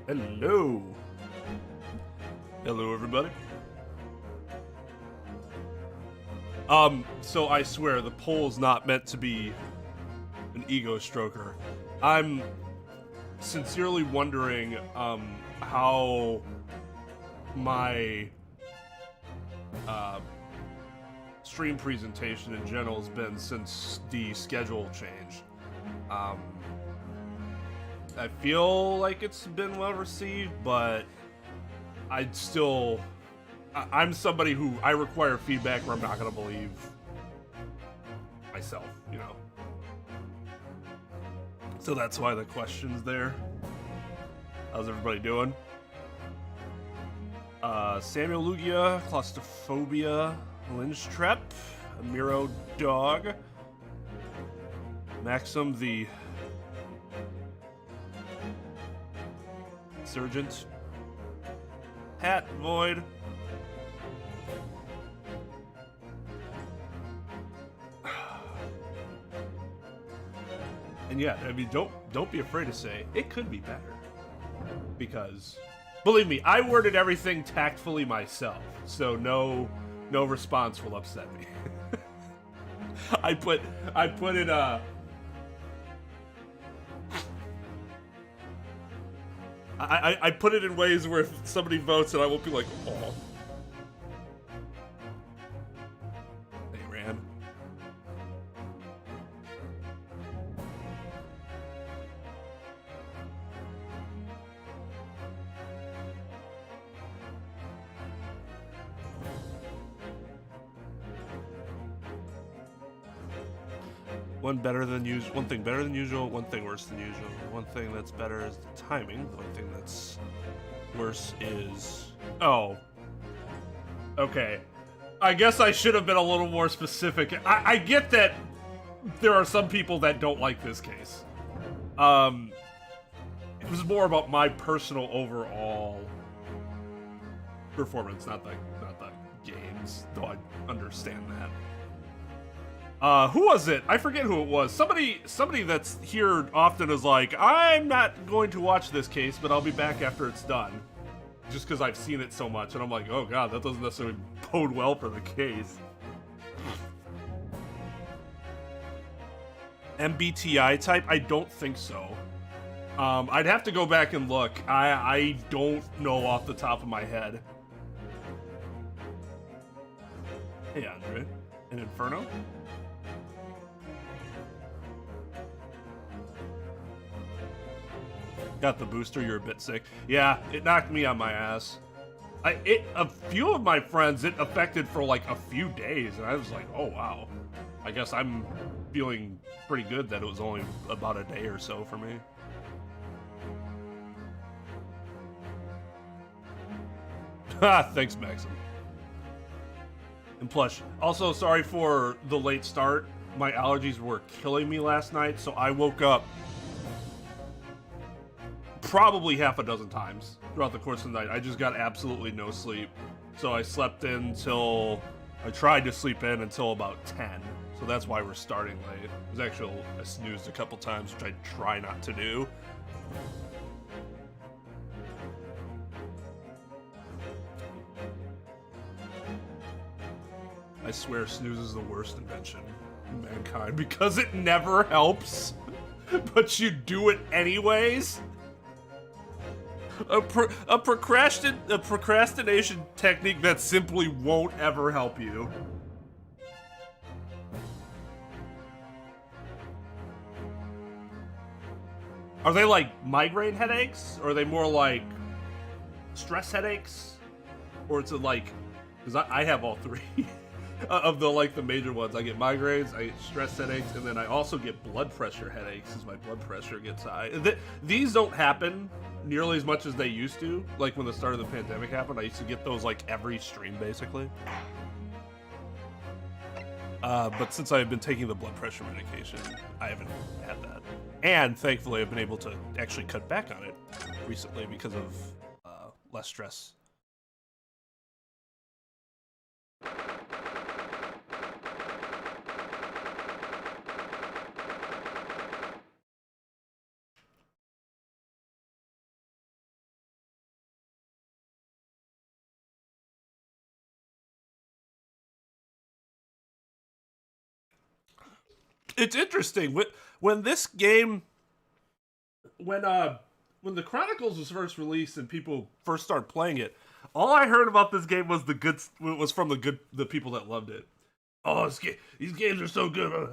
Hello. Hello, everybody. So I swear, the poll's not meant to be an ego stroker. I'm sincerely wondering, how my, stream presentation in general has been since the schedule changed. I feel like it's been well received, but I'm somebody who I require feedback where I'm not gonna believe myself, you know. So that's why the question's there. How's everybody doing? Samuel Lugia, Claustrophobia, Lynch Trep, Miro Dog, Maxim the Surgeant, Hat Void, and yeah, I mean, don't be afraid to say it could be better, because believe me, I worded everything tactfully myself, so no response will upset me. I put it I put it in ways where if somebody votes and I won't be like, oh. Hey, Ran. One thing better than usual, one thing worse than usual. One thing that's better is the timing. The one thing that's worse is... Oh. Okay. I guess I should have been a little more specific. I get that there are some people that don't like this case. It was more about my personal overall performance, not the games, though I understand that. Who was it? I forget who it was. Somebody that's here often is like, I'm not going to watch this case, but I'll be back after it's done. Just because I've seen it so much, and I'm like, oh god, that doesn't necessarily bode well for the case. MBTI type? I don't think so. I'd have to go back and look. I don't know off the top of my head. Hey, Andre. An Inferno? Got the booster, you're a bit sick. Yeah, it knocked me on my ass. A few of my friends, it affected for like a few days, and I was like, oh wow. I guess I'm feeling pretty good that it was only about a day or so for me. Ha, thanks, Maxim. And plus, also sorry for the late start. My allergies were killing me last night, so I woke up probably half a dozen times throughout the course of the night. I just got absolutely no sleep. So I tried to sleep in until about 10. So that's why we're starting late. It was actually, I snoozed a couple times, which I try not to do. I swear snooze is the worst invention in mankind because it never helps, but you do it anyways. A procrastination technique that simply won't ever help you. Are they like migraine headaches? Or are they more like stress headaches? Or it's like, because I have all three of the major ones. I get migraines, I get stress headaches, and then I also get blood pressure headaches as my blood pressure gets high. These don't happen nearly as much as they used to. Like when the start of the pandemic happened, I used to get those like every stream basically. But since I've been taking the blood pressure medication, I haven't had that. And thankfully I've been able to actually cut back on it recently because of less stress. It's interesting when this game, when the Chronicles was first released and people first started playing it, all I heard about this game was from the people that loved it. Oh, these games are so good.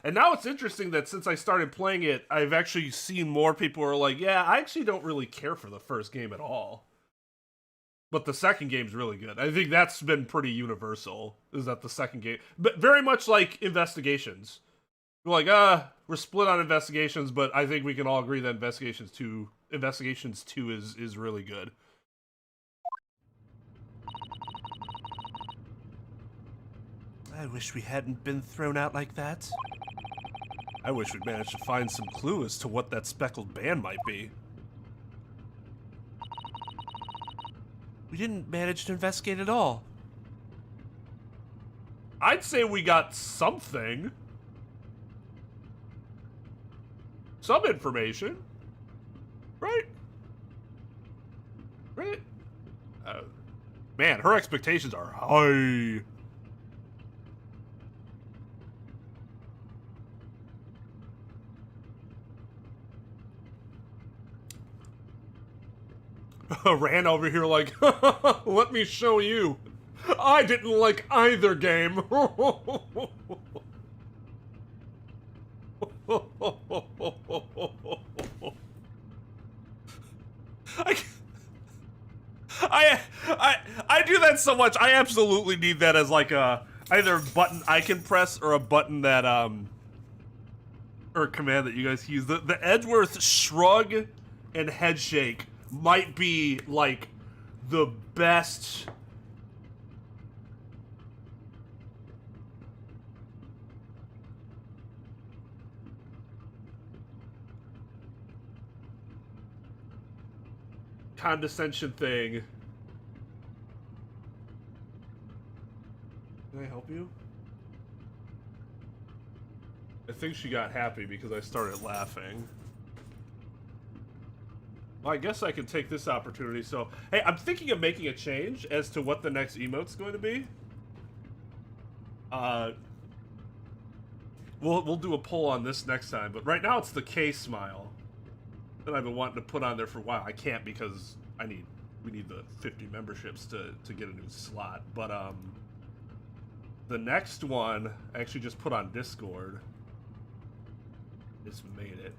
And now it's interesting that since I started playing it, I've actually seen more people who are like, yeah, I actually don't really care for the first game at all. But the second game's really good. I think that's been pretty universal, is that the second game. But very much like Investigations. We're like, we're split on Investigations, but I think we can all agree that Investigations 2 is really good. I wish we hadn't been thrown out like that. I wish we'd managed to find some clue as to what that speckled band might be. We didn't manage to investigate at all. I'd say we got something. Some information. Right? Right? Man, her expectations are high. Ran over here like, let me show you. I didn't like either game. I do that so much. I absolutely need that as like a either a button I can press or a button that or a command that you guys can use. The Edgeworth shrug and head shake might be like the best. Condescension thing. Can I help you? I think she got happy because I started laughing. Well, I guess I can take this opportunity. So, hey, I'm thinking of making a change as to what the next emote's going to be. We'll do a poll on this next time, but right now it's the K smile that I've been wanting to put on there for a while. I can't because we need the 50 memberships to get a new slot. But the next one I actually just put on Discord. Just made it.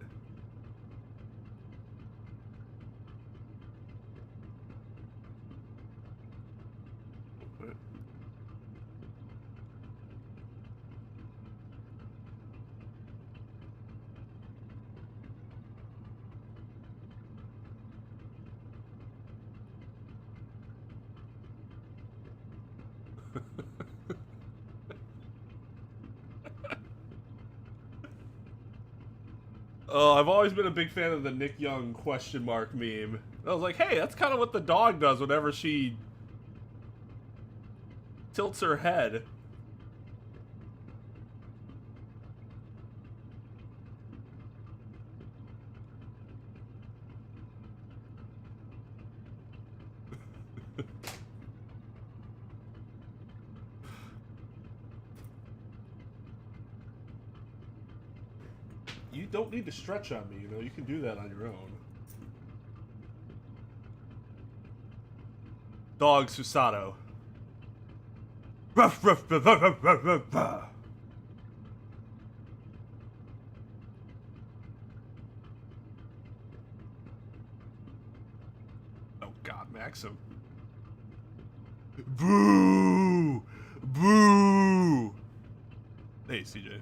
Oh, I've always been a big fan of the Nick Young question mark meme. I was like, hey, that's kind of what the dog does whenever she tilts her head. You don't need to stretch on me, you know, you can do that on your own. Dog Susato. Ruff, ruff, ruff, ruff, ruff, ruff, ruff. Oh god, Maxim. Boo! Boo! Hey, CJ.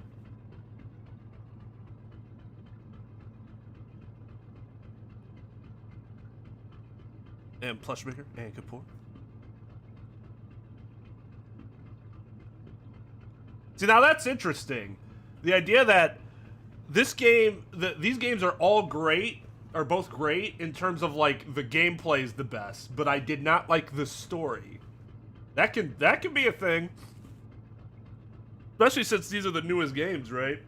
And Plushmaker and Kapoor. See, now that's interesting. The idea that this game, these games are all great, are both great in terms of like the gameplay is the best, but I did not like the story. That can be a thing, especially since these are the newest games, right?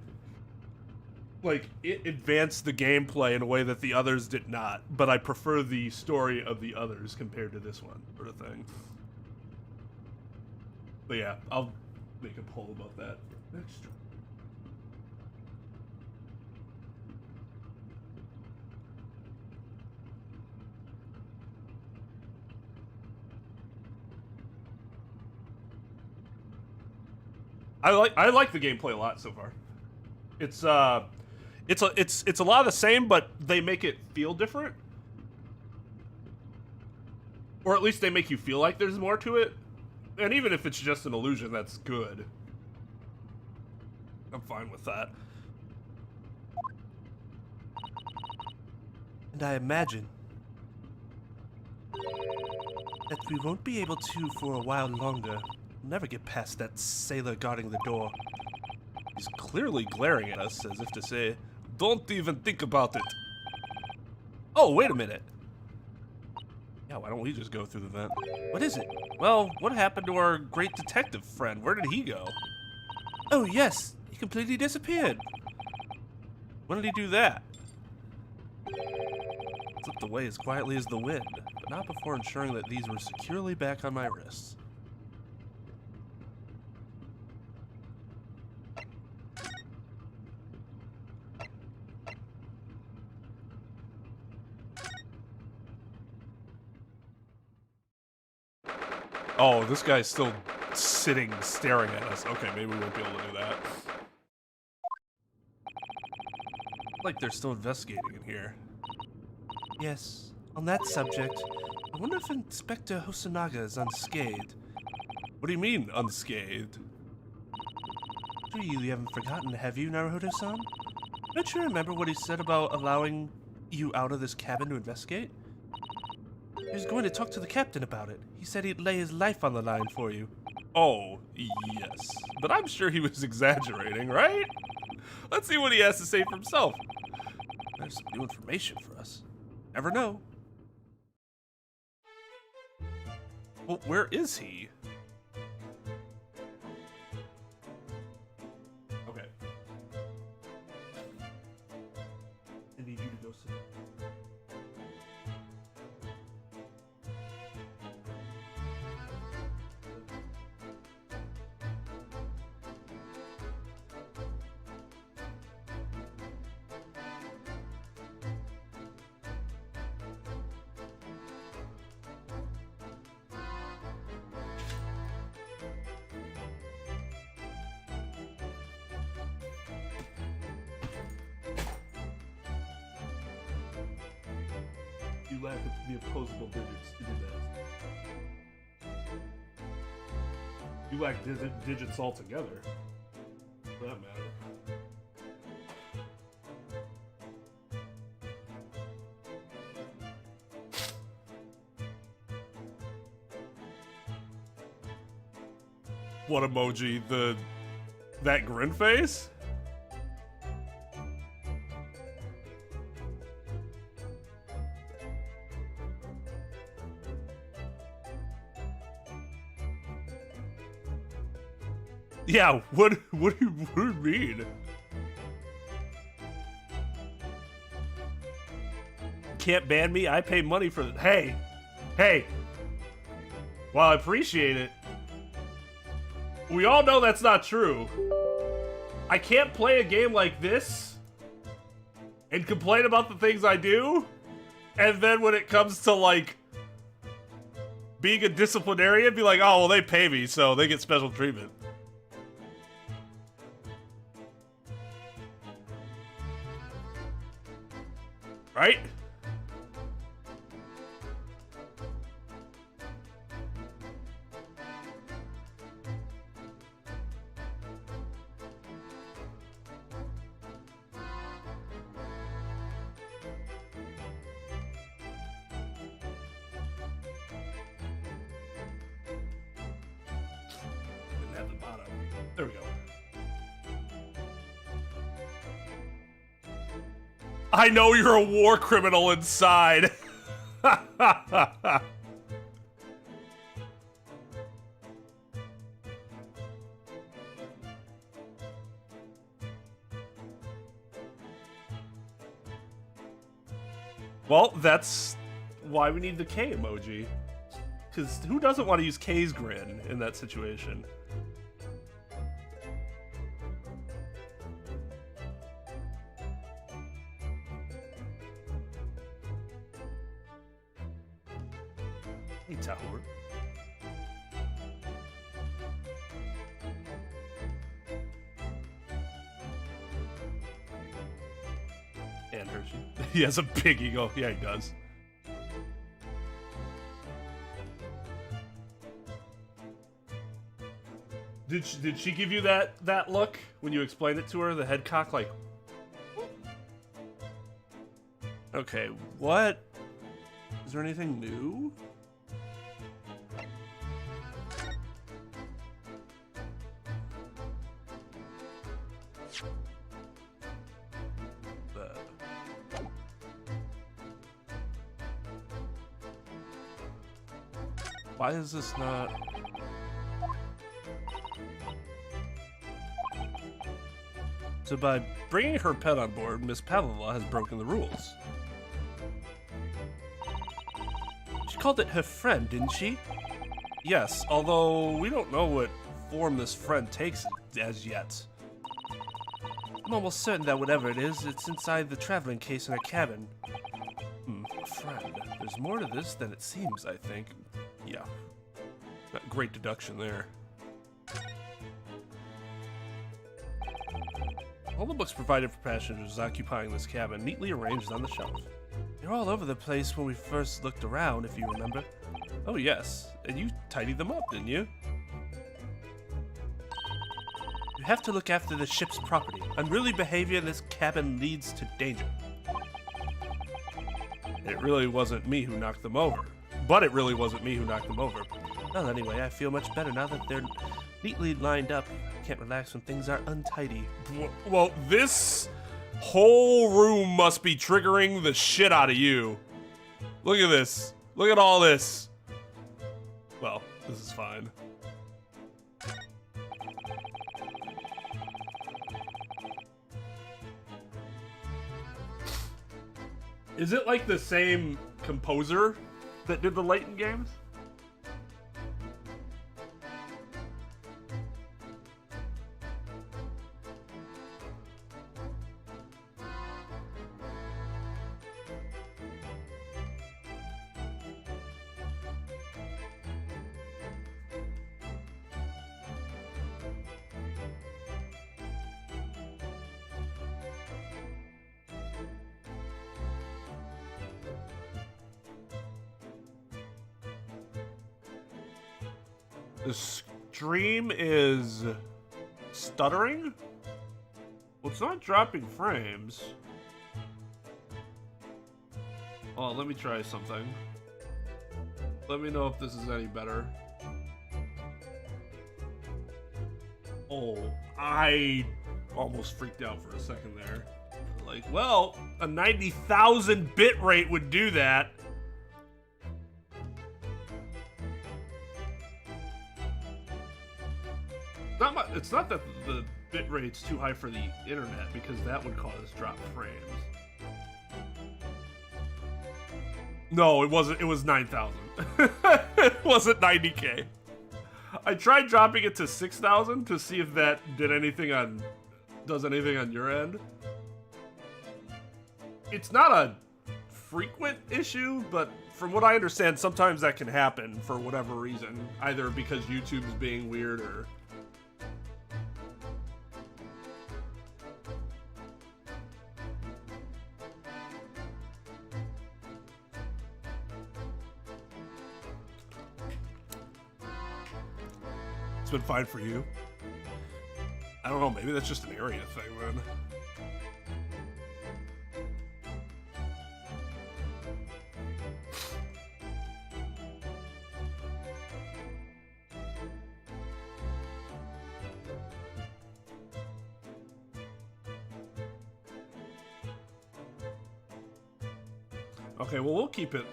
Like, it advanced the gameplay in a way that the others did not, but I prefer the story of the others compared to this one, sort of thing. But yeah, I'll make a poll about that next. I like the gameplay a lot so far. It's a lot of the same, but they make it feel different. Or at least they make you feel like there's more to it. And even if it's just an illusion, that's good. I'm fine with that. And I imagine that we won't be able to for a while longer. We'll never get past that sailor guarding the door. He's clearly glaring at us as if to say, don't even think about it. Oh, wait a minute. Yeah, why don't we just go through the vent? What is it? Well, what happened to our great detective friend? Where did he go? Oh, yes. He completely disappeared. When did he do that? Slipped away as quietly as the wind, but not before ensuring that these were securely back on my wrists. Oh, this guy's still sitting, staring at us. Okay, maybe we won't be able to do that. Like they're still investigating in here. Yes, on that subject, I wonder if Inspector Hosonaga is unscathed. What do you mean, unscathed? You haven't forgotten, have you, Naruhodo-san? Don't you remember what he said about allowing you out of this cabin to investigate? He was going to talk to the captain about it. He said he'd lay his life on the line for you. Oh, yes. But I'm sure he was exaggerating, right? Let's see what he has to say for himself. There's some new information for us. Never know. Well, where is he? Okay. I need you to go sit. You lack the opposable digits to do that. You lack digits altogether, for that matter. What emoji? That grin face? Yeah, what do you mean? Can't ban me? I pay money for it. Hey! Well, I appreciate it. We all know that's not true. I can't play a game like this and complain about the things I do, and then when it comes to, like, being a disciplinarian, be like, oh, well, they pay me, so they get special treatment. Right? Didn't have the bottom. There we go. I know you're a war criminal inside. Well, that's why we need the K emoji. Because who doesn't want to use K's grin in that situation? Hey, Tahor. Hershey. He has a big ego. Yeah, he does. Did she give you that look when you explained it to her? The head cock, like. Okay, what? Is there anything new? Why is this not... So by bringing her pet on board, Miss Pavlova has broken the rules. She called it her friend, didn't she? Yes, although we don't know what form this friend takes as yet. I'm almost certain that whatever it is, it's inside the traveling case in her cabin. A friend. There's more to this than it seems, I think. Yeah. Not great deduction there. All the books provided for passengers occupying this cabin neatly arranged on the shelf. They're all over the place when we first looked around, if you remember. Oh yes, and you tidied them up, didn't you? You have to look after the ship's property. Unruly behavior in this cabin leads to danger. It really wasn't me who knocked them over. But it really wasn't me who knocked them over. Well, anyway, I feel much better now that they're neatly lined up. I can't relax when things are untidy. Well, this whole room must be triggering the shit out of you. Look at this. Look at all this. Well, this is fine. Is it like the same composer that did the Layton games? The stream is stuttering? Well, it's not dropping frames. Oh, let me try something. Let me know if this is any better. Oh, I almost freaked out for a second there. Like, well, a 90,000 bit rate would do that. It's not that the bit rate's too high for the internet, because that would cause drop frames. No, it wasn't. It was 9,000. It wasn't 90K. I tried dropping it to 6,000 to see if that does anything on your end. It's not a frequent issue, but from what I understand, sometimes that can happen for whatever reason, either because YouTube's being weird or. Been fine for you. I don't know, maybe that's just an area thing then. Okay, well, we'll keep it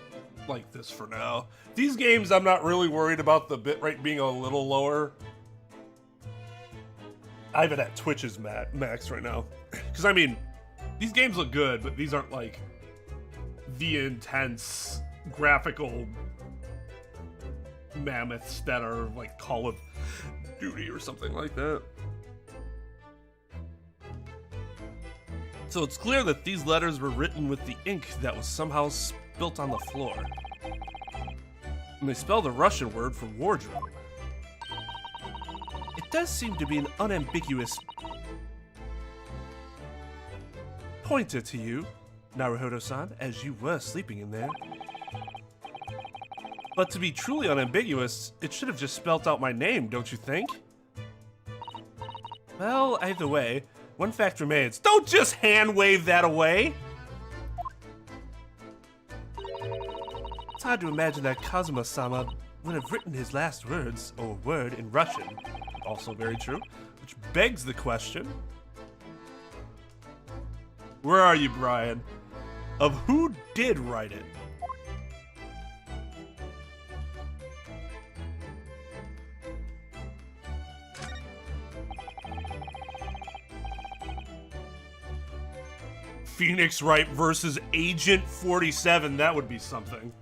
like this for now. These games, I'm not really worried about the bitrate being a little lower. I have it at Twitch's max right now. Because, I mean, these games look good, but these aren't, like, the intense graphical mammoths that are, like, Call of Duty or something like that. So it's clear that these letters were written with the ink that was somehow spilt on the floor. And they spell the Russian word for wardrobe. It does seem to be an unambiguous pointer to you. Naruhodo-san, as you were sleeping in there. But to be truly unambiguous, it should have just spelt out my name, don't you think? Well, either way, one fact remains. Don't just hand-wave that away! It's hard to imagine that Kazuma-sama would have written his last words, or word, in Russian. Also very true. Which begs the question... Where are you, Brian? of who did write it. Phoenix Wright versus Agent 47. That would be something.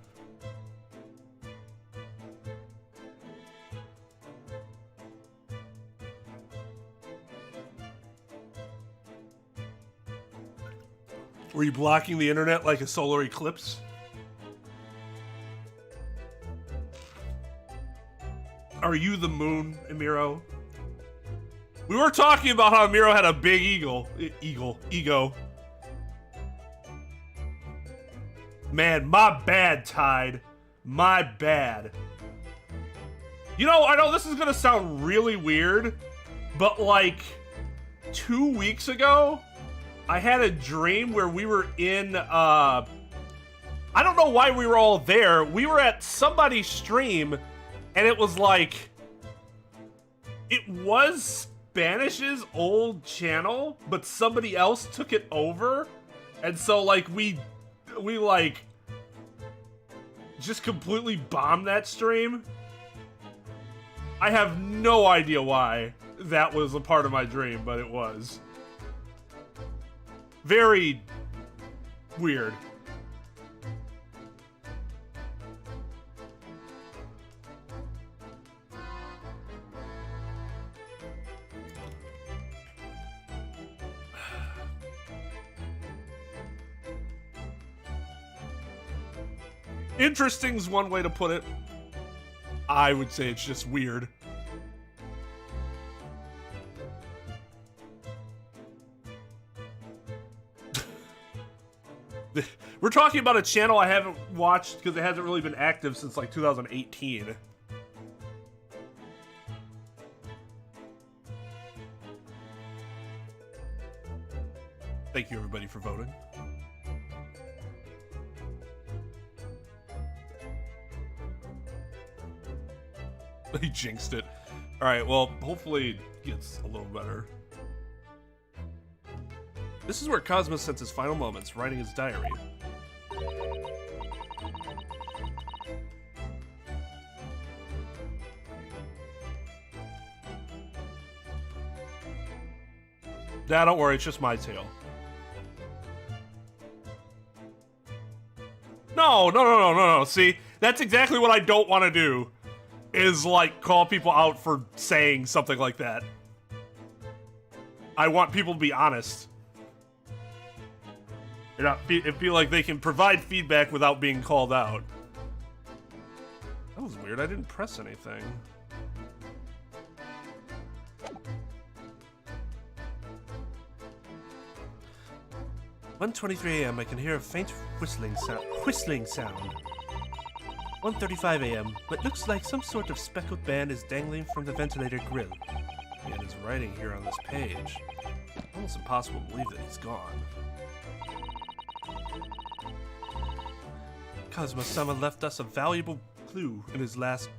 Were you blocking the internet like a solar eclipse? Are you the moon, Amiro? We were talking about how Amiro had a big ego. Man, my bad, Tide. My bad. You know, I know this is gonna sound really weird, but like 2 weeks ago, I had a dream where we were in, I don't know why we were all there. We were at somebody's stream, and it was like, it was Spanish's old channel, but somebody else took it over. And so, like, we like, just completely bombed that stream. I have no idea why that was a part of my dream, but it was. Very weird. Interesting's one way to put it. I would say it's just weird. We're talking about a channel I haven't watched because it hasn't really been active since like 2018. Thank you everybody for voting. He jinxed it. Alright, well, hopefully it gets a little better. This is where Cosmos spends his final moments, writing his diary. Nah, don't worry, it's just my tale. No. See, that's exactly what I don't want to do. Is, like, call people out for saying something like that. I want people to be honest. And feel like they can provide feedback without being called out. That was weird, I didn't press anything. "1:23 a.m. I can hear a faint whistling sound. 1:35 a.m. What looks like some sort of speckled band is dangling from the ventilator grill. Man is writing here on this page. Almost impossible to believe that he's gone. Kazuma-sama left us a valuable clue in his last...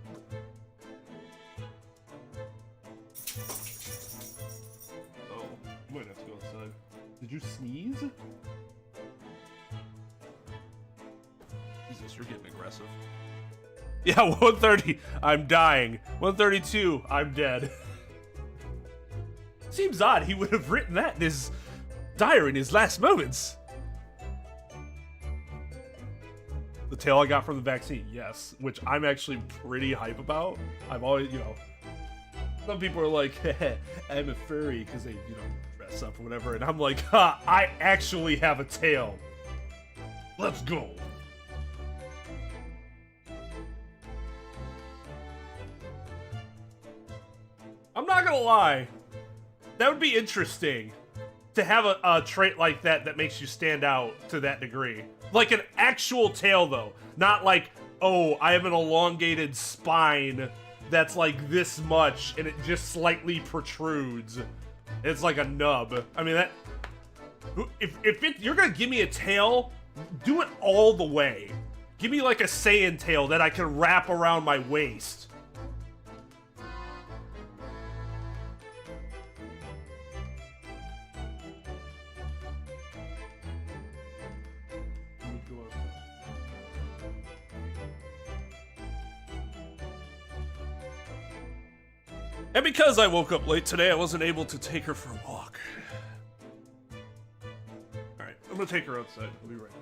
Oh, you might have to go outside. Did you sneeze? Jesus, you're getting aggressive. Yeah, 1:30, I'm dying. 1:32, I'm dead. Seems odd he would have written that in his diary in his last moments. The tale I got from the vaccine, yes, which I'm actually pretty hype about. I've always, you know, some people are like, I'm a furry because they, you know, dress up or whatever, and I'm like, ha, I actually have a tail. Let's go. I'm not gonna lie, that would be interesting to have a trait like that makes you stand out to that degree. Like an actual tail, though. Not like, oh, I have an elongated spine that's like this much and it just slightly protrudes. It's like a nub. I mean, that... If you're gonna give me a tail, do it all the way. Give me like a Saiyan tail that I can wrap around my waist. And because I woke up late today, I wasn't able to take her for a walk. Alright, I'm gonna take her outside. I'll be right back.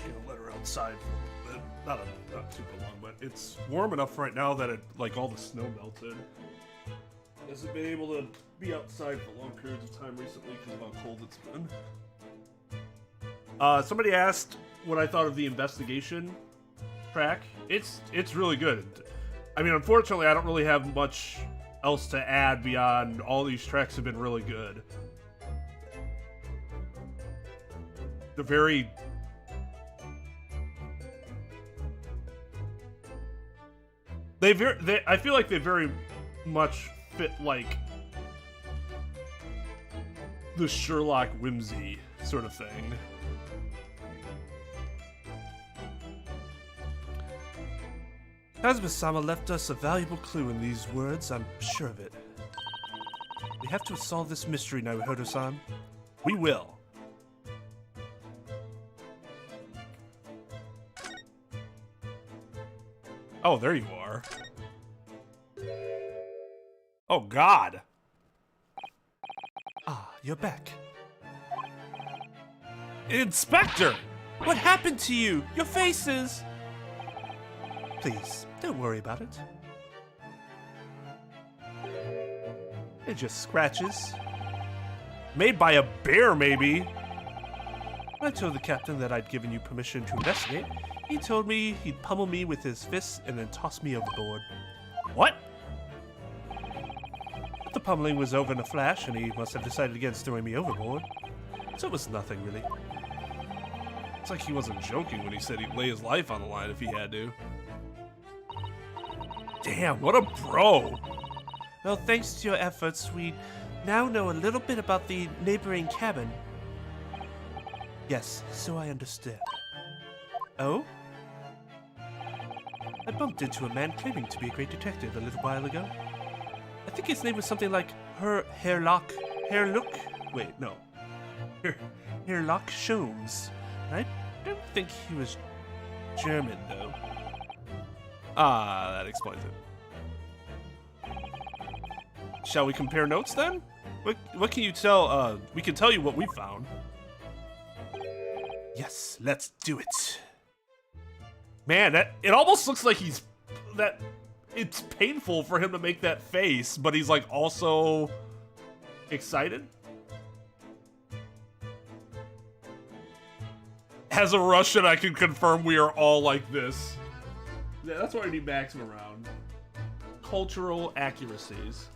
Gonna let her outside for a bit. Not super long, but it's warm enough right now that it, like, all the snow melted. Hasn't been able to be outside for long periods of time recently because of how cold it's been. Somebody asked what I thought of the investigation track. It's really good. I mean, unfortunately, I don't really have much else to add beyond all these tracks have been really good. They're very... I feel like they very much fit, like, the Sherlock whimsy sort of thing. Kazuma-sama left us a valuable clue in these words, I'm sure of it. We have to solve this mystery, Naruhodo-san. We will. Oh, there you are. Oh, God. Ah, you're back. Inspector! What happened to you? Your faces! Please, don't worry about it. They're just scratches. Made by a bear, maybe. I told the captain that I'd given you permission to investigate. He told me he'd pummel me with his fists and then toss me overboard. What? But the pummeling was over in a flash, and he must have decided against throwing me overboard. So it was nothing, really. It's like he wasn't joking when he said he'd lay his life on the line if he had to. Damn, what a bro! Well, thanks to your efforts, we now know a little bit about the neighboring cabin. Yes, so I understand. Oh? I bumped into a man claiming to be a great detective a little while ago. I think his name was something like Herlock Sholmes. I don't think he was German, though. Ah, that explains it. Shall we compare notes, then? What can you tell, we can tell you what we found. Yes, let's do it. Man, it almost looks like it's painful for him to make that face, but he's like also excited. As a Russian, I can confirm we are all like this. Yeah, that's why I need Maxim around. Cultural accuracies.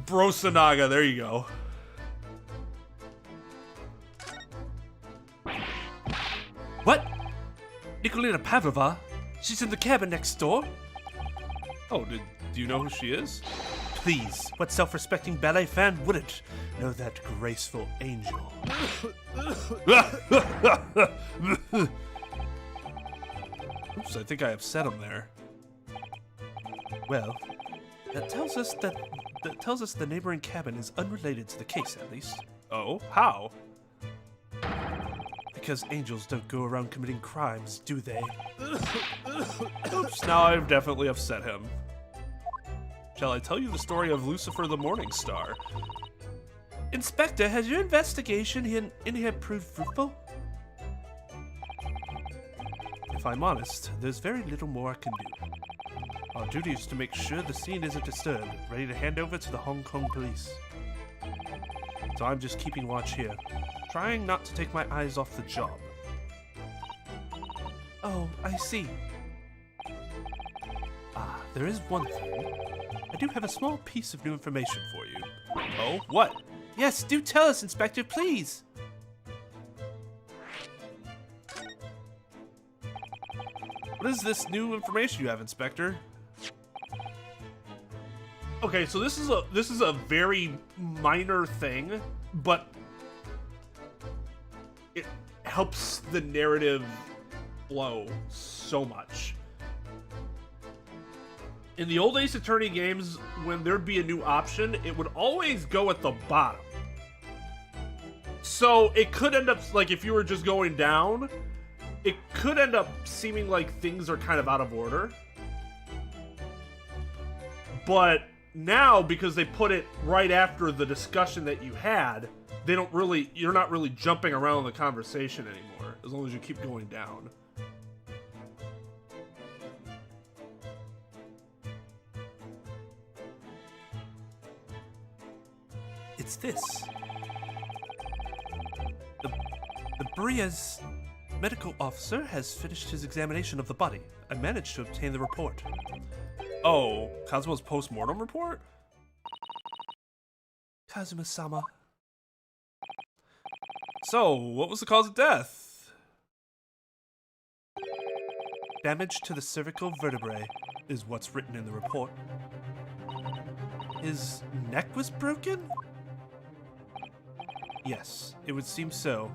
Brosanaga, there you go. What? Nikolina Pavlova? She's in the cabin next door? Oh, do you know who she is? Please, what self-respecting ballet fan wouldn't know that graceful angel? Oops, I think I upset him there. Well, that tells us the neighboring cabin is unrelated to the case, at least. Oh, how? Because angels don't go around committing crimes, do they? Oops, now I've definitely upset him. Shall I tell you the story of Lucifer the Morning Star? Inspector, has your investigation in here proved fruitful? If I'm honest, there's very little more I can do. Our duty is to make sure the scene isn't disturbed, ready to hand over to the Hong Kong police. So I'm just keeping watch here, trying not to take my eyes off the job. Oh, I see. Ah, there is one thing. I do have a small piece of new information for you. Oh, what? Yes, do tell us, Inspector, please! What is this new information you have, Inspector? Okay, so this is a very minor thing, but it helps the narrative flow so much. In the old Ace Attorney games, when there'd be a new option, it would always go at the bottom. So it could end up, like, if you were just going down, it could end up seeming like things are kind of out of order. But now, because they put it right after the discussion that you had, you're not really jumping around the conversation anymore, as long as you keep going down. It's this. The Bria's medical officer has finished his examination of the body. I managed to obtain the report. Oh, Kazuma's post-mortem report? Kazuma-sama. So, what was the cause of death? Damage to the cervical vertebrae is what's written in the report. His neck was broken? Yes, it would seem so.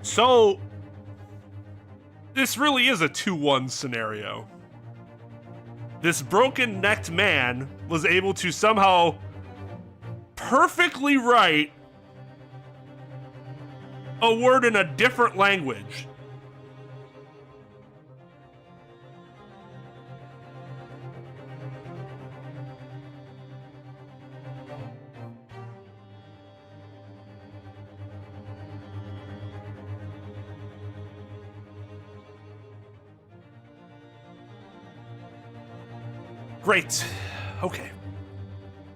So, this really is a 2-1 scenario. This broken-necked man was able to somehow perfectly write a word in a different language. Great. Okay.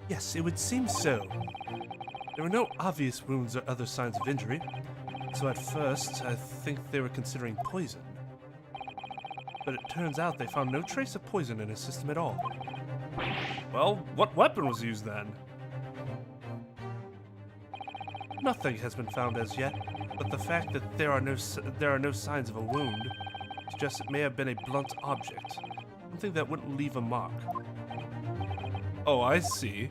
Yes, it would seem so. There were no obvious wounds or other signs of injury, so at first I think they were considering poison. but it turns out they found no trace of poison in his system at all. Well, what weapon was used then? Nothing has been found as yet, but the fact that there are no signs of a wound suggests it may have been a blunt object, something that wouldn't leave a mark. Oh, I see.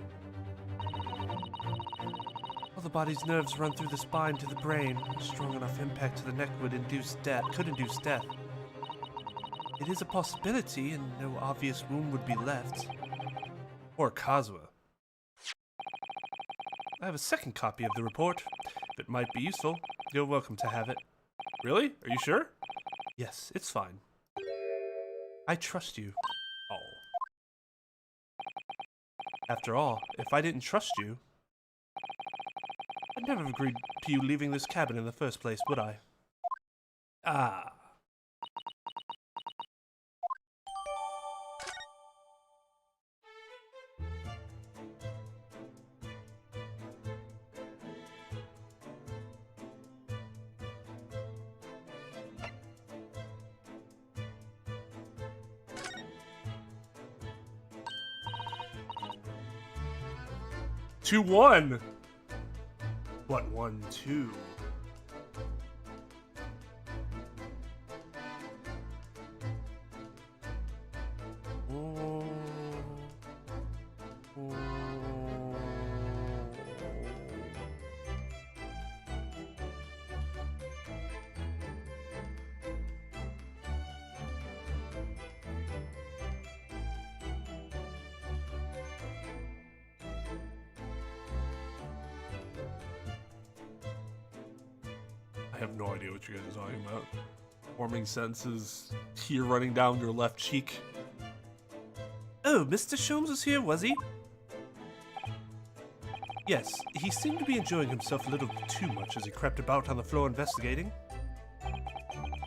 While the body's nerves run through the spine to the brain, a strong enough impact to the neck could induce death. It is a possibility, and no obvious wound would be left. Or Kazuma. I have a second copy of the report. If it might be useful, you're welcome to have it. Really? Are you sure? Yes, it's fine. I trust you. Oh. After all, if I didn't trust you, I'd never have agreed to you leaving this cabin in the first place, would I? Ah. Two, one. What, 1, 2? I have no idea what you guys are talking about. Forming sentences, tear running down your left cheek. Oh, Mr. Sholmes was here, was he? Yes, he seemed to be enjoying himself a little too much as he crept about on the floor investigating.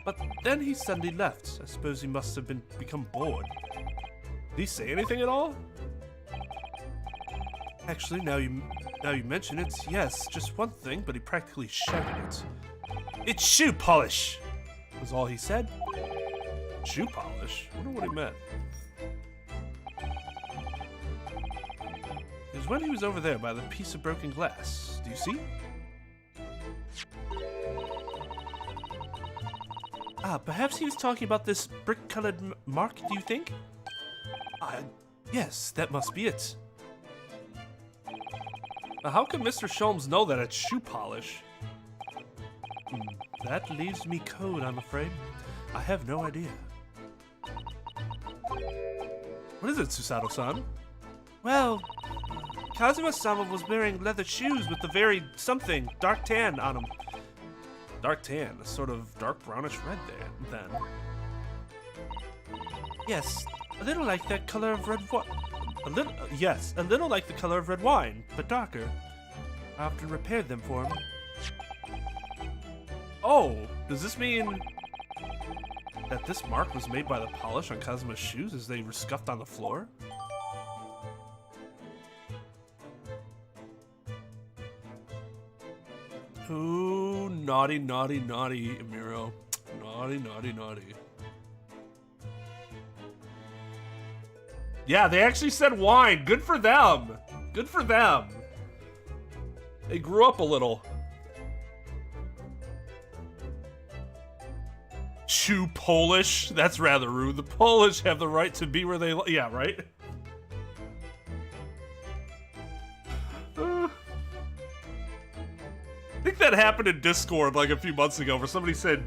But then he suddenly left. I suppose he must have become bored. Did he say anything at all? Actually, now you mention it, yes, just one thing, but he practically shouted it. "It's shoe polish!" was all he said. Shoe polish? I wonder what he meant. It was when he was over there by the piece of broken glass. Do you see? Ah, perhaps he was talking about this brick-colored mark, do you think? Yes, that must be it. Now, how can Mr. Sholmes know that it's shoe polish? That leaves me cold, I'm afraid. I have no idea. What is it, Susato-san? Well, Kazuma-sama was wearing leather shoes with the very something dark tan on them. Dark tan, a sort of dark brownish red there, then. Yes, a little like that color of red wine. A little like the color of red wine, but darker. I often repaired them for him. Oh, does this mean that this mark was made by the polish on Kazuma's shoes as they were scuffed on the floor? Ooh, naughty, naughty, naughty, Amiro. Naughty, naughty, naughty. Yeah, they actually said wine. Good for them. Good for them. They grew up a little. Shoe Polish? That's rather rude. The Polish have the right to be where they... Yeah, right? I think that happened in Discord like a few months ago where somebody said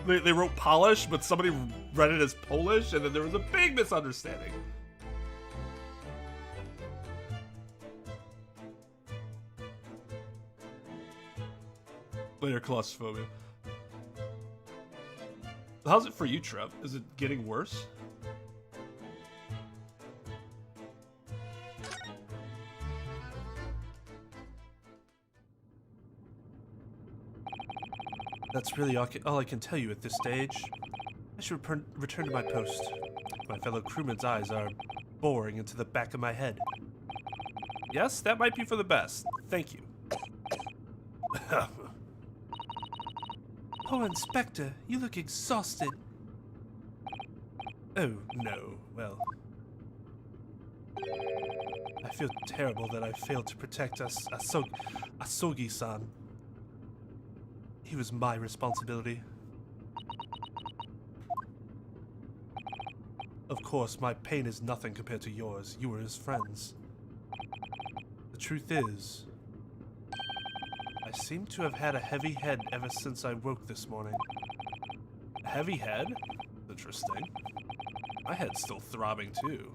they wrote Polish, but somebody read it as Polish, and then there was a big misunderstanding. Later, claustrophobia. How's it for you, Trep? Is it getting worse? That's really all I can tell you at this stage. I should return to my post. My fellow crewmen's eyes are boring into the back of my head. Yes, that might be for the best. Thank you. Oh, Inspector, you look exhausted. Oh, no. Well, I feel terrible that I failed to protect Asogi-san. He was my responsibility. Of course, my pain is nothing compared to yours. You were his friends. The truth is, I seem to have had a heavy head ever since I woke this morning. A heavy head? Interesting. My head's still throbbing too.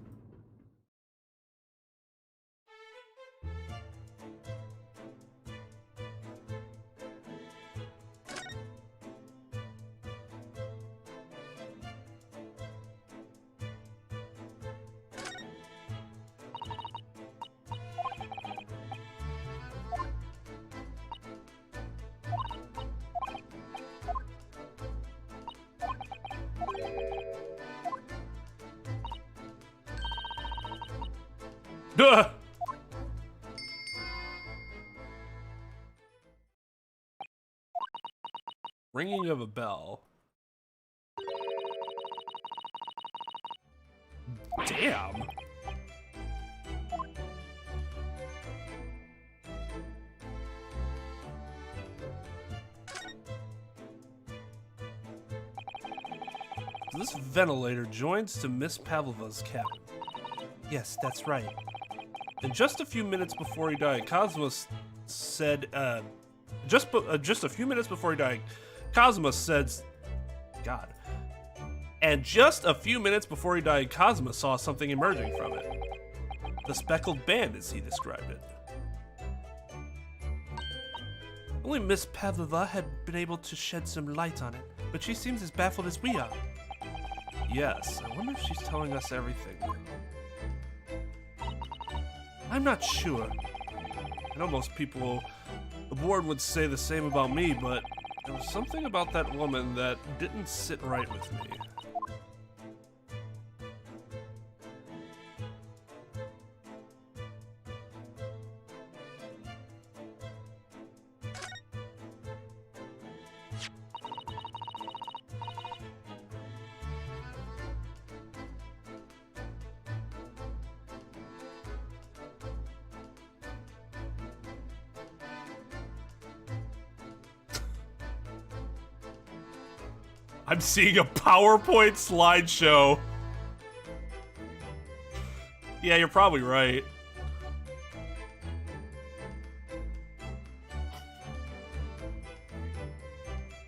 Duh! Ringing of a bell. Damn! This ventilator joins to Miss Pavlova's cabin. Yes, that's right. And just a few minutes before he died, Cosmos said, just a few minutes before he died, Cosmos said, God. And just a few minutes before he died, Cosmos saw something emerging from it. The speckled band, as he described it. Only Miss Pavlova had been able to shed some light on it, but she seems as baffled as we are. Yes, I wonder if she's telling us everything. I'm not sure. I know most people aboard would say the same about me, but there was something about that woman that didn't sit right with me. I'm seeing a PowerPoint slideshow. Yeah, you're probably right.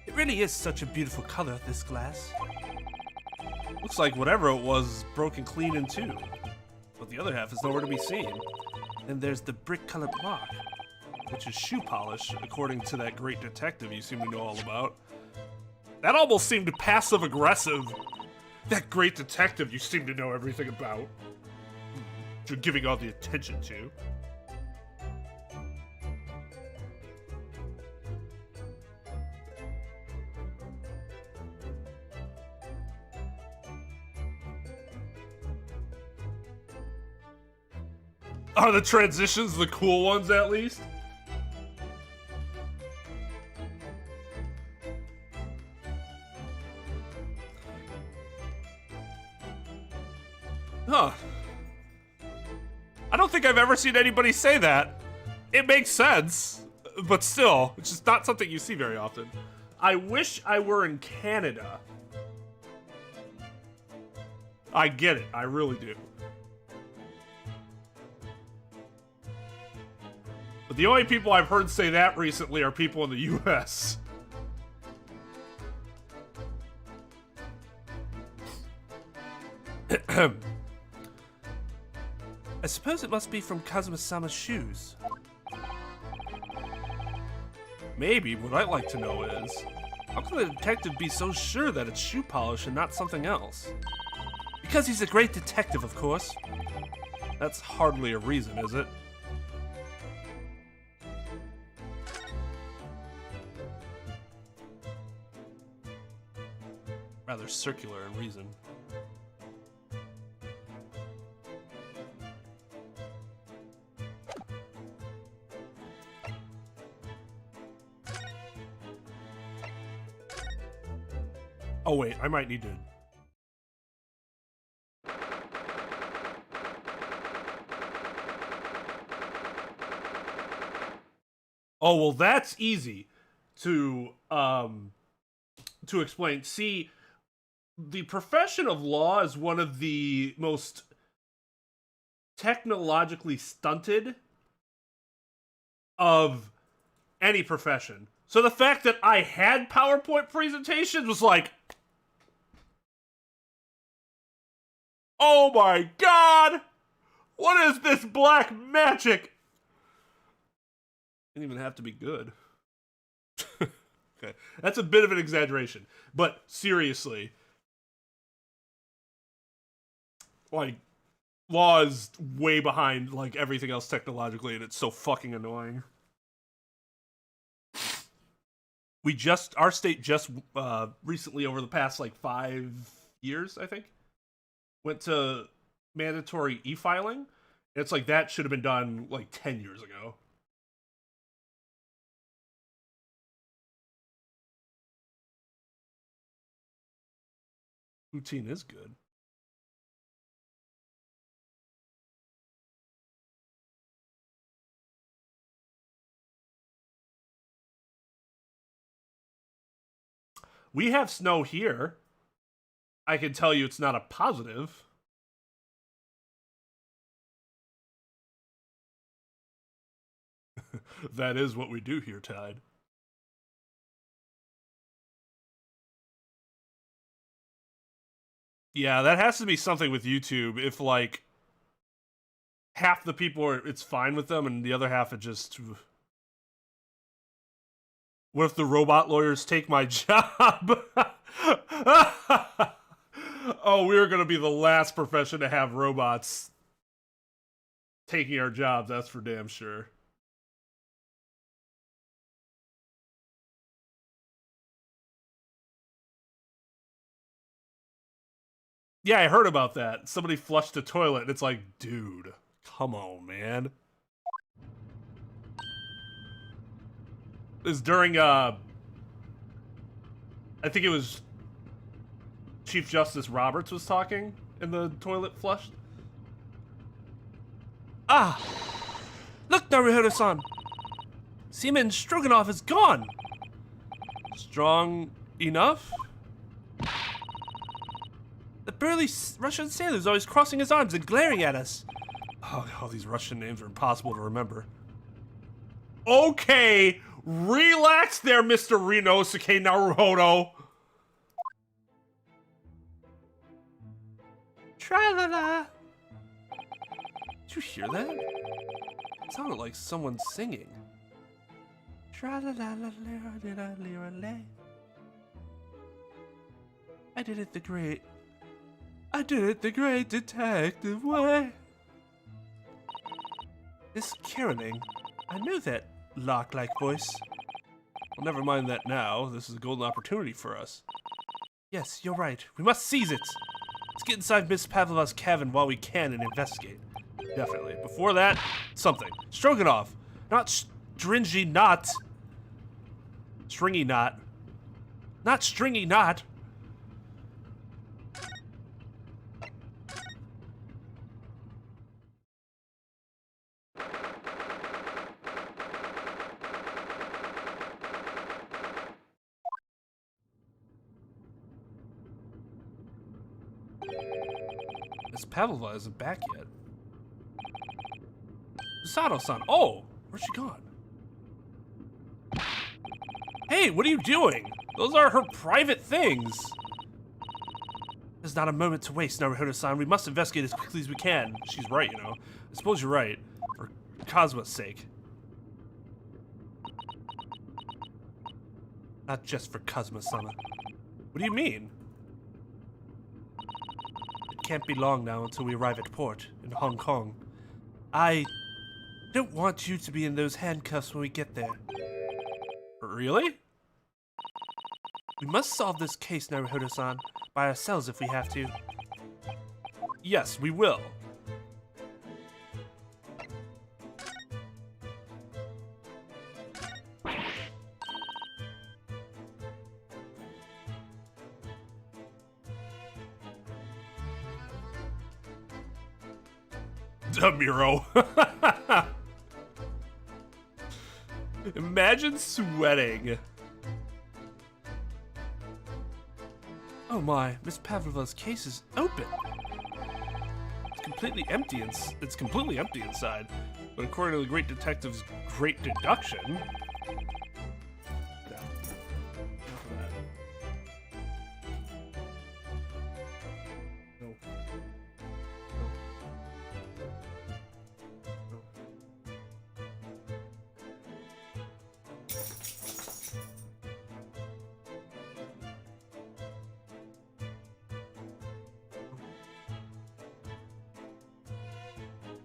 It really is such a beautiful color, this glass. Looks like whatever it was is broken clean in two. But the other half is nowhere to be seen. And there's the brick-colored mark, which is shoe polish, according to that great detective you seem to know all about. That almost seemed passive-aggressive. That great detective you seem to know everything about. You're giving all the attention to. Are the transitions the cool ones, at least? Huh. I don't think I've ever seen anybody say that. It makes sense, but still, it's just not something you see very often. I wish I were in Canada. I get it, I really do. But the only people I've heard say that recently are people in the US. I suppose it must be from Kazuma-sama's shoes. Maybe. What I'd like to know is, how can the detective be so sure that it's shoe polish and not something else? Because he's a great detective, of course. That's hardly a reason, is it? Rather circular in reason. Oh wait, I might need to Oh, well, that's easy to explain. See, the profession of law is one of the most technologically stunted of any profession. So the fact that I had PowerPoint presentations was like, oh my god! What is this black magic? Didn't even have to be good. Okay, that's a bit of an exaggeration. But seriously, like, law is way behind like everything else technologically, and it's so fucking annoying. Our state just recently, over the past like 5 years, I think, went to mandatory e-filing. It's like that should have been done like 10 years ago. Poutine is good. We have snow here. I can tell you it's not a positive. That is what we do here, Tide. Yeah, that has to be something with YouTube. If like half the people are, it's fine with them, and the other half it just. What if the robot lawyers take my job? Oh, we're gonna be the last profession to have robots taking our jobs. That's for damn sure. Yeah, I heard about that. Somebody flushed the toilet, and it's like, dude, come on, man. It was during, I think it was Chief Justice Roberts was talking, and the toilet flushed. Ah! Look, Naruhodo-san! Seaman Stroganoff is gone! Strong enough? The burly Russian sailor is always crossing his arms and glaring at us. Oh, all these Russian names are impossible to remember. Okay, relax there, Mr. Rinosuke Naruhodo. Tra-la-la! Did you hear that? It sounded like someone singing. Tra-la-la-la-lira-lira-lira-lay. I did it the great detective way. This caroling, I knew that lark-like voice. Well, never mind that now. This is a golden opportunity for us. Yes, you're right. We must seize it. Let's get inside Miss Pavlova's cabin while we can and investigate. Definitely. Before that, something. Stroganoff, not stringy knot. Stringy knot. Not stringy knot. Miss Pavlova isn't back yet. Sato-san. Oh, where's she gone? Hey, what are you doing? Those are her private things. There's not a moment to waste, Naruhodo-san. We must investigate as quickly as we can. She's right, you know. I suppose you're right. For Cosmo's sake. Not just for Cosmo-sama. What do you mean? It can't be long now until we arrive at port in Hong Kong. I don't want you to be in those handcuffs when we get there. Really? We must solve this case, Naruhodo-san, by ourselves if we have to. Yes, we will. Miro. Imagine sweating. Oh my, Miss Pavlova's case is open. It's completely empty inside. But according to the great detective's great deduction... Yeah. Enough of that.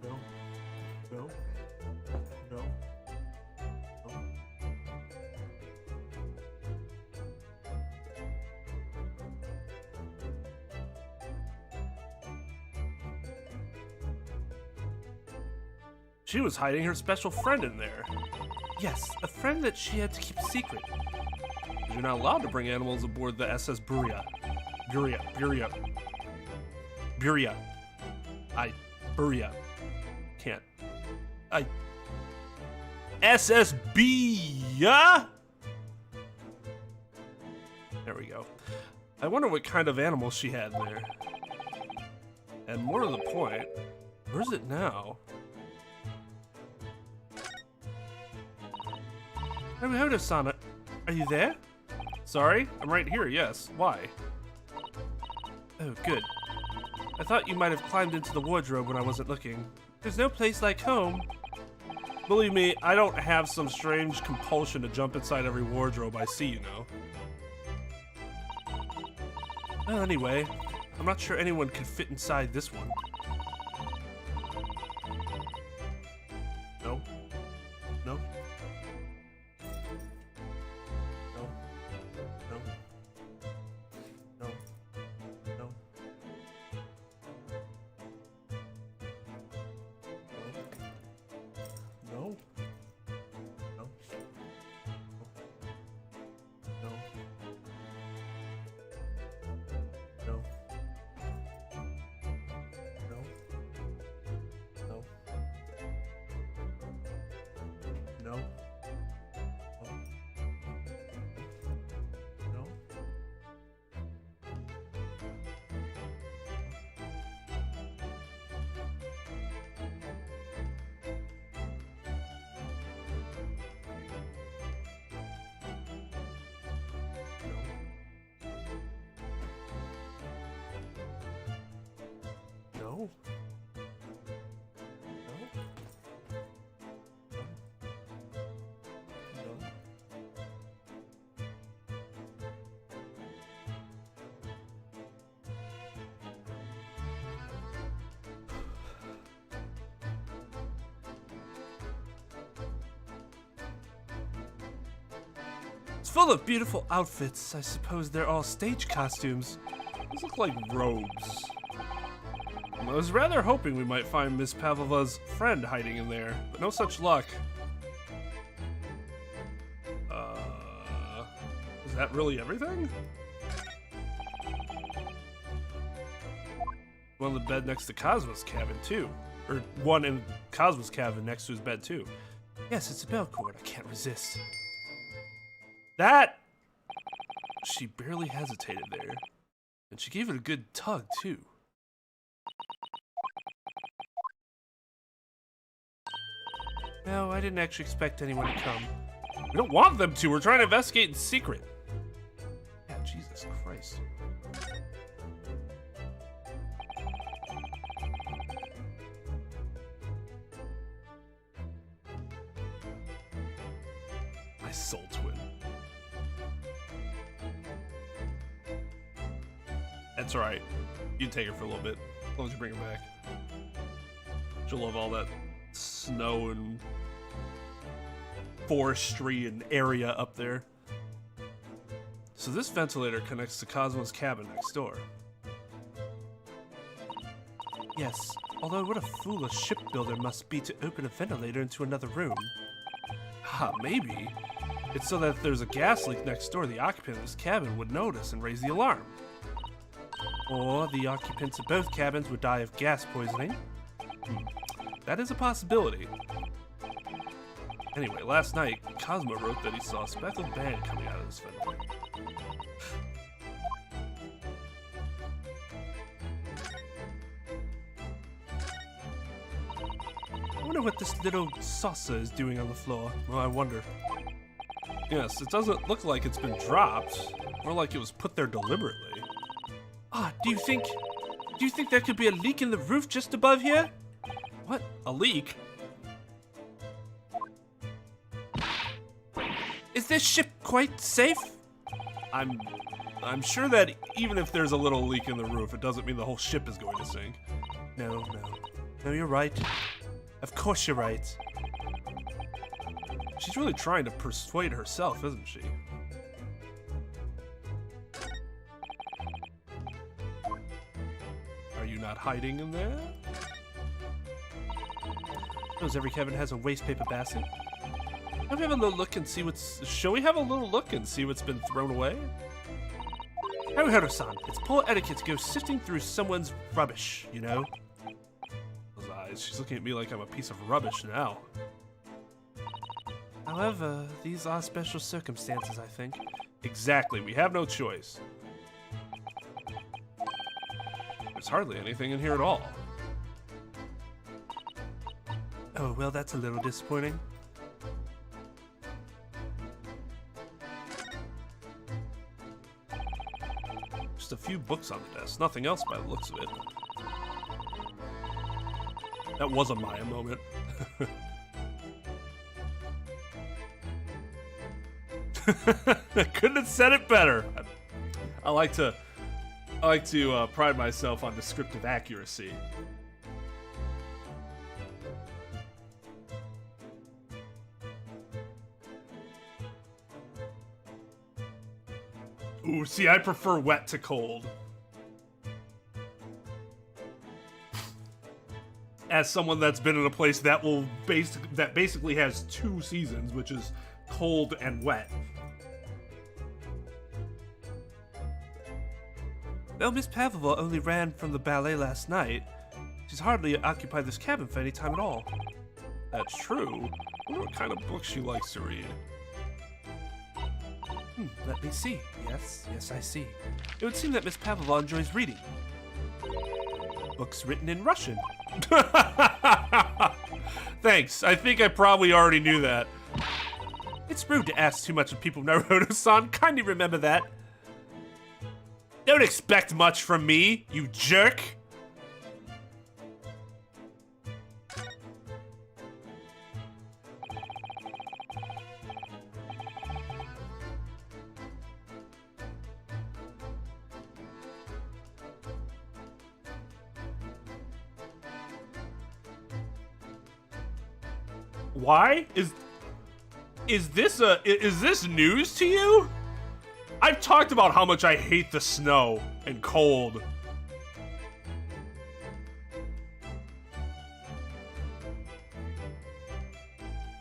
No. No. No. No. She was hiding her special friend in there. Yes, a friend that she had to keep secret. You're not allowed to bring animals aboard the SS Buria. Buria. Can't. SSB, yeah? There we go. I wonder what kind of animal she had in there. And more to the point, where's it now? Hodo-san, are you there? Sorry, I'm right here, yes. Why? Oh, good. I thought you might have climbed into the wardrobe when I wasn't looking. There's no place like home. Believe me, I don't have some strange compulsion to jump inside every wardrobe I see, you know. Well, anyway, I'm not sure anyone could fit inside this one. No. No. No. No. No. No. No. No. No. No. No. No. No. No. No. It's full of beautiful outfits. I suppose they're all stage costumes. These look like robes. I was rather hoping we might find Miss Pavlova's friend hiding in there, but no such luck. Is that really everything? One on the bed next to Cosmo's cabin, too. Or one in Cosmo's cabin next to his bed, too. Yes, it's a bell cord. I can't resist. That! She barely hesitated there. And she gave it a good tug, too. No, I didn't actually expect anyone to come. We don't want them to. We're trying to investigate in secret. Yeah, Jesus Christ. My soul twin. That's alright. You can take her for a little bit, as long as you bring her back. She'll love all that snow and forestry and area up there. So this ventilator connects to Cosmo's cabin next door. Yes, although what a foolish shipbuilder must be to open a ventilator into another room. Maybe. It's so that if there's a gas leak next door, the occupant of this cabin would notice and raise the alarm. Or the occupants of both cabins would die of gas poisoning. That is a possibility. Anyway, last night, Cosmo wrote that he saw a speckled band coming out of his vent. I wonder what this little saucer is doing on the floor. Well, I wonder. Yes, it doesn't look like it's been dropped. More like it was put there deliberately. Ah, do you think there could be a leak in the roof just above here? What? A leak? Is this ship quite safe? I'm sure that even if there's a little leak in the roof, it doesn't mean the whole ship is going to sink. No, you're right. Of course you're right. She's really trying to persuade herself, isn't she? Are you not hiding in there? Knows every cabin has a waste paper basket. Shall we have a little look and see what's been thrown away? Haruhiro-san, it's poor etiquette to go sifting through someone's rubbish, you know? Those eyes, she's looking at me like I'm a piece of rubbish now. However, these are special circumstances, I think. Exactly, we have no choice. There's hardly anything in here at all. Oh, well, that's a little disappointing. Just a few books on the desk, nothing else by the looks of it. That was a Maya moment. Couldn't have said it better. I like to pride myself on descriptive accuracy. Ooh, see, I prefer wet to cold. As someone that's been in a place that basically has 2 seasons, which is cold and wet. Well, Miss Pavlova only ran from the ballet last night. She's hardly occupied this cabin for any time at all. That's true. I wonder what kind of books she likes to read. Let me see. Yes, I see. It would seem that Miss Pavlova enjoys reading. Books written in Russian. Thanks. I think I probably already knew that. It's rude to ask too much of people, Naruto-san. Kindly remember that. Don't expect much from me, you jerk. Why? Is this news to you? I've talked about how much I hate the snow and cold.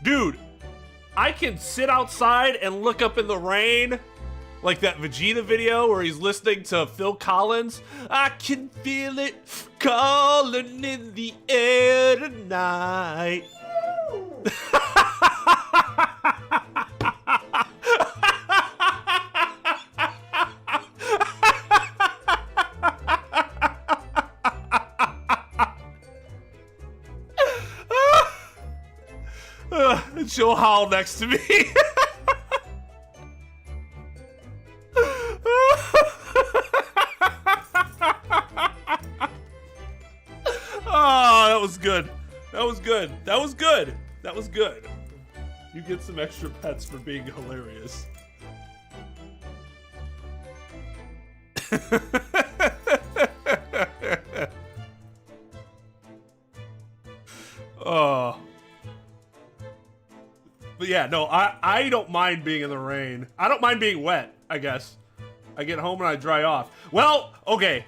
Dude, I can sit outside and look up in the rain, like that Vegeta video where he's listening to Phil Collins. I can feel it calling in the air tonight. She'll howl next to me. Oh, that was good. That was good. That was good. That was good. You get some extra pets for being hilarious. Oh. But yeah, no, I don't mind being in the rain. I don't mind being wet, I guess. I get home and I dry off. Well, okay.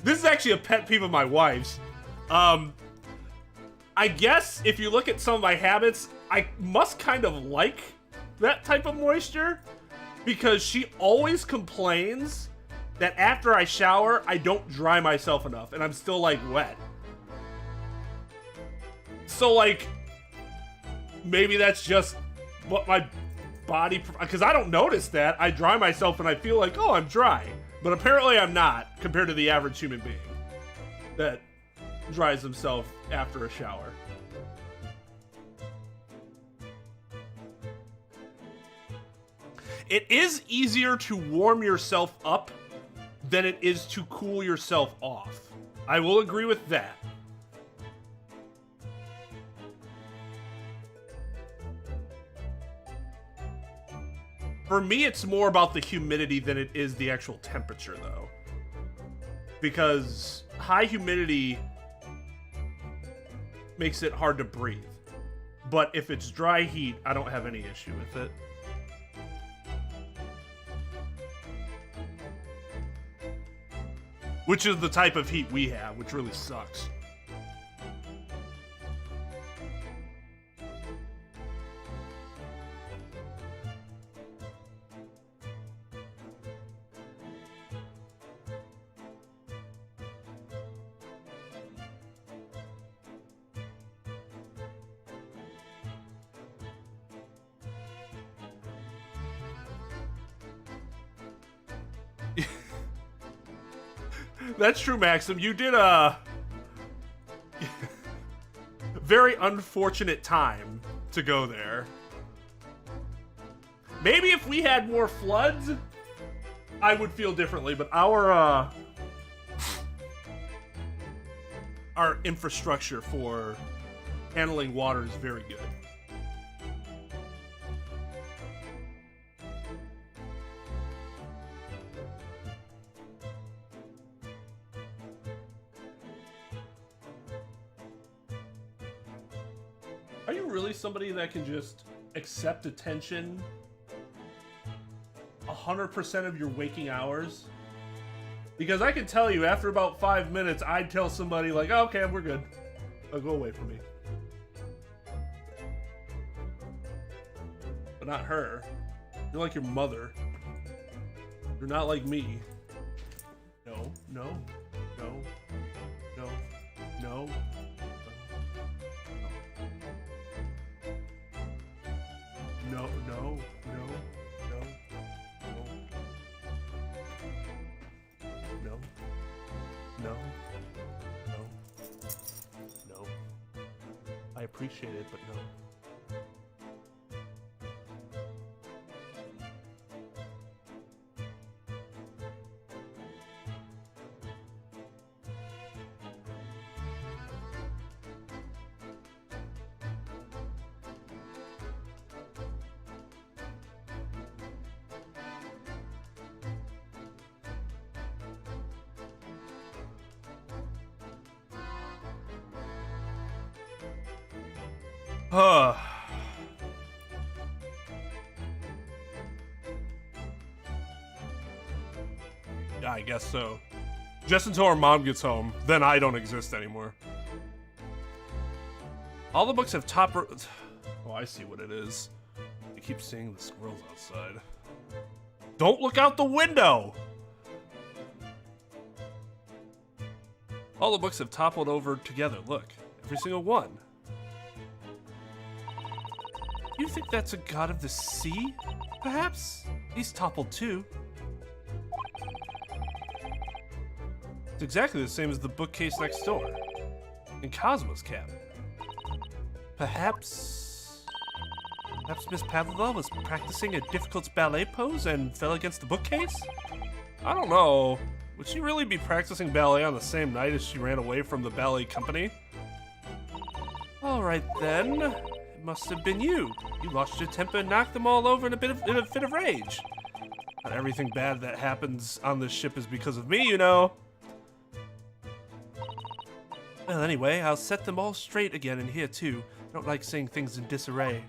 This is actually a pet peeve of my wife's. I guess if you look at some of my habits, I must kind of like that type of moisture because she always complains that after I shower, I don't dry myself enough and I'm still like wet. So like, maybe that's just what my body, because I don't notice that. I dry myself and I feel like, oh, I'm dry. But apparently I'm not, compared to the average human being that dries himself after a shower. It is easier to warm yourself up than it is to cool yourself off. I will agree with that. For me, it's more about the humidity than it is the actual temperature, though. Because high humidity makes it hard to breathe. But if it's dry heat, I don't have any issue with it. Which is the type of heat we have, which really sucks. That's true, Maxim. You did a very unfortunate time to go there. Maybe if we had more floods, I would feel differently, but our infrastructure for handling water is very good. Are you really somebody that can just accept attention 100% of your waking hours? Because I can tell you, after about 5 minutes, I'd tell somebody like, oh, okay, we're good. Oh, go away from me. But not her. You're like your mother. You're not like me. No, no, no, no, no. No, no, no, no, no, no, no, no. I appreciate it, but no. Yeah, I guess so. Just until our mom gets home, then I don't exist anymore. All the books have top... Oh, I see what it is. I keep seeing the squirrels outside. Don't look out the window! All the books have toppled over together. Look, every single one. You think that's a god of the sea? Perhaps? He's toppled too. It's exactly the same as the bookcase next door. In Cosmo's cabin. Perhaps Miss Pavlova was practicing a difficult ballet pose and fell against the bookcase? I don't know. Would she really be practicing ballet on the same night as she ran away from the ballet company? Alright then. It must have been you. You lost your temper and knocked them all over in a fit of rage. Not everything bad that happens on this ship is because of me, you know. Well, anyway, I'll set them all straight again in here too. I don't like seeing things in disarray.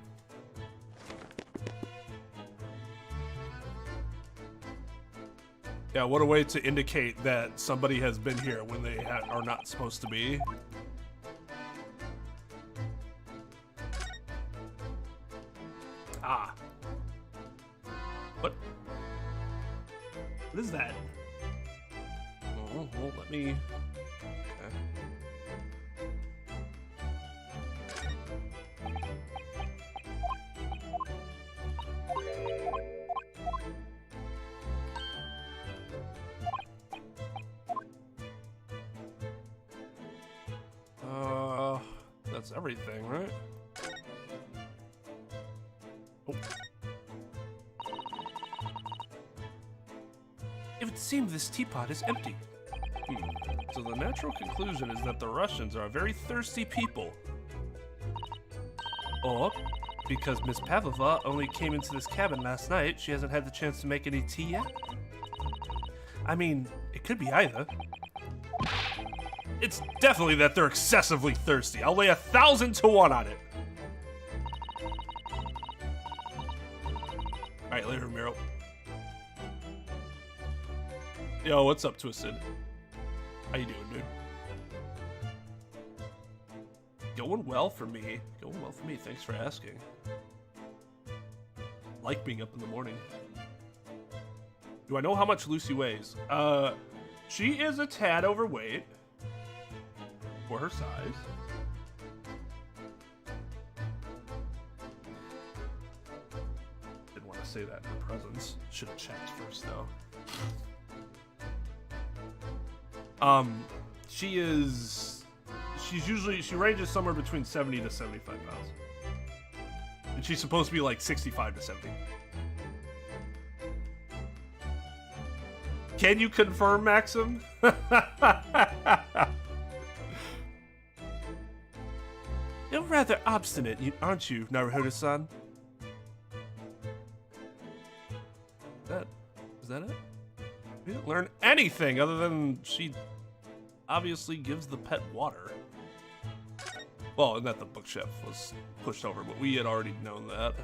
Yeah, what a way to indicate that somebody has been here when they are not supposed to be. Ah. What? What is that? Oh, well, let me... Okay. That's everything, right? Oh. It would seem this teapot is empty. So the natural conclusion is that the Russians are a very thirsty people. Or, because Miss Pavlova only came into this cabin last night, she hasn't had the chance to make any tea yet? I mean, it could be either. It's definitely that they're excessively thirsty. I'll lay 1,000 to 1 on it. Alright, later, Miro. Yo, what's up, Twisted? How you doing, dude? Going well for me. Going well for me. Thanks for asking. Like being up in the morning. Do I know how much Lucy weighs? She is a tad overweight for her size. Didn't want to say that in her presence. Should have checked first, though. She ranges somewhere between 70 to 75 pounds. And she's supposed to be like 65 to 70. Can you confirm, Maxim? You're rather obstinate, aren't you, Naruhodo-san? Is that it? We didn't learn anything other than she obviously gives the pet water. Well, and that the bookshelf was pushed over, but we had already known that.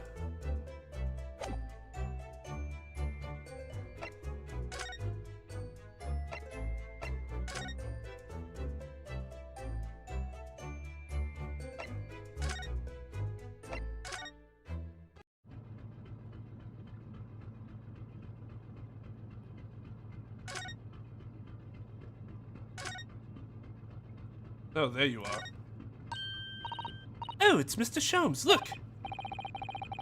Oh, there you are. Oh, it's Mr. Sholmes, look!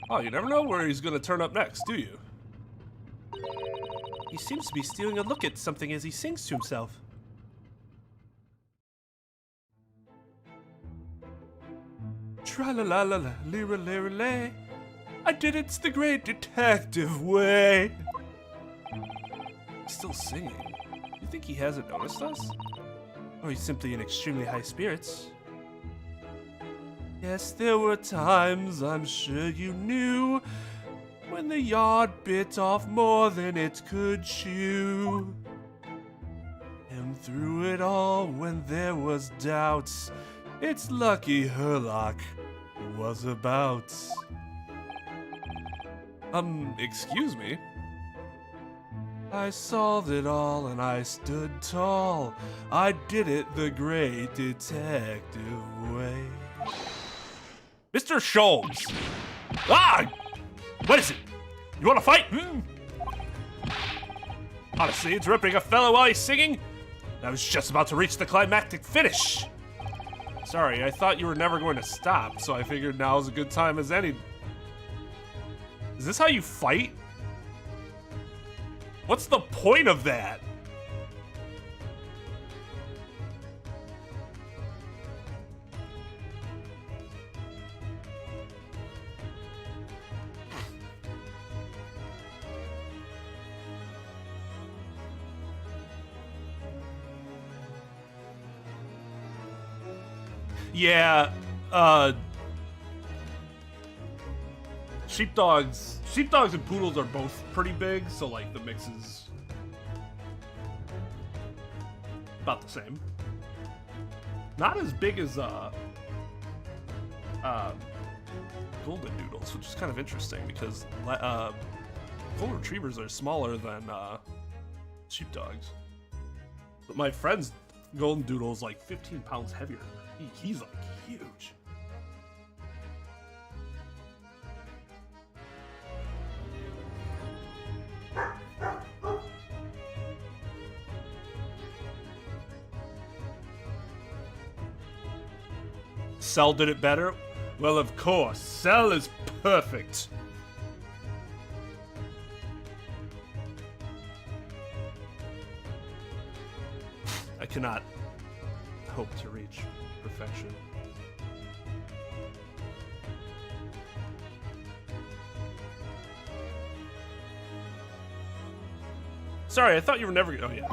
Oh, you never know where he's gonna turn up next, do you? He seems to be stealing a look at something as he sings to himself. Tra-la-la-la-la, lira-lira-lay. I did it's the great detective way. Still singing. You think he hasn't noticed us? Or he's simply in extremely high spirits? Yes, there were times, I'm sure you knew, when the yard bit off more than it could chew. And through it all, when there was doubts, it's lucky Herlock was about. Excuse me? I solved it all and I stood tall. I did it the great detective way. Mr. Sholmes! Ah! What is it? You want to fight? Honestly, interrupting a fellow while he's singing? I was just about to reach the climactic finish. Sorry, I thought you were never going to stop, so I figured now's a good time as any. Is this how you fight? What's the point of that? Yeah, sheepdogs and poodles are both pretty big, so like the mix is about the same. Not as big as golden doodles, which is kind of interesting because golden retrievers are smaller than sheepdogs. But my friend's golden doodle is like 15 pounds heavier. He's like huge. Cell did it better? Well, of course. Cell is perfect. I cannot hope to reach perfection. Sorry, I thought you were never. Oh, yeah.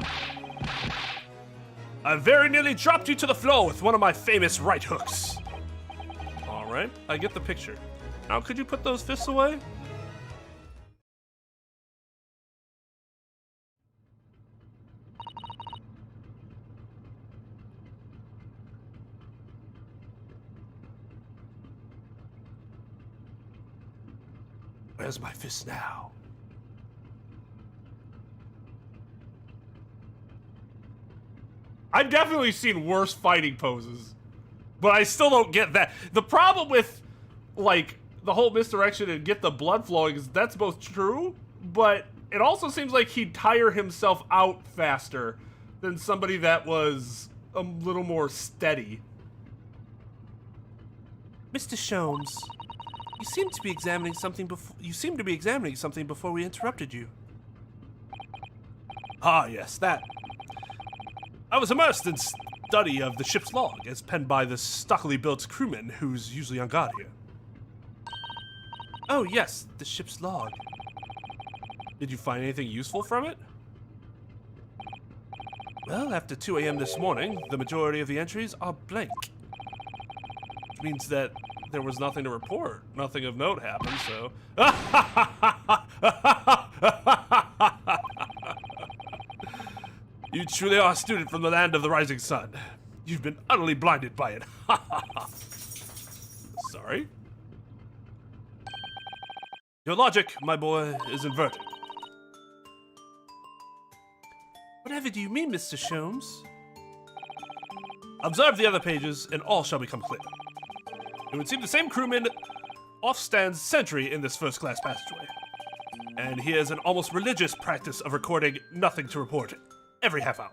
I very nearly dropped you to the floor with one of my famous right hooks. All right, I get the picture. Now, could you put those fists away? Where's my fist now? I've definitely seen worse fighting poses, but I still don't get that. The problem with, like, the whole misdirection and get the blood flowing is that's both true, but it also seems like he'd tire himself out faster than somebody that was a little more steady. Mr. Sholmes, you seem to be examining something before we interrupted you. Ah, yes, that. I was immersed in study of the ship's log, as penned by the stockily built crewman who's usually on guard here. Oh, yes, the ship's log. Did you find anything useful from it? Well, after 2 a.m. this morning, the majority of the entries are blank. Which means that there was nothing to report. Nothing of note happened, so... You truly are a student from the land of the rising sun. You've been utterly blinded by it. Sorry? Your logic, my boy, is inverted. Whatever do you mean, Mr. Sholmes? Observe the other pages, and all shall become clear. It would seem the same crewman off-stands sentry in this first-class passageway. And he has an almost religious practice of recording nothing to report every half hour.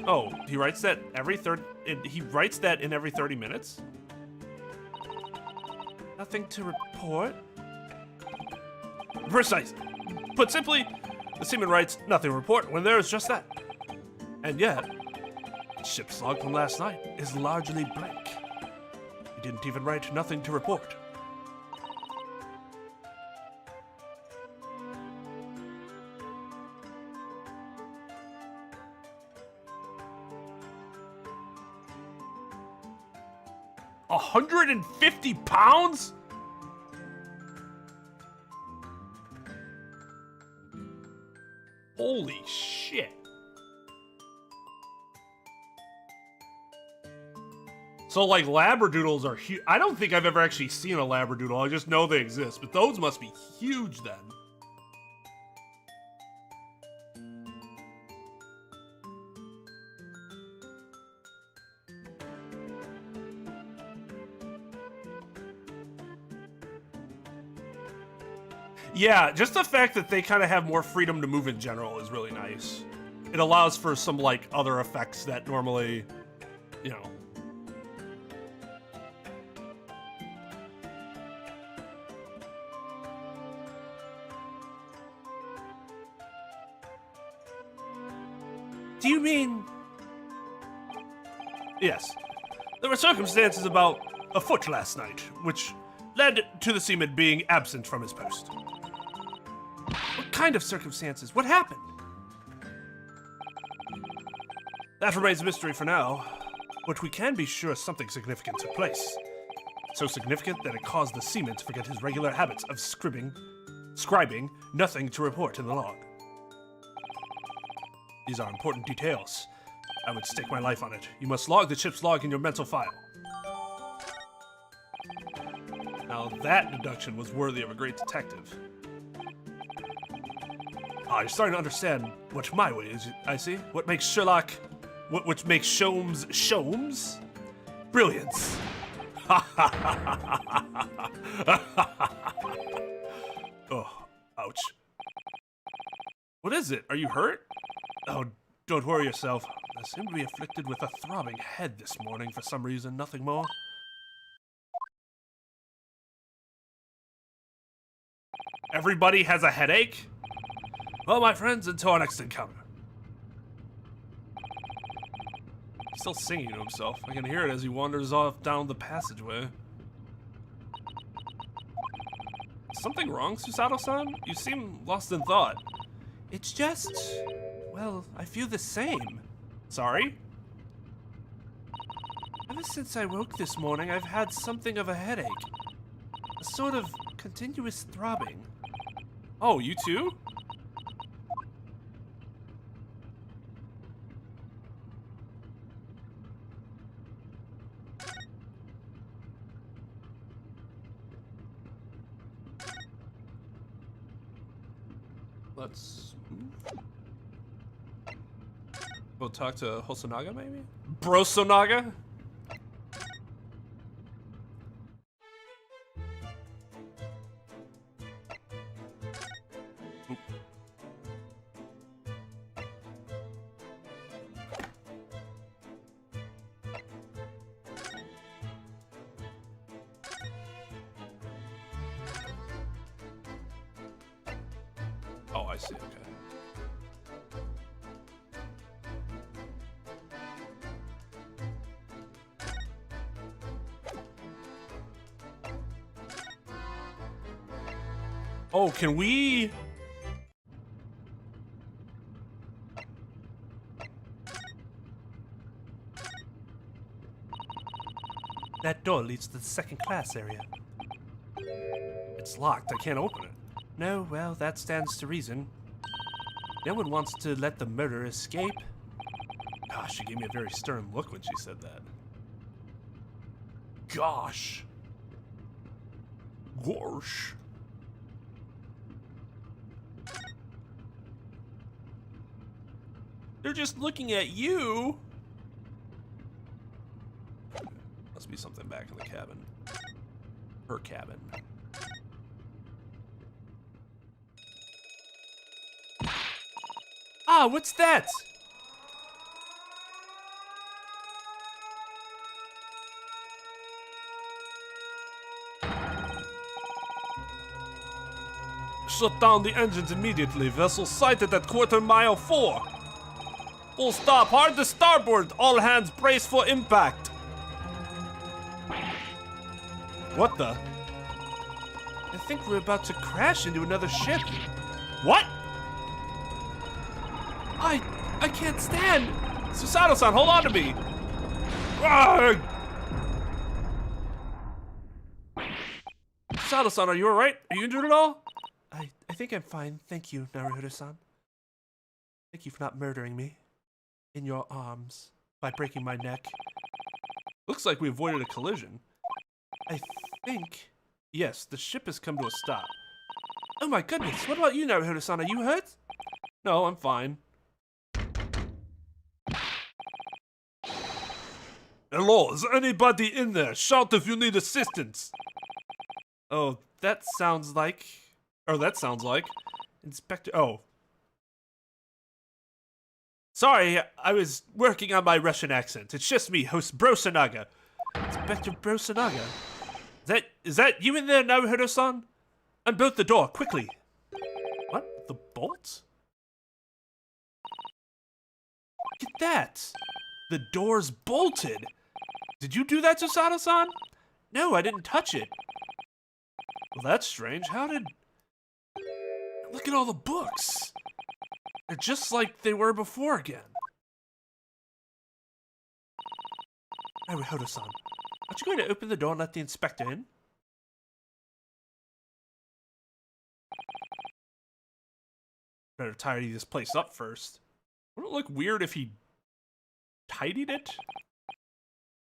Oh, he writes that every in every 30 minutes? Nothing to report? Precisely. Put simply, the seaman writes nothing to report when there is just that. And yet, the ship's log from last night is largely blank. He didn't even write nothing to report. £150? Holy shit. So, like, labradoodles are huge. I don't think I've ever actually seen a labradoodle. I just know they exist, but those must be huge then. Yeah, just the fact that they kind of have more freedom to move in general is really nice. It allows for some, like, other effects that normally, you know. Do you mean... Yes. There were circumstances about afoot last night, which led to the seaman being absent from his post. What kind of circumstances? What happened? That remains a mystery for now, but we can be sure something significant took place. So significant that it caused the seaman to forget his regular habits of scribing nothing to report in the log. These are important details. I would stake my life on it. You must log the ship's log in your mental file. Now that deduction was worthy of a great detective. Ah, you're starting to understand what my way is, I see. What makes Sherlock... Which makes Sholmes... Sholmes? Brilliance. Oh, ouch. What is it? Are you hurt? Oh, don't worry yourself. I seem to be afflicted with a throbbing head this morning for some reason, nothing more. Everybody has a headache? Well, my friends, until our next encounter. He's still singing to himself. I can hear it as he wanders off down the passageway. Is something wrong, Susato-san? You seem lost in thought. It's just... well, I feel the same. Sorry? Ever since I woke this morning, I've had something of a headache. A sort of continuous throbbing. Oh, you too? Let's... We'll talk to Hosonaga, maybe? Brosonaga? Oh, I see, okay. Oh, can we... That door leads to the second class area. It's locked, I can't open it. No, well, that stands to reason. No one wants to let the murderer escape. Gosh, she gave me a very stern look when she said that. Gosh. Gosh. They're just looking at you. Must be something back in the cabin. Her cabin. Ah, what's that? Shut down the engines immediately. Vessel sighted at quarter-mile 4. Full stop. Hard to starboard. All hands brace for impact. What the? I think we're about to crash into another ship. What? I can't stand. Susato-san, hold on to me. Arrgh! Susato-san, are you alright? Are you injured at all? I think I'm fine. Thank you, Naruhodo-san. Thank you for not murdering me in your arms by breaking my neck. Looks like we avoided a collision. I think... Yes, the ship has come to a stop. Oh my goodness, what about you, Naruhodo-san? Are you hurt? No, I'm fine. Hello, is anybody in there? Shout if you need assistance. Oh, that sounds like... Or that sounds like... Inspector... Oh. Sorry, I was working on my Russian accent. It's just me, host Brosonaga. Inspector Brosonaga. Is that you in there, Naruhodo-san? Unbolt the door, quickly. What? The bolt? Look at that. The door's bolted. Did you do that, Susato-san? No, I didn't touch it. Well, that's strange. How did... Look at all the books. They're just like they were before again. Naruhodo-san, aren't you going to open the door and let the inspector in? Better tidy this place up first. Wouldn't it look weird if he tidied it?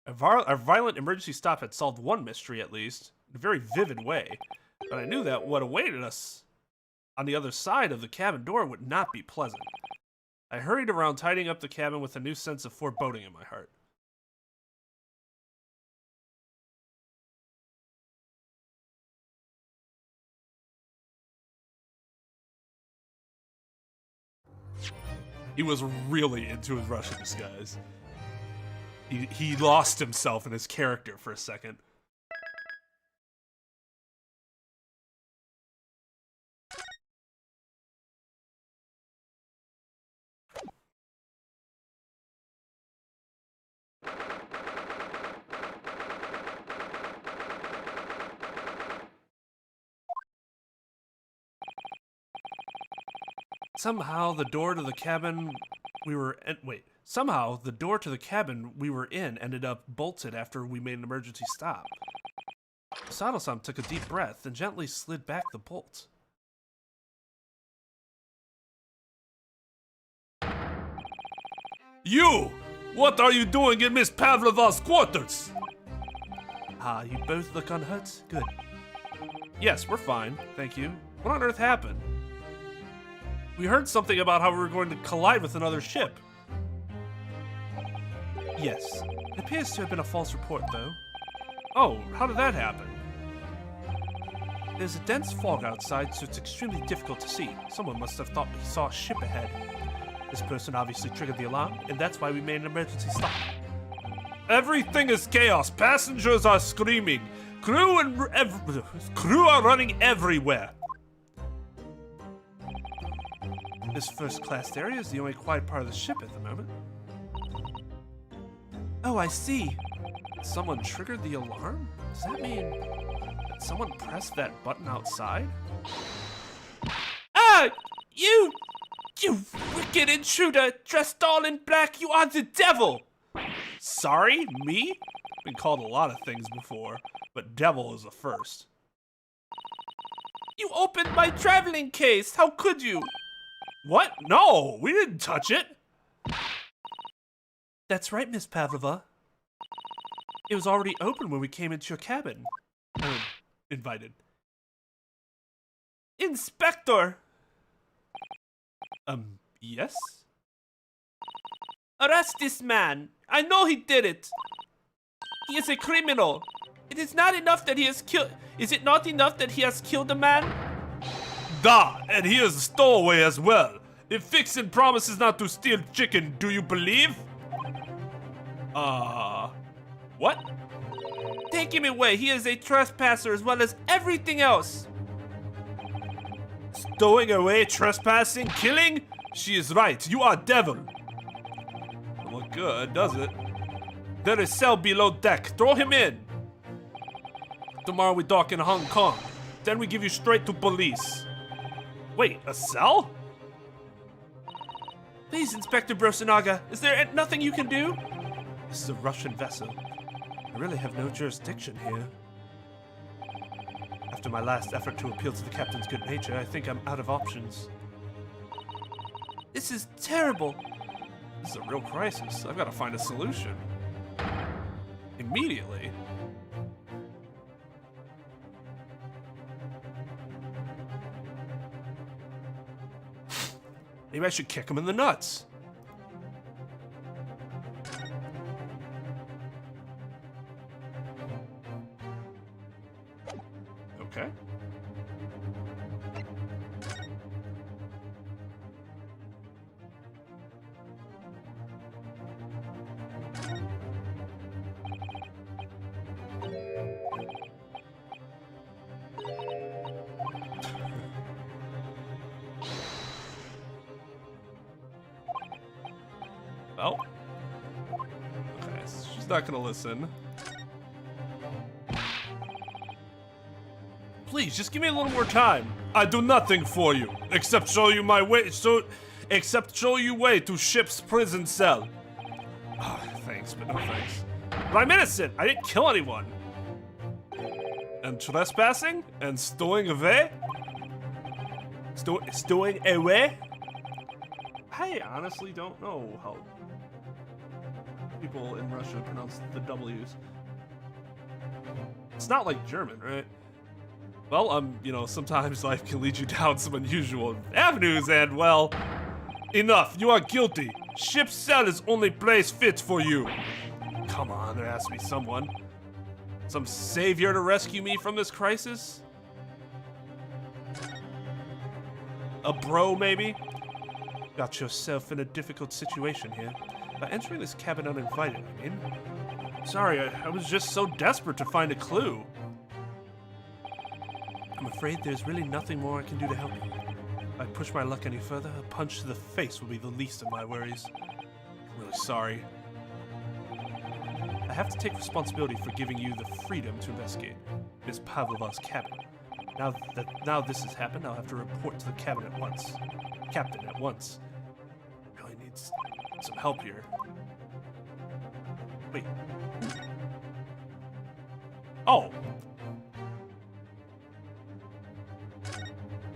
A violent emergency stop had solved one mystery, at least, in a very vivid way. But I knew that what awaited us on the other side of the cabin door would not be pleasant. I hurried around, tidying up the cabin with a new sense of foreboding in my heart. He was really into his Russian disguise. He lost himself in his character for a second. Somehow the door to the cabin we were in ended up bolted after we made an emergency stop. Sato-san took a deep breath and gently slid back the bolt. You! What are you doing in Miss Pavlova's quarters? Ah, you both look unhurt? Good. Yes, we're fine, thank you. What on earth happened? We heard something about how we were going to collide with another ship. Yes, it appears to have been a false report, though. Oh, how did that happen? There's a dense fog outside, so it's extremely difficult to see. Someone must have thought he saw a ship ahead. This person obviously triggered the alarm, and that's why we made an emergency stop. Everything is chaos. Passengers are screaming. Crew are running everywhere. This first-class area is the only quiet part of the ship at the moment. Oh, I see. Someone triggered the alarm? Does that mean that someone pressed that button outside? Ah! You wicked intruder, dressed all in black, you are the devil! Sorry? Me? Been called a lot of things before, but devil is the first. You opened my traveling case! How could you? What? No, we didn't touch it. That's right, Miss Pavlova. It was already open when we came into your cabin. Invited. Inspector! Yes? Arrest this man. I know he did it. He is a criminal. It is not enough that he has killed. Is it not enough that he has killed a man? Da, and he is a stowaway as well. If Fixin promises not to steal chicken, do you believe? What? Take him away. He is a trespasser as well as everything else. Stowing away, trespassing, killing? She is right. You are devil. Don't look good, does it? There is cell below deck. Throw him in. Tomorrow we dock in Hong Kong. Then we give you straight to police. Wait, a cell? Please, Inspector Brosinaga, is there nothing you can do? This is a Russian vessel. I really have no jurisdiction here. After my last effort to appeal to the captain's good nature, I think I'm out of options. This is terrible. This is a real crisis. I've got to find a solution. Immediately. Maybe I should kick him in the nuts. Okay. Well. Okay, so she's not gonna listen. Please, just give me a little more time. I do nothing for you, except show you my way, except show you way to ship's prison cell. Oh, thanks, but no thanks. But I'm innocent. I didn't kill anyone. And trespassing and stowing away. Stowing away. I honestly don't know how people in Russia pronounce the W's. It's not like German, right? Well, you know, sometimes life can lead you down some unusual avenues, and, well, enough. You are guilty. Ship's cell is only place fit for you. Come on, there has to be someone. Some savior to rescue me from this crisis? A bro, maybe? Got yourself in a difficult situation here. By entering this cabin uninvited, I mean. Sorry, I was just so desperate to find a clue. I'm afraid there's really nothing more I can do to help you. If I push my luck any further, a punch to the face will be the least of my worries. I'm really sorry. I have to take responsibility for giving you the freedom to investigate Miss Pavlova's cabin. Now this has happened, I'll have to report to the captain at once. Really needs some help here. Wait. Oh.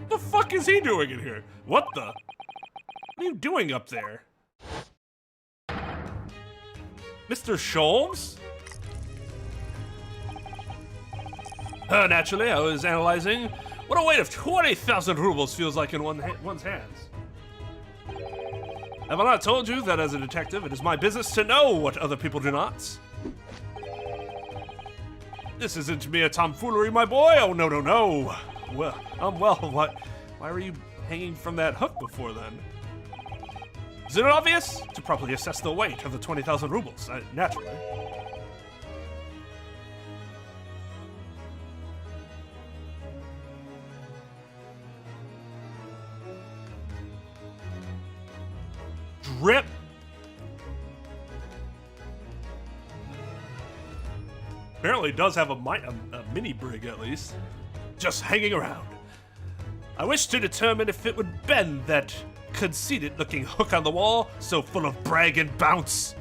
The fuck is he doing in here? What the? What are you doing up there? Mr. Sholmes? Naturally, I was analyzing what a weight of 20,000 rubles feels like in one's hands. Have I not told you that as a detective, it is my business to know what other people do not? This isn't mere tomfoolery, my boy. Oh, no, no, no. Well, why were you hanging from that hook before then? Is it obvious? To properly assess the weight of the 20,000 rubles, naturally. Trep. Apparently does have a mini brig at least. Just hanging around. I wish to determine if it would bend that conceited looking hook on the wall, so full of brag and bounce.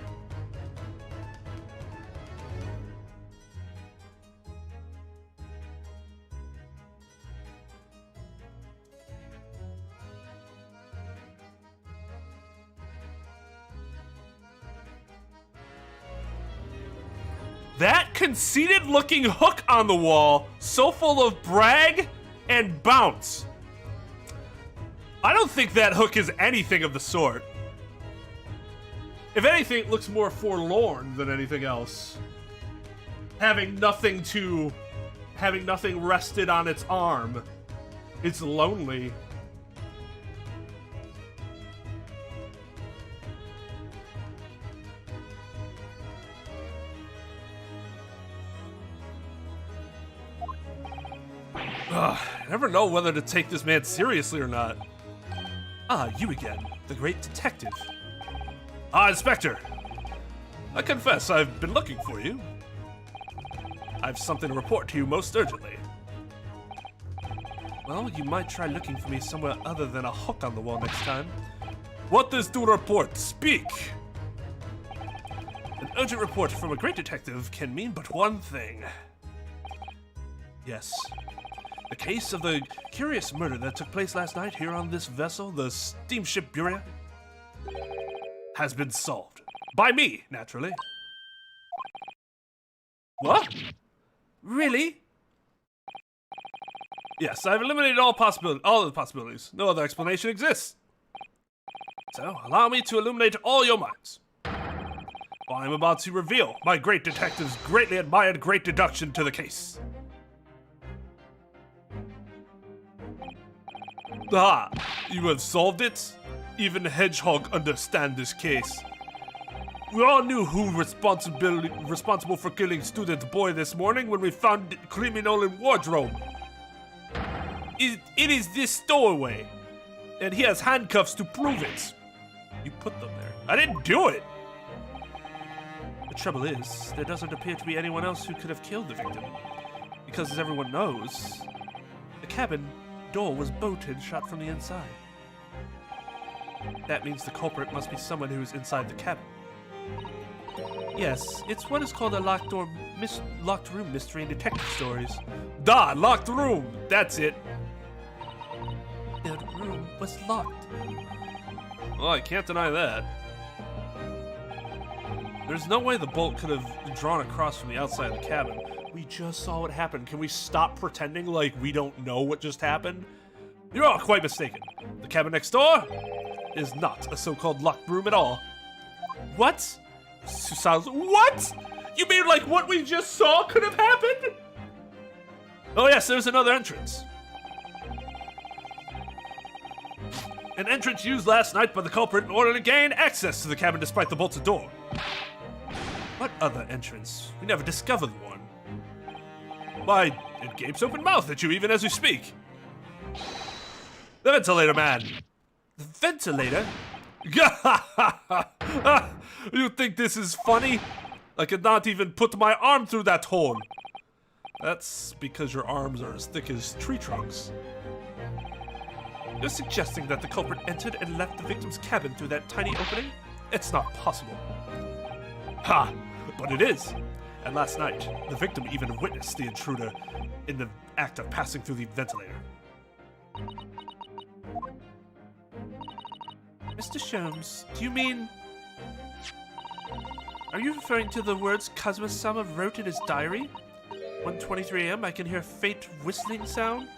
That conceited looking hook on the wall, so full of brag and bounce. I don't think that hook is anything of the sort. If anything, it looks more forlorn than anything else. Having nothing rested on its arm. It's lonely. I never know whether to take this man seriously or not. Ah, you again, the great detective. Ah, Inspector. I confess I've been looking for you. I've something to report to you most urgently. Well, you might try looking for me somewhere other than a hook on the wall next time. What is to report? Speak! An urgent report from a great detective can mean but one thing. Yes. The case of the curious murder that took place last night here on this vessel, the steamship Buria, has been solved. By me, naturally. What? Really? Yes, I've eliminated all of the possibilities. No other explanation exists. So, allow me to illuminate all your minds. While I'm about to reveal my great detective's greatly admired great deduction to the case. Ah, you have solved it? Even Hedgehog understand this case. We all knew who responsible for killing student boy this morning when we found the criminal in wardrobe. It is this stowaway, and he has handcuffs to prove it. You put them there. I didn't do it. The trouble is, there doesn't appear to be anyone else who could have killed the victim. Because as everyone knows, the cabin door was bolted and shut from the inside. That means the culprit must be someone who is inside the cabin. Yes, it's what is called a locked room mystery in detective stories. Duh, locked room, that's it. The room was locked. Well, I can't deny that. There's no way the bolt could have been drawn across from the outside of the cabin. We just saw what happened. Can we stop pretending like we don't know what just happened? You're all quite mistaken. The cabin next door is not a so-called locked room at all. What? Sounds. What? You mean like what we just saw could have happened? Oh yes, there's another entrance. An entrance used last night by the culprit in order to gain access to the cabin despite the bolted door. What other entrance? We never discovered one. Why, it gapes open mouth at you even as you speak. The ventilator man. The ventilator? You think this is funny? I could not even put my arm through that hole. That's because your arms are as thick as tree trunks. You're suggesting that the culprit entered and left the victim's cabin through that tiny opening? It's not possible. Ha! But it is. And last night, the victim even witnessed the intruder in the act of passing through the ventilator. Mr. Sholmes, do you mean... Are you referring to the words Kazuma-sama wrote in his diary? 1:23 a.m. I can hear a faint whistling sound.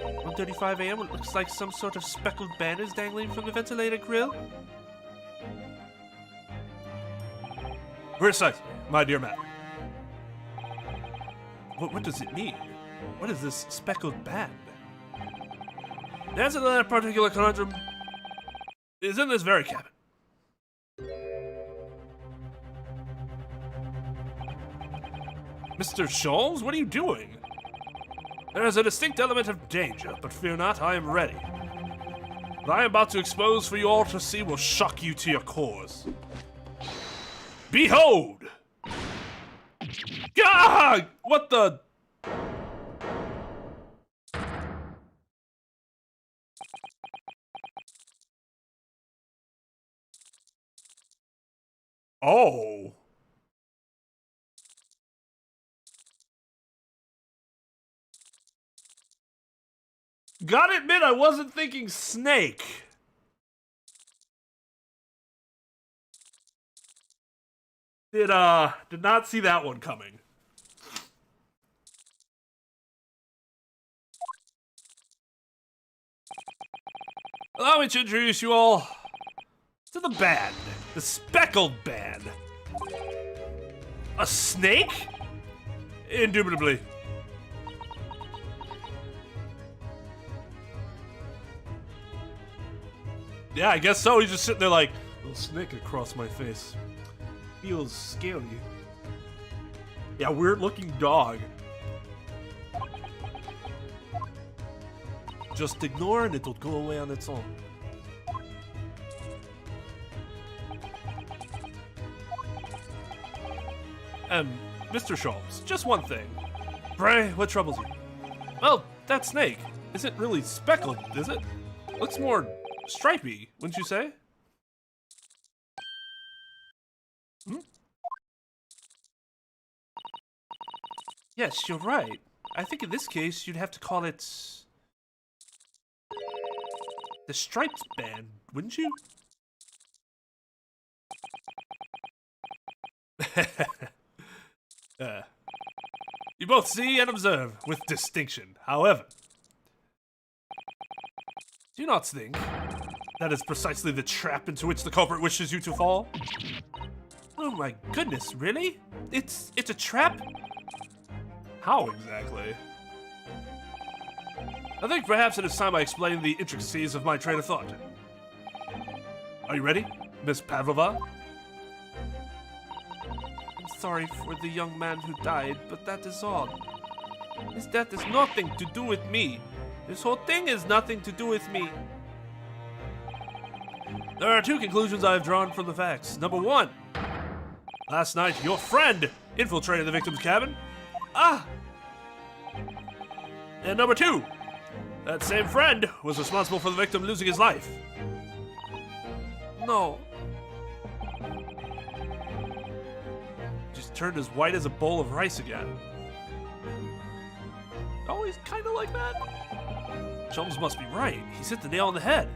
1:35 a.m. It looks like some sort of speckled banners dangling from the ventilator grill. Precisely, my dear madam. What does it mean? What is this speckled band? The answer to that particular conundrum is in this very cabin. Mr. Sholmes, what are you doing? There is a distinct element of danger, but fear not, I am ready. What I am about to expose for you all to see will shock you to your cores. Behold! God! What the... Oh. Gotta admit, I wasn't thinking snake. Did not see that one coming. Allow me to introduce you all to the band. The Speckled Band. A snake? Indubitably. Yeah, I guess so. He's just sitting there like, little snake across my face. Feels scary. Yeah, weird looking dog. Just ignore and it'll go away on its own. Mr. Sholmes, just one thing. Bray, what troubles you? Well, that snake isn't really speckled, is it? Looks more stripy, wouldn't you say? Hmm? Yes, you're right. I think in this case, you'd have to call it... the Striped Band, wouldn't you? You both see and observe with distinction. However, do you not think that is precisely the trap into which the culprit wishes you to fall? Oh my goodness, really? It's a trap? How exactly? I think perhaps it is time I explain the intricacies of my train of thought. Are you ready, Miss Pavlova? I'm sorry for the young man who died, but that is all. His death has nothing to do with me. This whole thing has nothing to do with me. There are two conclusions I have drawn from the facts. Number one, last night your friend infiltrated the victim's cabin. Ah! And number two, that same friend was responsible for the victim losing his life. No. Just turned as white as a bowl of rice again. Always kind of like that. Sholmes must be right. He's hit the nail on the head.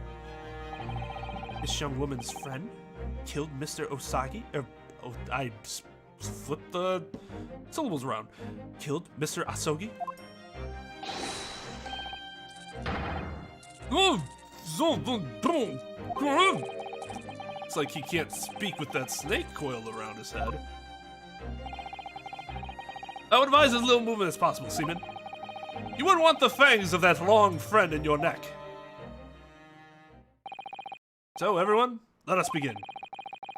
This young woman's friend killed Mr. Osagi. I flipped the syllables around. Killed Mr. Asogi. It's like he can't speak with that snake coiled around his head. I would advise as little movement as possible, Seaman. You wouldn't want the fangs of that long friend in your neck. So, everyone, let us begin.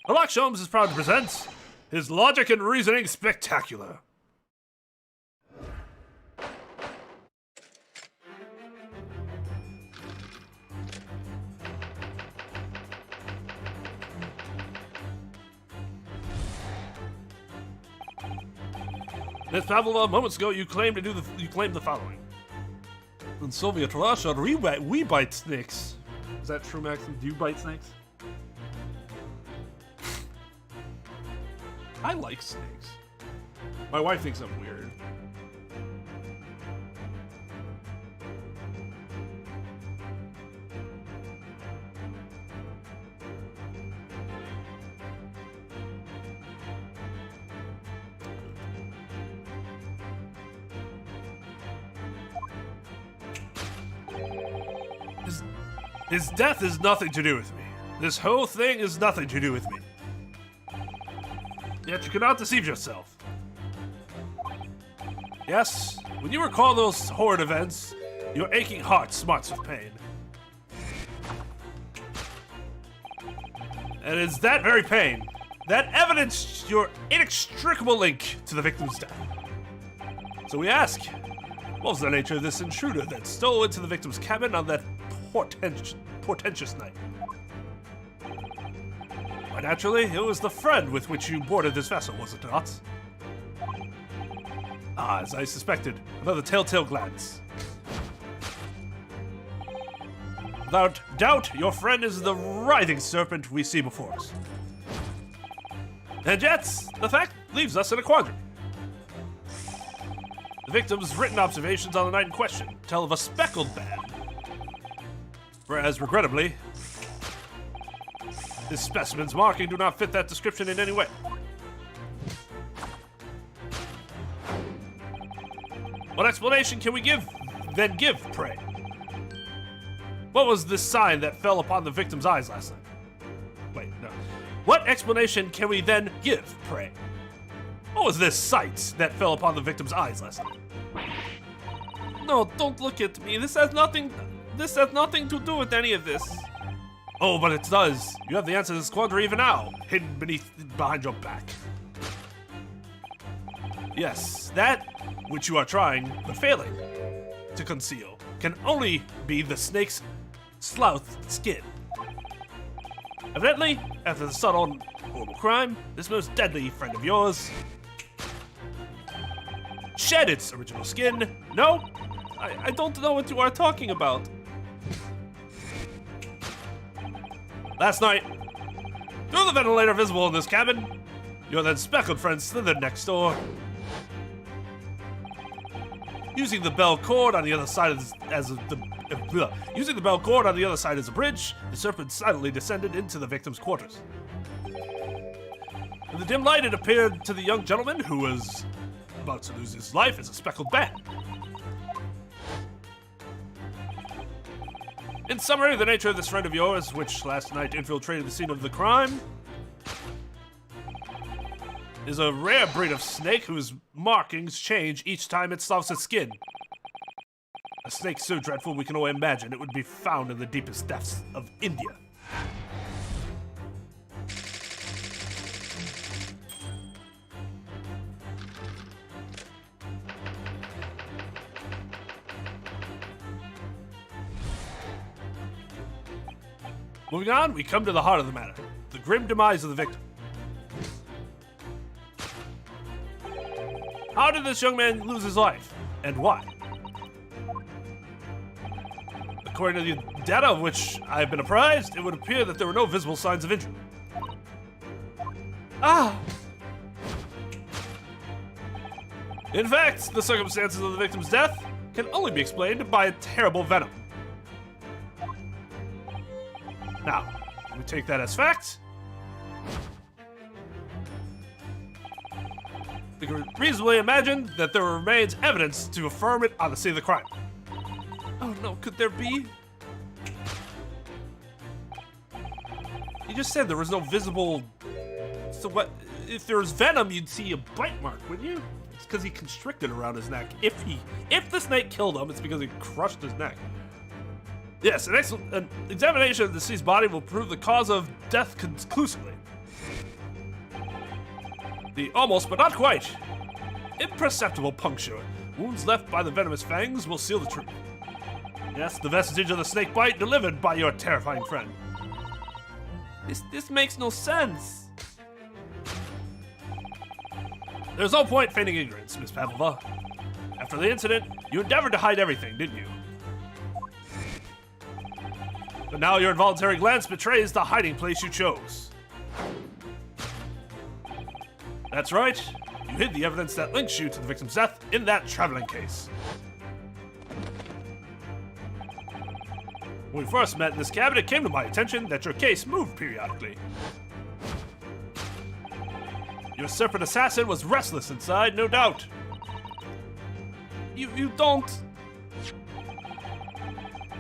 Sherlock Sholmes is proud to present his Logic and Reasoning Spectacular. Ms. Pavlova, moments ago you claimed the following. In Soviet Russia, we bite snakes. Is that true, Max? Do you bite snakes? I like snakes. My wife thinks I'm weird. His death is nothing to do with me. This whole thing is nothing to do with me. Yet you cannot deceive yourself. Yes, when you recall those horrid events, your aching heart smarts with pain. And it's that very pain that evidenced your inextricable link to the victim's death. So we ask, what was the nature of this intruder that stole into the victim's cabin on that portentous night? Why, naturally, it was the friend with which you boarded this vessel, was it not? Ah, as I suspected, another telltale glance. Without doubt, your friend is the writhing serpent we see before us. And yet, the fact leaves us in a quandary. The victim's written observations on the night in question tell of a speckled band, whereas, regrettably, this specimen's marking do not fit that description in any way. What explanation can we give, pray? What was this sign that fell upon the victim's eyes last night? Wait, no. What explanation can we then give, pray? What was this sight that fell upon the victim's eyes last night? No, don't look at me. This has nothing to do with any of this. Oh, but it does. You have the answer to this quandary even now, hidden behind your back. Yes, that which you are trying, but failing, to conceal, can only be the snake's sloughed skin. Evidently, after the subtle, horrible crime, this most deadly friend of yours shed its original skin. No, I don't know what you are talking about. Last night, through the ventilator visible in this cabin, your then speckled friend slithered next door. Using the bell cord on the other side as a bridge, the serpent silently descended into the victim's quarters. In the dim light, it appeared to the young gentleman who was about to lose his life as a speckled bat. In summary, the nature of this friend of yours, which last night infiltrated the scene of the crime, is a rare breed of snake whose markings change each time it sloughs its skin. A snake so dreadful we can only imagine it would be found in the deepest depths of India. Moving on, we come to the heart of the matter, the grim demise of the victim. How did this young man lose his life, and why? According to the data of which I have been apprised, it would appear that there were no visible signs of injury. In fact, the circumstances of the victim's death can only be explained by a terrible venom. Now, we take that as fact. We can reasonably imagine that there remains evidence to affirm it on the scene of the crime. Oh no, could there be? You just said there was no visible... So what? If there was venom, you'd see a bite mark, wouldn't you? It's because he constricted around his neck. If the snake killed him, it's because he crushed his neck. Yes, an examination of the deceased body will prove the cause of death conclusively. The almost, but not quite, imperceptible puncture, wounds left by the venomous fangs, will seal the truth. Yes, the vestige of the snake bite delivered by your terrifying friend. This makes no sense. There's no point feigning ignorance, Miss Pavlova. After the incident, you endeavored to hide everything, didn't you? But now your involuntary glance betrays the hiding place you chose. That's right. You hid the evidence that links you to the victim's death in that traveling case. When we first met in this cabin, it came to my attention that your case moved periodically. Your serpent assassin was restless inside, no doubt. You don't...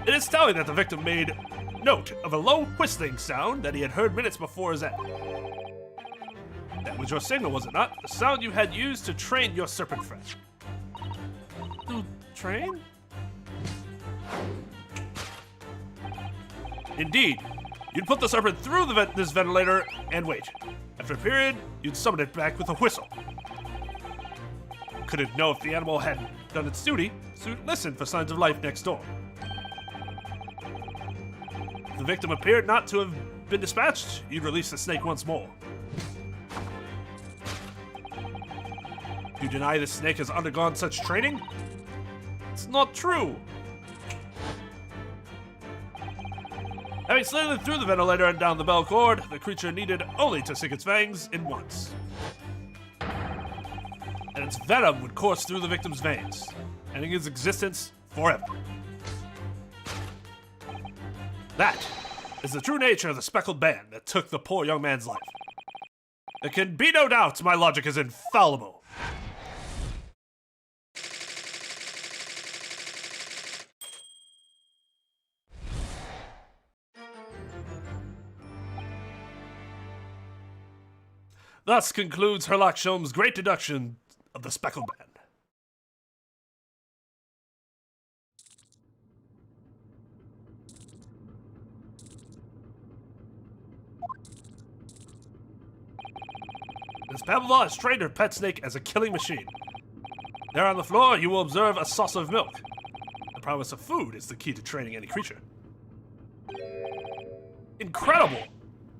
It is telling that the victim made note of a low whistling sound that he had heard minutes before his end. That was your signal, was it not? The sound you had used to train your serpent friend. To train? Indeed. You'd put the serpent through this ventilator and wait. After a period, you'd summon it back with a whistle. Couldn't know if the animal had done its duty, so you'd listen for signs of life next door. If the victim appeared not to have been dispatched, you'd release the snake once more. Do you deny the snake has undergone such training? It's not true. Having slid through the ventilator and down the bell cord, the creature needed only to sink its fangs in once. And its venom would course through the victim's veins, ending his existence forever. That is the true nature of the speckled band that took the poor young man's life. There can be no doubt my logic is infallible. Thus concludes Herlock Sholmes' great deduction of the Speckled Band. Miss Pavlova has trained her pet snake as a killing machine. There on the floor, you will observe a saucer of milk. The promise of food is the key to training any creature. Incredible!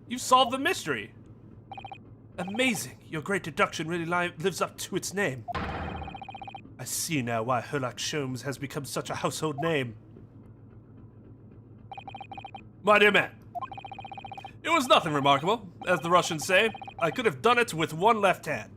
You solved the mystery! Amazing! Your great deduction really lives up to its name. I see now why Herlock Sholmes has become such a household name. My dear man, it was nothing remarkable. As the Russians say, I could have done it with one left hand.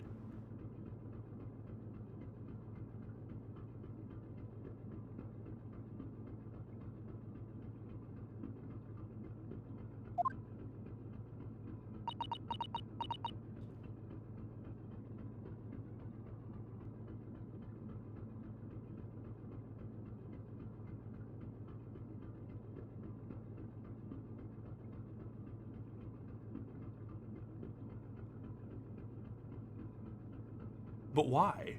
But why?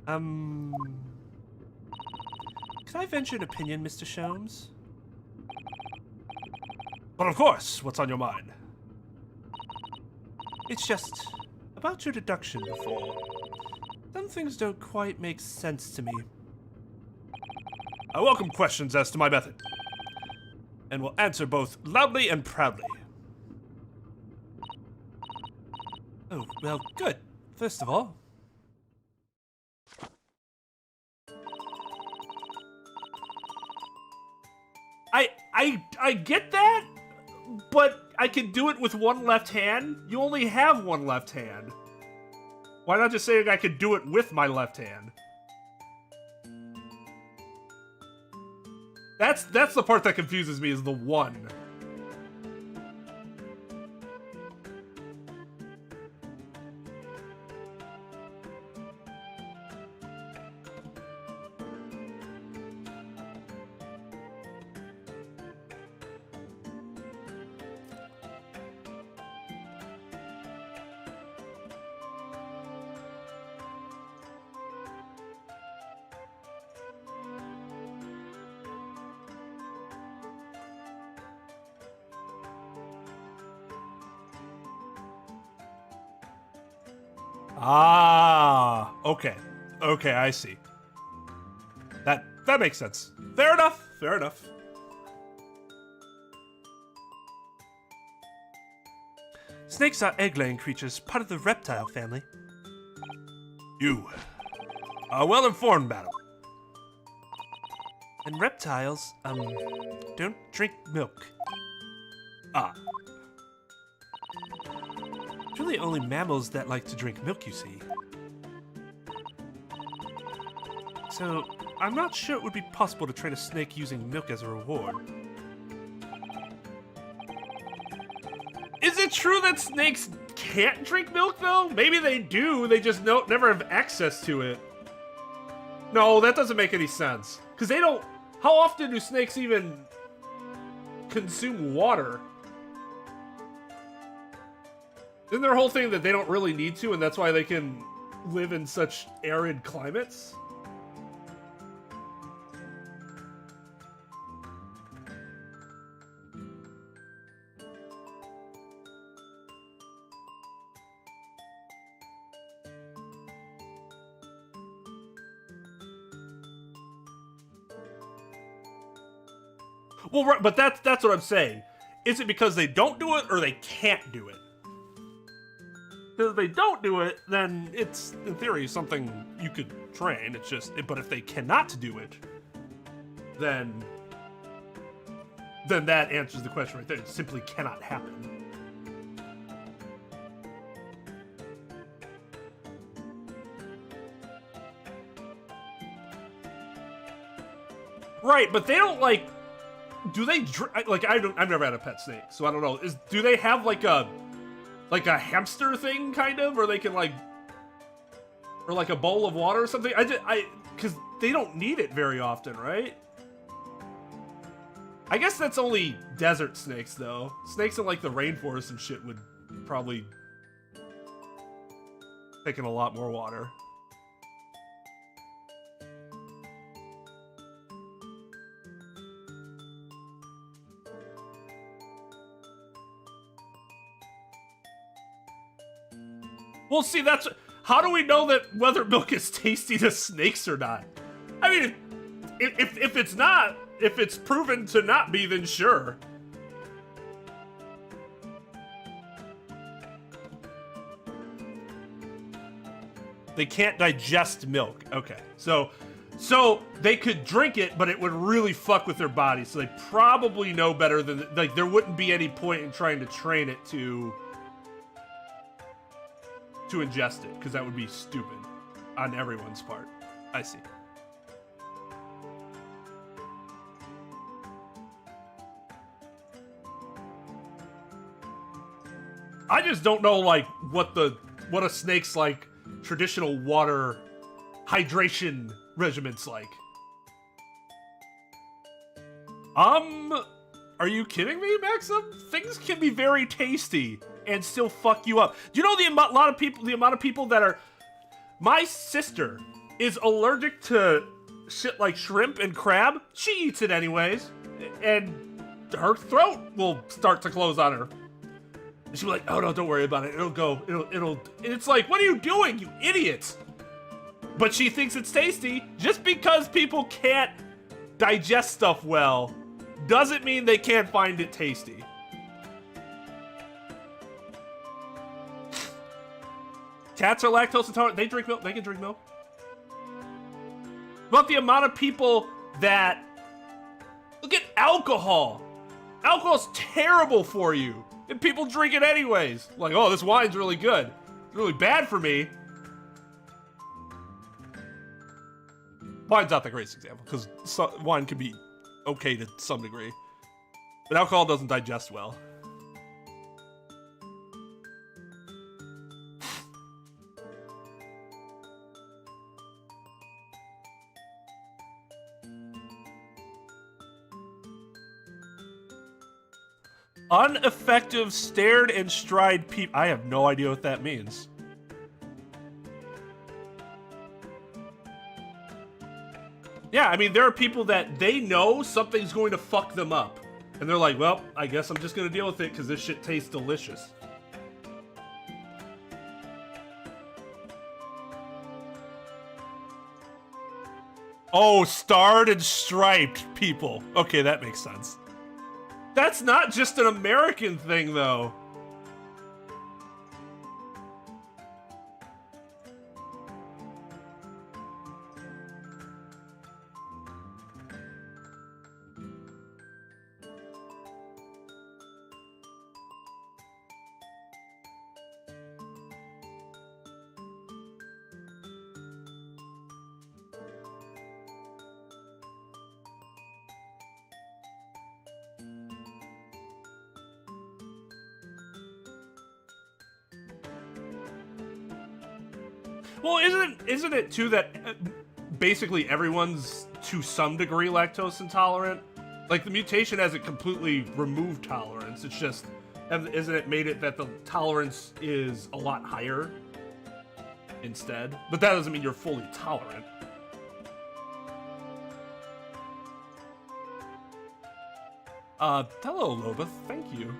Can I venture an opinion, Mr. Sholmes? But of course, what's on your mind? It's just about your deduction before. Some things don't quite make sense to me. I welcome questions as to my method, and will answer both loudly and proudly. Oh, well, good. First of all, I get that, but I can do it with one left hand. You only have one left hand. Why not just say I could do it with my left hand? That's the part that confuses me, is the one. Ah, okay. Okay, I see. That makes sense. Fair enough. Fair enough. Snakes are egg-laying creatures, part of the reptile family. You are well informed, madam. And reptiles, don't drink milk. Ah. It's really only mammals that like to drink milk, you see. So, I'm not sure it would be possible to train a snake using milk as a reward. Is it true that snakes can't drink milk, though? Maybe they do, they just never have access to it. No, that doesn't make any sense. Because they don't... How often do snakes even consume water? Isn't their whole thing that they don't really need to, and that's why they can live in such arid climates? Well, right, but that's what I'm saying. Is it because they don't do it or they can't do it? Because if they don't do it, then it's, in theory, something you could train. It's just, but if they cannot do it, then that answers the question right there. It simply cannot happen. Right, but they don't like. Do they like? I've never had a pet snake, so I don't know. Do they have like a hamster thing kind of, or they can like, or like a bowl of water or something? Because they don't need it very often, right? I guess that's only desert snakes though. Snakes in like the rainforest and shit would probably take in a lot more water. Well, see, that's... How do we know that whether milk is tasty to snakes or not? I mean, if it's not, if it's proven to not be, then sure. They can't digest milk. Okay, so they could drink it, but it would really fuck with their body. So they probably know better than... Like, there wouldn't be any point in trying to train it to ingest it, because that would be stupid on everyone's part. I see. I just don't know, like, what a snake's, like, traditional water hydration regiment's like. Are you kidding me, Maxim? Things can be very tasty and still fuck you up. Do you know the amount of people that are... My sister is allergic to shit like shrimp and crab. She eats it anyways, and her throat will start to close on her. And she'll be like, "Oh no, don't worry about it. It'll go. It'll." And it's like, what are you doing, you idiots? But she thinks it's tasty. Just because people can't digest stuff well doesn't mean they can't find it tasty. Cats are lactose intolerant. They drink milk. They can drink milk. About the amount of people that... Look at alcohol. Alcohol's terrible for you. And people drink it anyways. Like, oh, this wine's really good. It's really bad for me. Wine's not the greatest example, because wine can be okay to some degree. But alcohol doesn't digest well. Ineffective stared and stride people. I have no idea what that means. Yeah, I mean, there are people that they know something's going to fuck them up. And they're like, well, I guess I'm just going to deal with it because this shit tastes delicious. Oh, starred and striped people. Okay, that makes sense. That's not just an American thing, though. Well, isn't it too that basically everyone's to some degree lactose intolerant? Like the mutation hasn't completely removed tolerance. It's just, isn't it made it that the tolerance is a lot higher instead? But that doesn't mean you're fully tolerant. Hello, Loba. Thank you.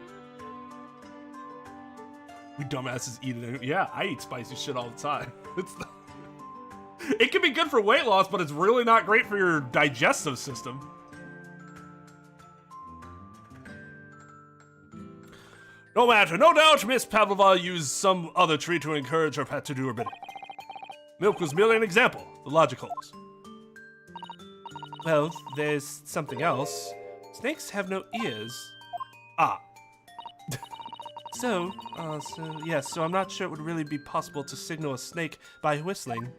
We dumbasses eat it. Yeah, I eat spicy shit all the time. It can be good for weight loss, but it's really not great for your digestive system. No matter, no doubt Miss Pavlova used some other treat to encourage her pet to do her bidding. Milk was merely an example, the logic holds. Well, there's something else. Snakes have no ears. Ah. So I'm not sure it would really be possible to signal a snake by whistling.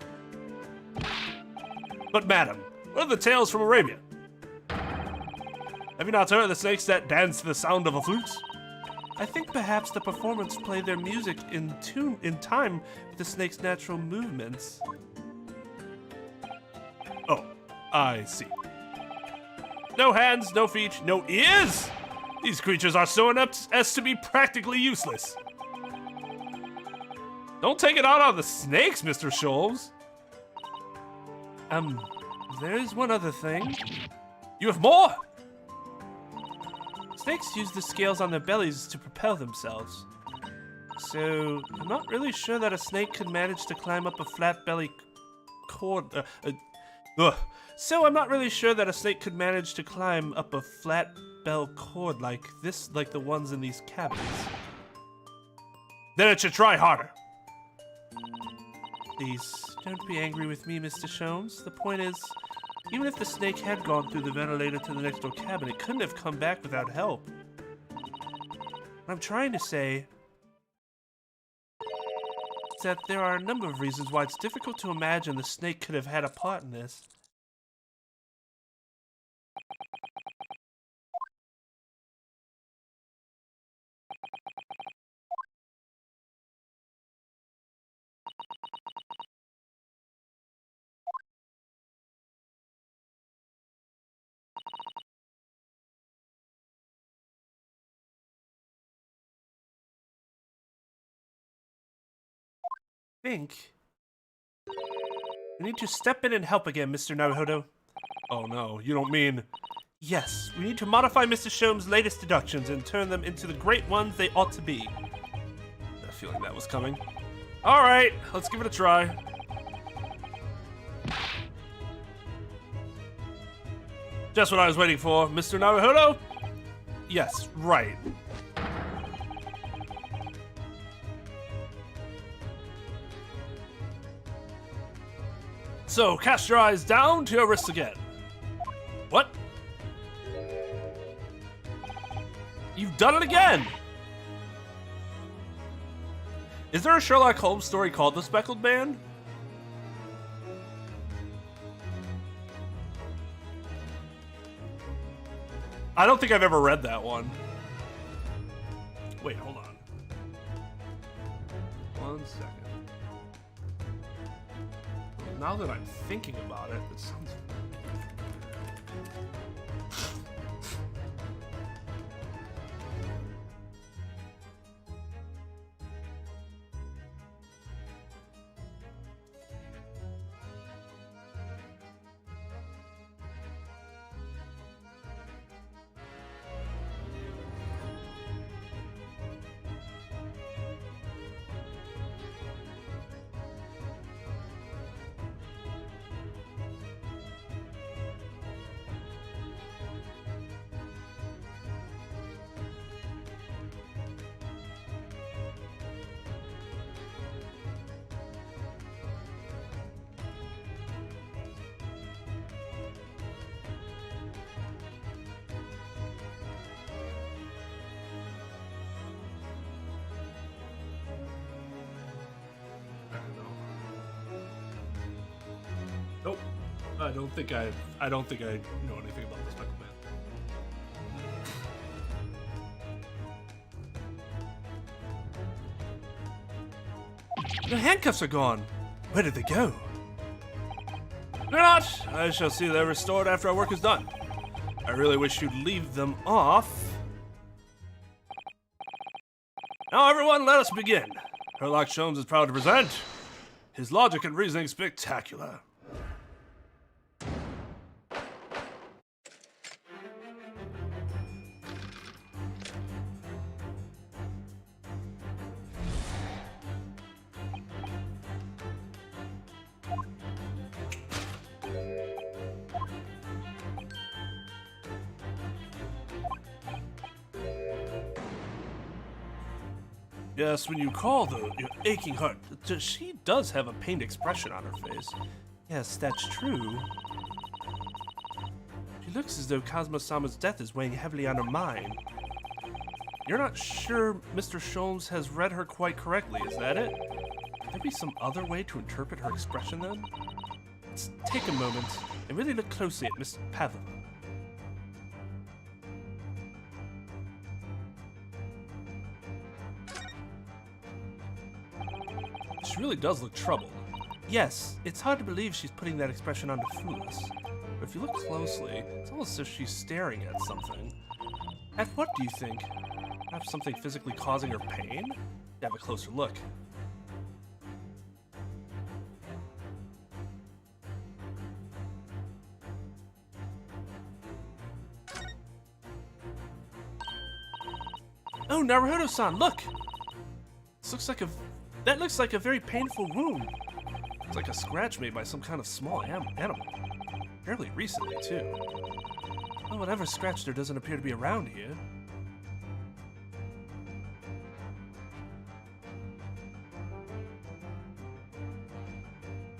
But madam, what are the tales from Arabia? Have you not heard of the snakes that dance to the sound of a flute? I think perhaps the performers play their music in time with the snake's natural movements. Oh, I see. No hands, no feet, no ears? These creatures are so inept as to be practically useless. Don't take it out on the snakes, Mr. Scholes. There's one other thing. You have more? Snakes use the scales on their bellies to propel themselves. So, I'm not really sure that a snake could manage to climb up a flat belly cord. So, I'm not really sure that a snake could manage to climb up a flat bell cord like the ones in these cabins. Then it should try harder. Please, don't be angry with me, Mr. Sholmes. The point is, even if the snake had gone through the ventilator to the next door cabin, it couldn't have come back without help. What I'm trying to say is that there are a number of reasons why it's difficult to imagine the snake could have had a part in this. Think. We need to step in and help again, Mr. Naruhodo. Oh no, you don't mean... Yes, we need to modify Mr. Sholmes' latest deductions and turn them into the great ones they ought to be. I feel like that was coming. Alright, let's give it a try. Just what I was waiting for, Mr. Naruhodo? Yes, right. So, cast your eyes down to your wrists again. What? You've done it again! Is there a Sherlock Holmes story called The Speckled Man? I don't think I've ever read that one. Wait, hold on. 1 second. Now that I'm thinking about it, it sounds... Nope. I don't think I know anything about the Speckled Man. The handcuffs are gone. Where did they go? They're not. I shall see they're restored after our work is done. I really wish you'd leave them off. Now everyone, let us begin. Sherlock Holmes is proud to present his logic and reasoning spectacular. Yes, when you call your aching heart, she does have a pained expression on her face. Yes, that's true. She looks as though Cosmo-sama's death is weighing heavily on her mind. You're not sure Mr. Sholmes has read her quite correctly, is that it? Could there be some other way to interpret her expression then? Let's take a moment and really look closely at Miss Pavlova. She really does look troubled. Yes, it's hard to believe she's putting that expression on to fool us. But if you look closely, it's almost as if she's staring at something. At what do you think? Perhaps something physically causing her pain? Have a closer look. Oh, Naruhodo-san, look! That looks like a very painful wound. It's like a scratch made by some kind of small animal. Fairly recently, too. Well, whatever scratched her doesn't appear to be around here.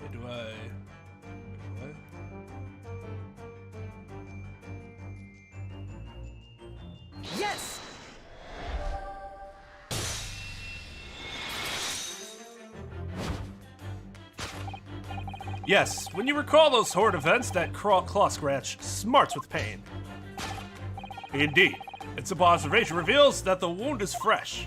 Wait, do I... Yes! Yes, when you recall those horrid events, that claw scratch smarts with pain. Indeed, its simple observation reveals that the wound is fresh.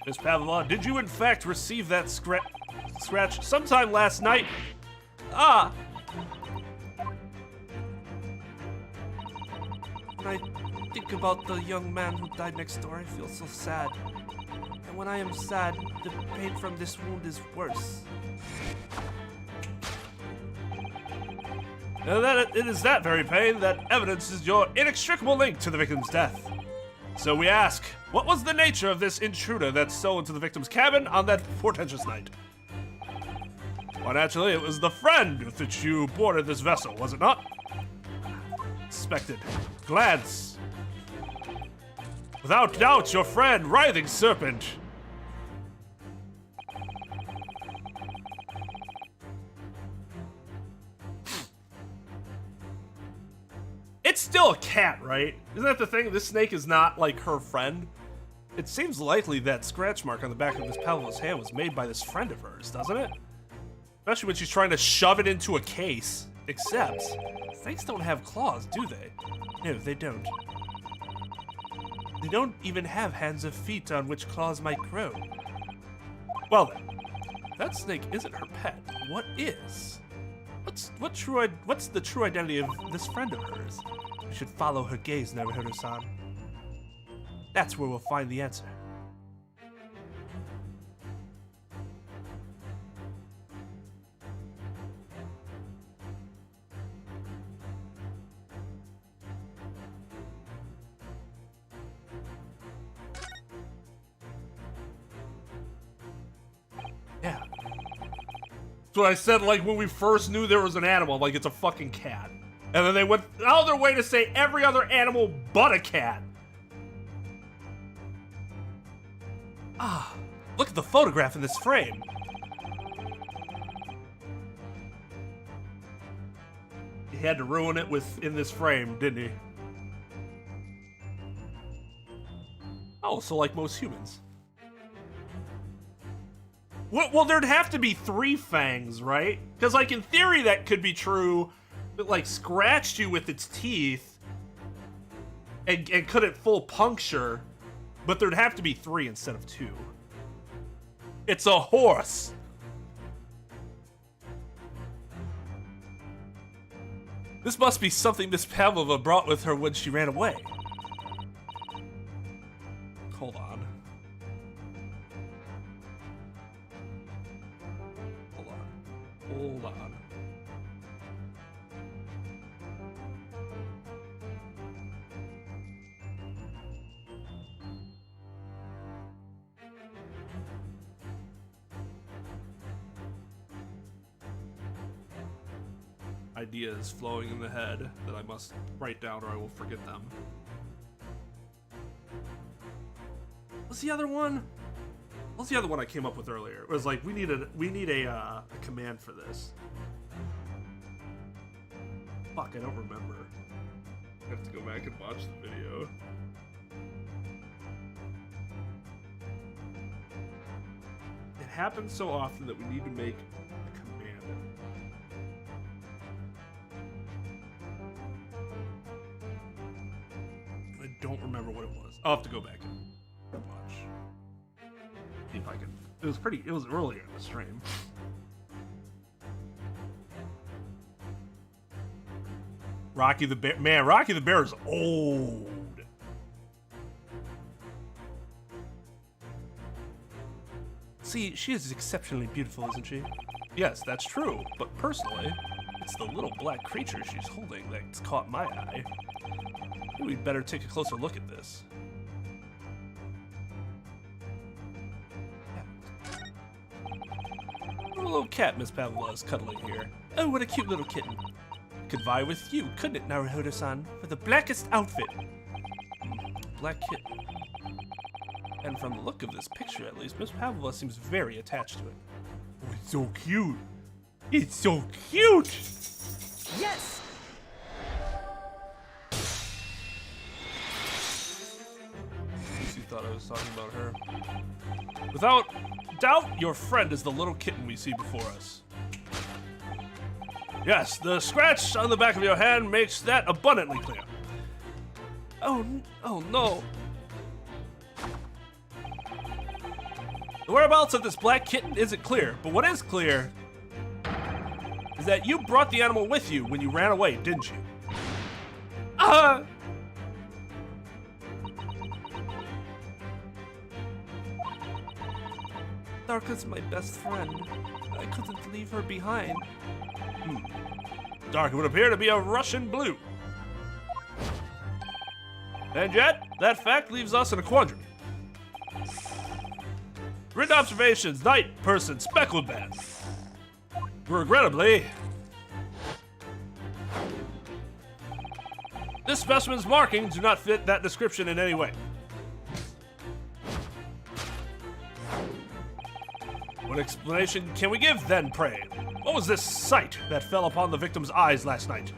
Miss Pavlova, did you in fact receive that scratch sometime last night? Ah! When I think about the young man who died next door, I feel so sad. And when I am sad, the pain from this wound is worse. And that it is that very pain that evidences your inextricable link to the victim's death. So we ask, what was the nature of this intruder that stole into the victim's cabin on that portentous night? Well, naturally, it was the friend with which you boarded this vessel, was it not? Expected. Glance. Without doubt, your friend, writhing serpent. It's still a cat, right? Isn't that the thing? This snake is not, like, her friend. It seems likely that scratch mark on the back of Miss Pavlova's hand was made by this friend of hers, doesn't it? Especially when she's trying to shove it into a case. Except, snakes don't have claws, do they? No, they don't. They don't even have hands or feet on which claws might grow. Well then, if that snake isn't her pet, what is? What's the true identity of this friend of hers? We should follow her gaze, Naruhodo-san. That's where we'll find the answer. Yeah. That's what I said, like, when we first knew there was an animal, like, it's a fucking cat. And then they went out of their way to say every other animal but a cat. Ah, look at the photograph in this frame. He had to ruin it in this frame, didn't he? Oh, so like most humans. Well, there'd have to be 3 fangs, right? Because, like, in theory, that could be true. It, like, scratched you with its teeth and couldn't full puncture, but there'd have to be 3 instead of 2. It's a horse. This must be something Miss Pavlova brought with her when she ran away. Hold on. Hold on. Ideas flowing in the head that I must write down or I will forget them. What's the other one? What's the other one I came up with earlier? It was like we need a command for this. Fuck, I don't remember. I have to go back and watch the video. It happens so often that we need to make a command. I don't remember what it was. I'll have to go back and watch. See if I can. It was earlier in the stream. Rocky the Bear. Man, Rocky the Bear is old. See, she is exceptionally beautiful, isn't she? Yes, that's true. But personally, it's the little black creature she's holding that's caught my eye. Maybe we'd better take a closer look at this. A little cat Miss Pavlova is cuddling here. Oh, what a cute little kitten. Could vie with you, couldn't it, Naruhodo-san? For the blackest outfit. Black kitten. And from the look of this picture, at least, Miss Pavlova seems very attached to it. Oh, it's so cute. It's so cute! Yes! Lucy thought I was talking about her. Without doubt, your friend is the little kitten we see before us. Yes, the scratch on the back of your hand makes that abundantly clear. Oh no. The whereabouts of this black kitten isn't clear, but what is clear is that you brought the animal with you when you ran away, didn't you? Darka's my best friend. I couldn't leave her behind. Dark would appear to be a Russian blue. And yet, that fact leaves us in a quandary. Grid observations, night, person, speckled band. Regrettably, this specimen's markings do not fit that description in any way. What explanation can we give then, pray? What was this sight that fell upon the victim's eyes last night?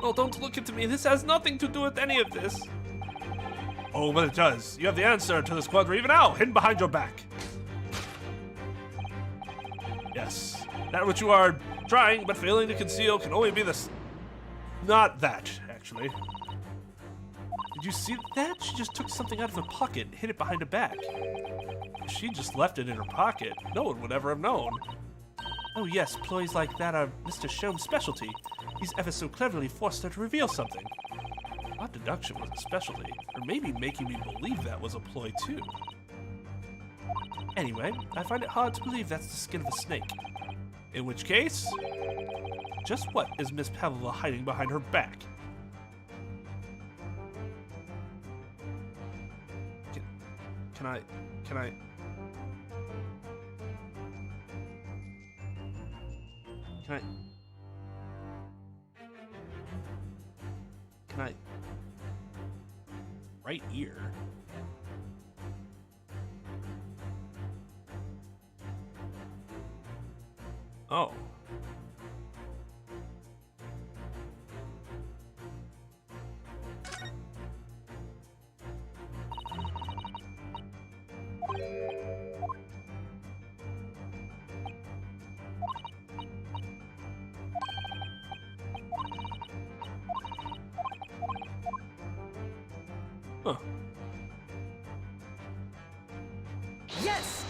Oh, don't look into me. This has nothing to do with any of this. Oh, but it does. You have the answer to this quandary even now, hidden behind your back. Yes, that which you are trying but failing to conceal can only be this. Not that, actually. Did you see that? She just took something out of her pocket and hid it behind her back. If she just left it in her pocket, no one would ever have known. Oh yes, ploys like that are Mr. Sholmes' specialty. He's ever so cleverly forced her to reveal something. I thought deduction was a specialty, or maybe making me believe that was a ploy too. Anyway, I find it hard to believe that's the skin of a snake. In which case, just what is Miss Pavlova hiding behind her back? Can I? Can I? Right ear. Oh. Huh. Yes!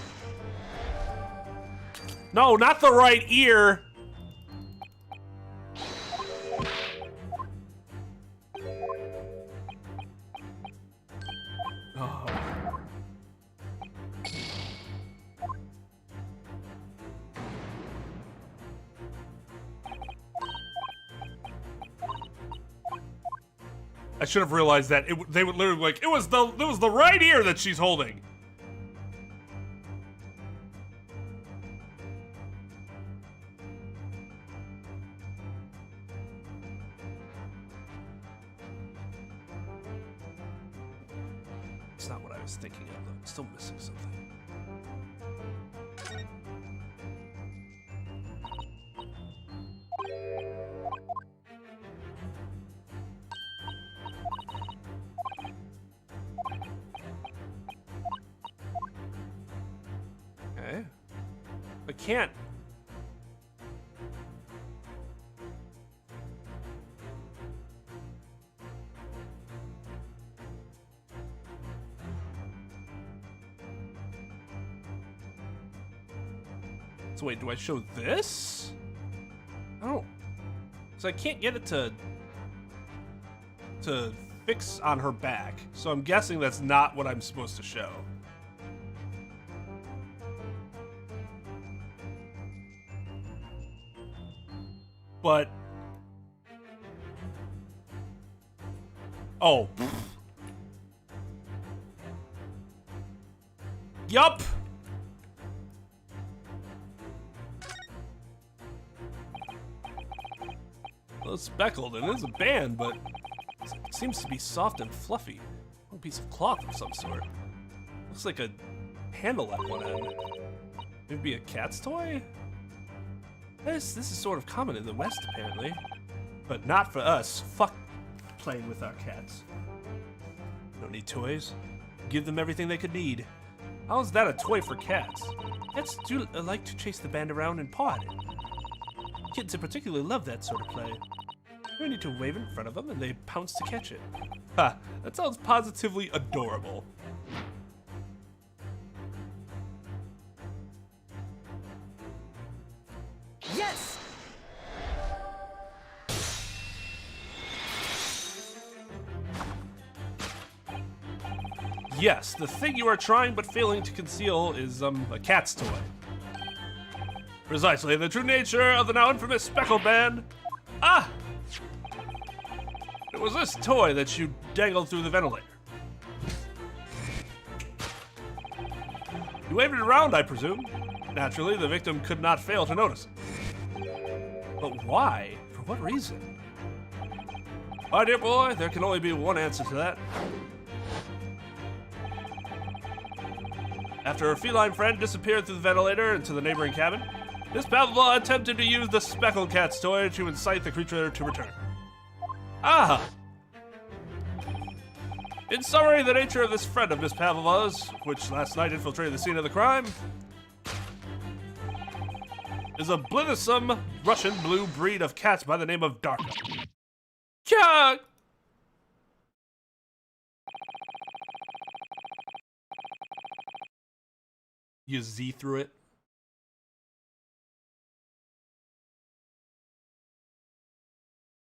No, not the right ear. I should have realized that. They would literally like, it was the right ear that she's holding. It's not what I was thinking of, though. I'm still missing something. Okay. I can't. So wait, do I show this? Oh. So I can't get it to fix on her back. So I'm guessing that's not what I'm supposed to show. But oh. Yup. Well, it's speckled and it is a band, but it seems to be soft and fluffy. A piece of cloth of some sort. Looks like a handle at one end. Maybe a cat's toy? This is sort of common in the West, apparently. But not for us. Fuck playing with our cats. Don't need toys. Give them everything they could need. How is that a toy for cats? Cats do like to chase the band around and paw at it. Kids in particular love that sort of play. You need to wave in front of them and they pounce to catch it. Ha, that sounds positively adorable. Yes! Yes, the thing you are trying but failing to conceal is, a cat's toy. Precisely the true nature of the now infamous Speckled band. Ah! It was this toy that you dangled through the ventilator. You waved it around, I presume. Naturally, the victim could not fail to notice it. But why? For what reason? My dear boy, there can only be one answer to that. After her feline friend disappeared through the ventilator into the neighboring cabin, Miss Pavlova attempted to use the Speckled cat's toy to incite the creature to return. Ah! In summary, the nature of this friend of Miss Pavlova's, which last night infiltrated the scene of the crime, is a blithesome Russian blue breed of cats by the name of Darka. Chuck! You Z through it.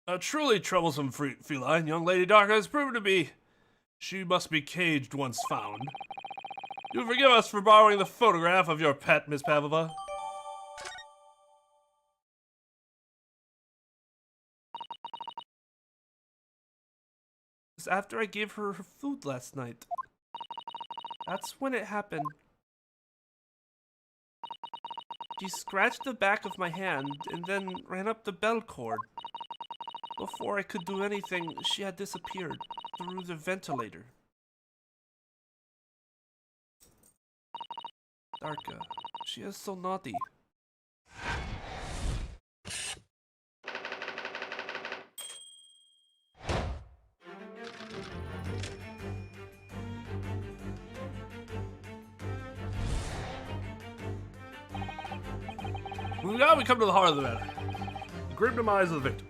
A truly troublesome feline, young Lady Darka has proven to be. She must be caged once found. Do forgive us for borrowing the photograph of your pet, Miss Pavlova. It's after I gave her food last night. That's when it happened. She scratched the back of my hand and then ran up the bell cord. Before I could do anything, she had disappeared through the ventilator. Darka, she is so naughty. Now we come to the heart of the matter. The grim demise of the victim.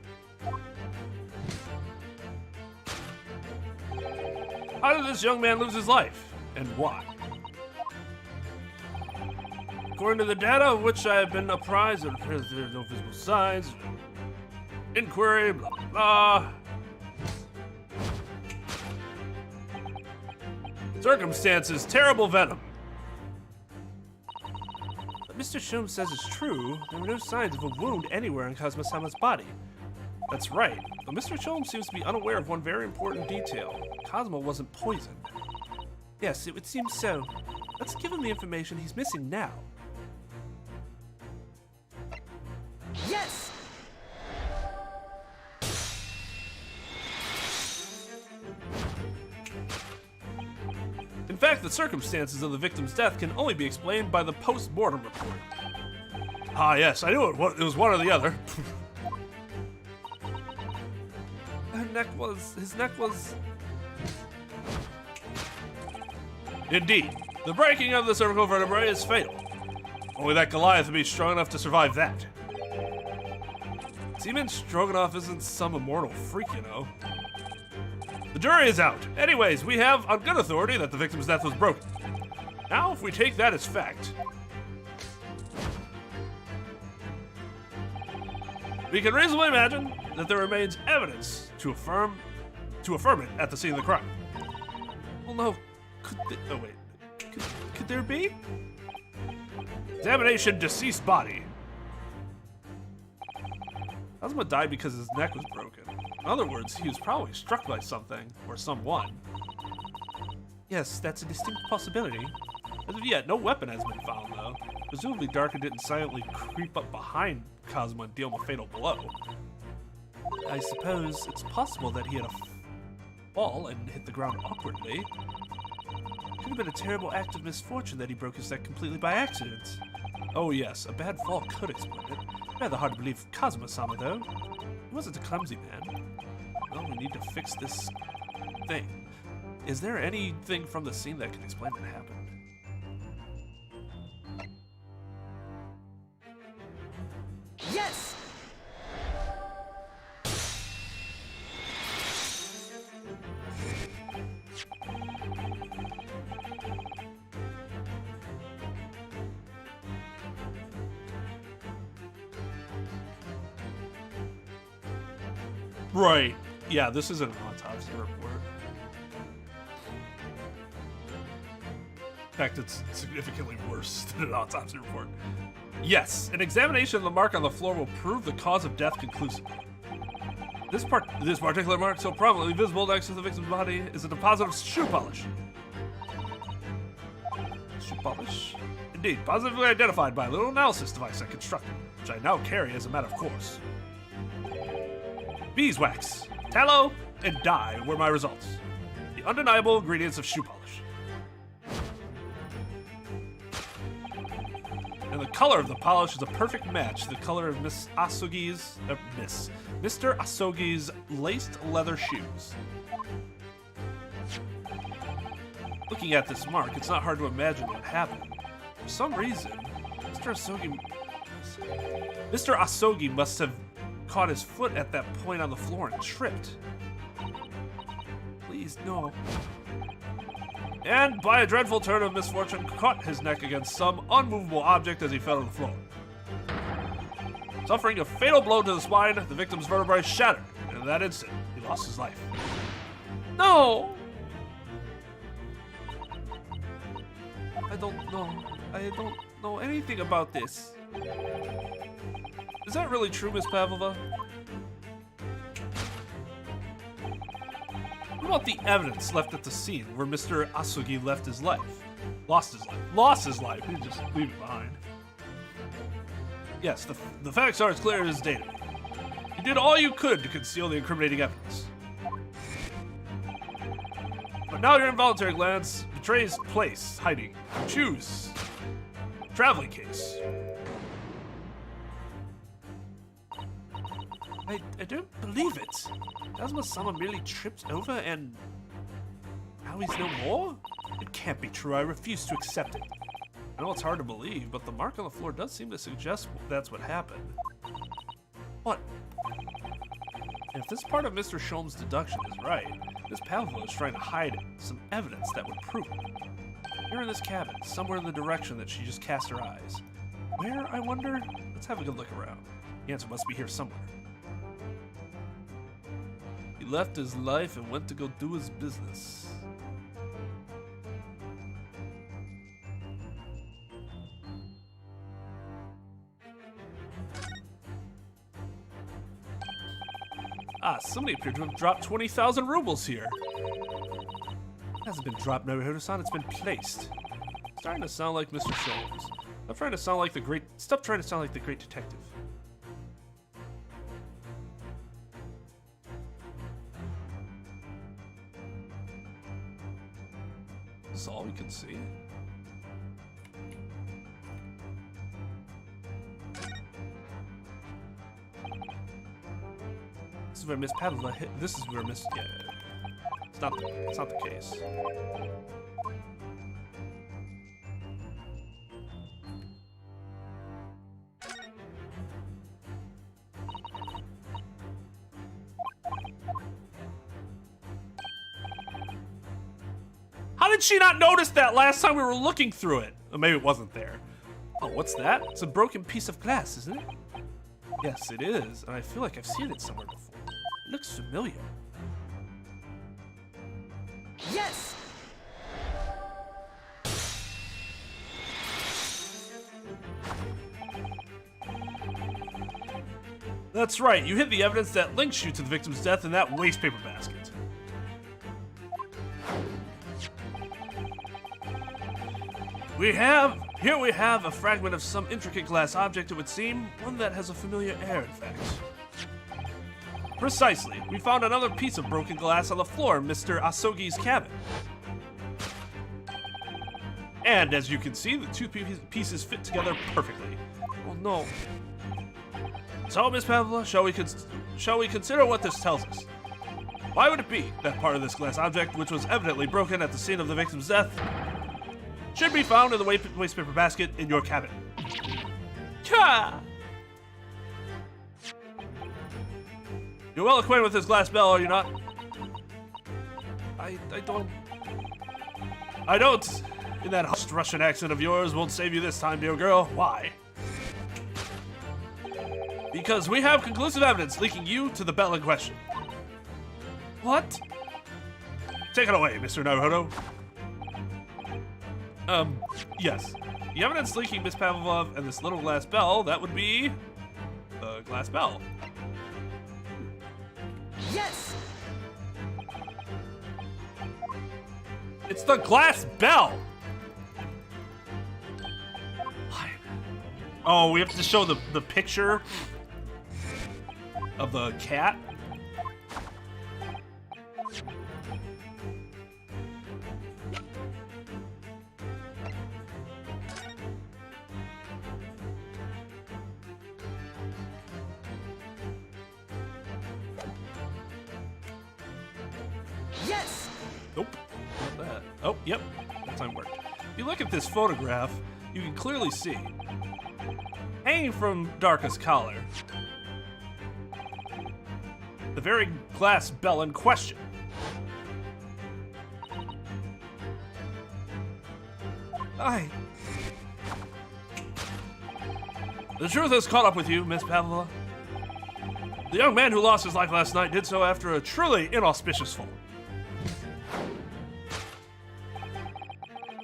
How did this young man lose his life, and why? According to the data of which I have been apprised, it appears there are no visible signs. Inquiry, blah, blah, blah. Circumstances, terrible venom. But Mr. Shum says it's true. There were no signs of a wound anywhere in Kazuma-sama's body. That's right, but Mr. Sholmes seems to be unaware of one very important detail. Cosmo wasn't poisoned. Yes, it would seem so. Let's give him the information he's missing now. Yes! In fact, the circumstances of the victim's death can only be explained by the post-mortem report. Ah, yes, I knew it was one or the other. His neck was... Indeed, the breaking of the cervical vertebrae is fatal. Only that Goliath would be strong enough to survive that. Seaman Stroganoff isn't some immortal freak, you know. The jury is out. Anyways, we have on good authority that the victim's death was broken. Now, if we take that as fact, we can reasonably imagine that there remains evidence to affirm it at the scene of the crime. Well, no. Could there be? Examination, deceased body. Cosmo died because his neck was broken. In other words, he was probably struck by something or someone. Yes, that's a distinct possibility. As of yet, no weapon has been found, though. Presumably, Darker didn't silently creep up behind Cosmo and deal him a fatal blow. I suppose it's possible that he had a fall and hit the ground awkwardly. Could have been a terrible act of misfortune that he broke his neck completely by accident. Oh yes, a bad fall could explain it. Rather hard to believe Cosmo-sama, though. He wasn't a clumsy man. Well, we need to fix this thing. Is there anything from the scene that can explain what happened? Yes! Right. Yeah, this isn't an autopsy report. In fact, it's significantly worse than an autopsy report. Yes, an examination of the mark on the floor will prove the cause of death conclusively. This particular mark, so prominently visible next to the victim's body, is a deposit of shoe polish. Shoe polish? Indeed, positively identified by a little analysis device I constructed, which I now carry as a matter of course. Beeswax, tallow, and dye were my results. The undeniable ingredients of shoe polish. And the color of the polish is a perfect match to the color of Mr. Asogi's laced leather shoes. Looking at this mark, it's not hard to imagine what happened. For some reason, Mr. Asogi must have caught his foot at that point on the floor and tripped. Please, no. And by a dreadful turn of misfortune, caught his neck against some unmovable object as he fell to the floor. Suffering a fatal blow to the spine, the victim's vertebrae shattered, and in that instant, he lost his life. No! I don't know anything about this. Is that really true, Miss Pavlova? What about the evidence left at the scene where Mr. Asogi lost his life? He just leave it behind. Yes, the facts are as clear as data. You did all you could to conceal the incriminating evidence. But now your involuntary glance betrays place, hiding. Choose. Traveling case. I don't believe it. Cosmo-sama merely tripped over and now he's no more? It can't be true. I refuse to accept it. I know it's hard to believe, but the mark on the floor does seem to suggest that's what happened. What? If this part of Mr. Sholmes' deduction is right, Miss Pavlova is trying to hide some evidence that would prove it. Here in this cabin, somewhere in the direction that she just cast her eyes. Where, I wonder? Let's have a good look around. The answer must be here somewhere. He left his life and went to go do his business. Ah, somebody appeared to have dropped 20,000 rubles here. It hasn't been dropped, Naruto-san, it's been placed. It's starting to sound like Mr. Shoulders. Stop trying to sound like the great detective. This is all we can see. This is where Miss Pavlova hit. This is where Miss. Yeah, it's not the case. How did she not notice that last time we were looking through it? Or maybe it wasn't there. Oh, what's that? It's a broken piece of glass, isn't it? Yes, it is, and I feel like I've seen it somewhere before. It looks familiar. Yes! That's right, you hid the evidence that links you to the victim's death in that waste paper basket. Here we have a fragment of some intricate glass object, it would seem, one that has a familiar air, in fact. Precisely, we found another piece of broken glass on the floor in Mr. Asogi's cabin. And as you can see, the two pieces fit together perfectly. Oh no. So, Miss Pavlova, shall we consider what this tells us? Why would it be that part of this glass object, which was evidently broken at the scene of the victim's death, should be found in the waste paper basket in your cabin? Ka! You're well acquainted with this glass bell, are you not? I don't. In that hushed Russian accent of yours won't save you this time, dear girl. Why? Because we have conclusive evidence linking you to the bell in question. What? Take it away, Mr. Naruto. Yes. The evidence linking Miss Pavlova and this little glass bell, that would be the glass bell. Yes! It's the glass bell! Oh, we have to show the picture of the cat? Yes! Nope, not that. Oh, yep, that time worked. If you look at this photograph, you can clearly see, hanging from Darka's collar, the very glass bell in question. The truth has caught up with you, Miss Pavlova. The young man who lost his life last night did so after a truly inauspicious fall.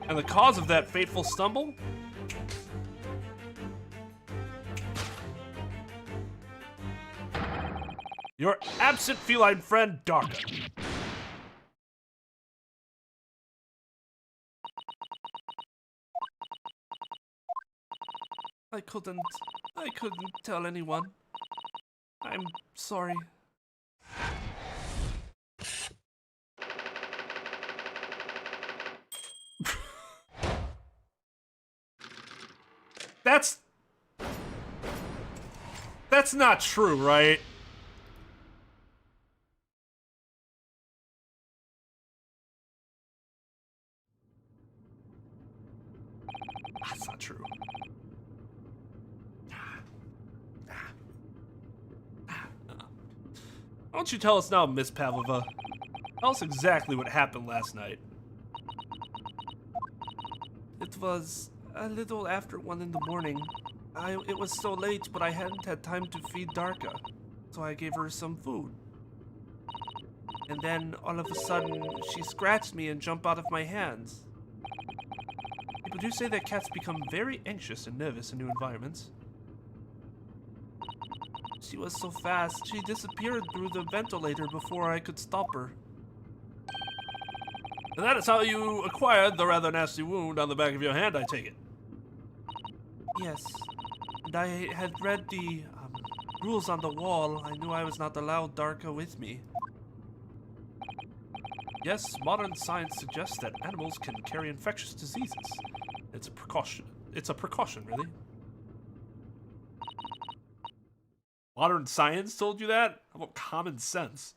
And the cause of that fateful stumble? Your absent feline friend, Darka. I couldn't tell anyone. I'm sorry. That's not true, right? That's not true. Why don't you tell us now, Miss Pavlova? Tell us exactly what happened last night. It was a little after 1 in the morning. It was so late, but I hadn't had time to feed Darka, so I gave her some food. And then, all of a sudden, she scratched me and jumped out of my hands. People do say that cats become very anxious and nervous in new environments. She was so fast, she disappeared through the ventilator before I could stop her. And that is how you acquired the rather nasty wound on the back of your hand, I take it. Yes, and I had read the rules on the wall. I knew I was not allowed Darka with me. Yes, modern science suggests that animals can carry infectious diseases. It's a precaution. It's a precaution, really. Modern science told you that? How about common sense?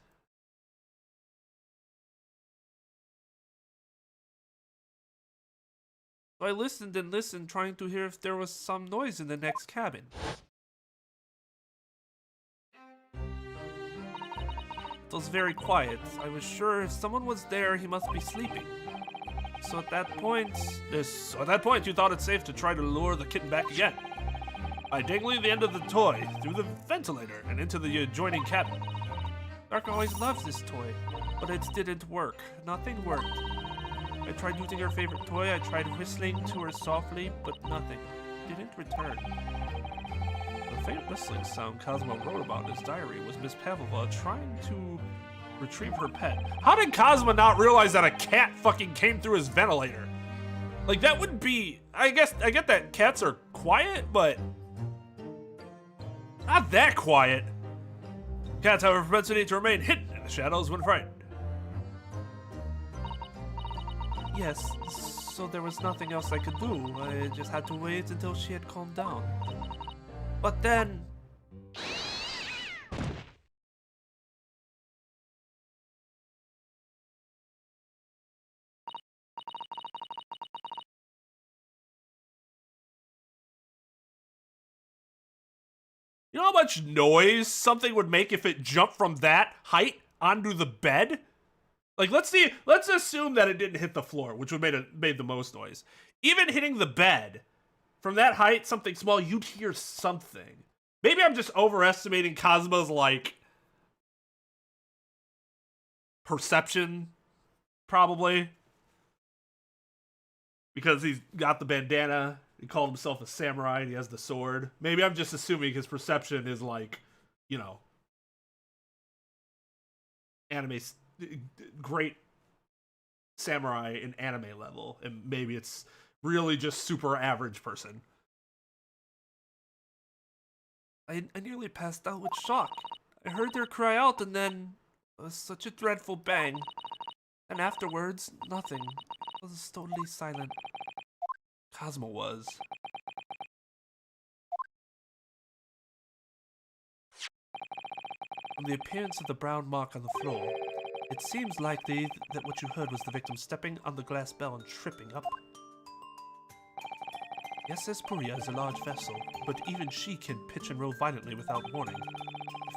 So I listened and listened, trying to hear if there was some noise in the next cabin. It was very quiet. I was sure if someone was there, he must be sleeping. So at that point, you thought it safe to try to lure the kitten back again. By dangling the end of the toy through the ventilator and into the adjoining cabin. Dark always loves this toy, but it didn't work. Nothing worked. I tried using her favorite toy, I tried whistling to her softly, but nothing. Didn't return. The faint whistling sound Cosmo wrote about in his diary was Miss Pavlova trying to retrieve her pet. How did Cosmo not realize that a cat fucking came through his ventilator? Like, that would be... I get that cats are quiet, but... not that quiet. Cats have a propensity to remain hidden in the shadows when frightened. Yes, so there was nothing else I could do. I just had to wait until she had calmed down. But then... You know how much noise something would make if it jumped from that height onto the bed? Like, let's assume that it didn't hit the floor, which would made the most noise. Even hitting the bed from that height, something small, you'd hear something. Maybe I'm just overestimating Cosmo's, like, perception, probably. Because he's got the bandana, he called himself a samurai, and he has the sword. Maybe I'm just assuming his perception is, like, you know, anime... great samurai in anime level, and maybe it's really just super average person. I nearly passed out with shock. I heard her cry out and then it was such a dreadful bang. And afterwards, nothing. It was totally silent. Cosmo was. From the appearance of the brown mark on the floor, it seems likely that what you heard was the victim stepping on the glass bell and tripping up. Yes, Esperia is a large vessel, but even she can pitch and roll violently without warning.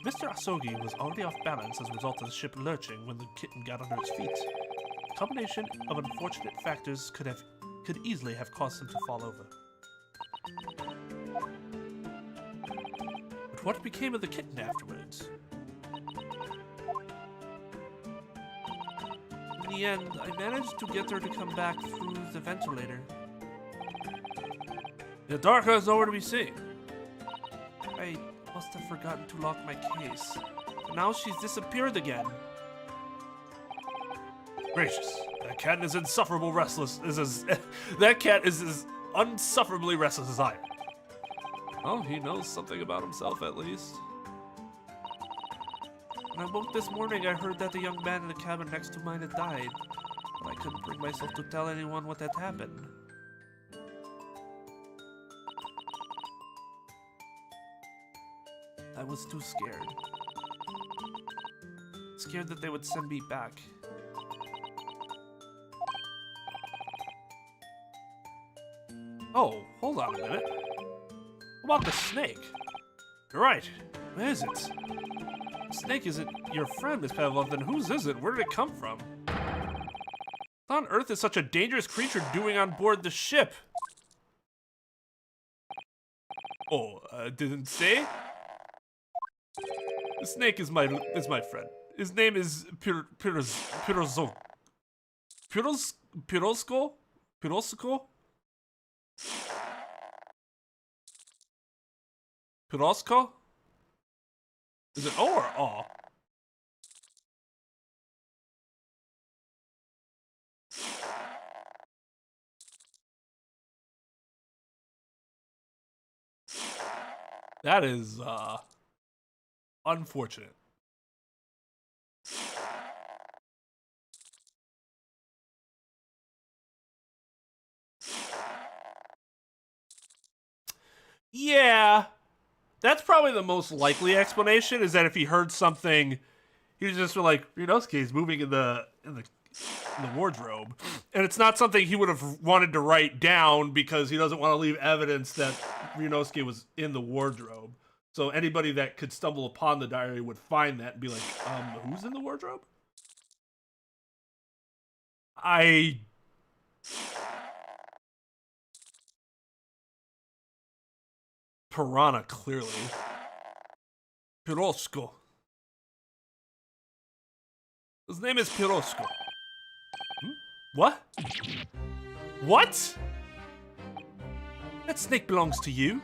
If Mr. Asogi was already off balance as a result of the ship lurching when the kitten got under its feet, a combination of unfortunate factors could easily have caused him to fall over. But what became of the kitten afterwards? In the end, I managed to get her to come back through the ventilator. The Darka is nowhere to be seen. I must have forgotten to lock my case. But now she's disappeared again. Gracious, that cat is insufferable restless. That cat is as unsufferably restless as I am. Oh, he knows something about himself at least. When I woke this morning, I heard that the young man in the cabin next to mine had died. But I couldn't bring myself to tell anyone what had happened. I was too scared. Scared that they would send me back. Oh, hold on a minute. What about the snake? You're right. Where is it? The snake isn't your friend, Miss Pavlov, then whose is it? Where did it come from? What on earth is such a dangerous creature doing on board the ship? Oh, didn't say? The snake is my friend. His name is Pirosko? Pirosko? Is it O or aw? That is, unfortunate. Yeah, that's probably the most likely explanation, is that if he heard something, he was just like, Ryunosuke's moving in the wardrobe. And it's not something he would have wanted to write down because he doesn't want to leave evidence that Ryunosuke was in the wardrobe. So anybody that could stumble upon the diary would find that and be like, who's in the wardrobe? Piranha, clearly. Piroshko. His name is Piroshko. What? What? That snake belongs to you.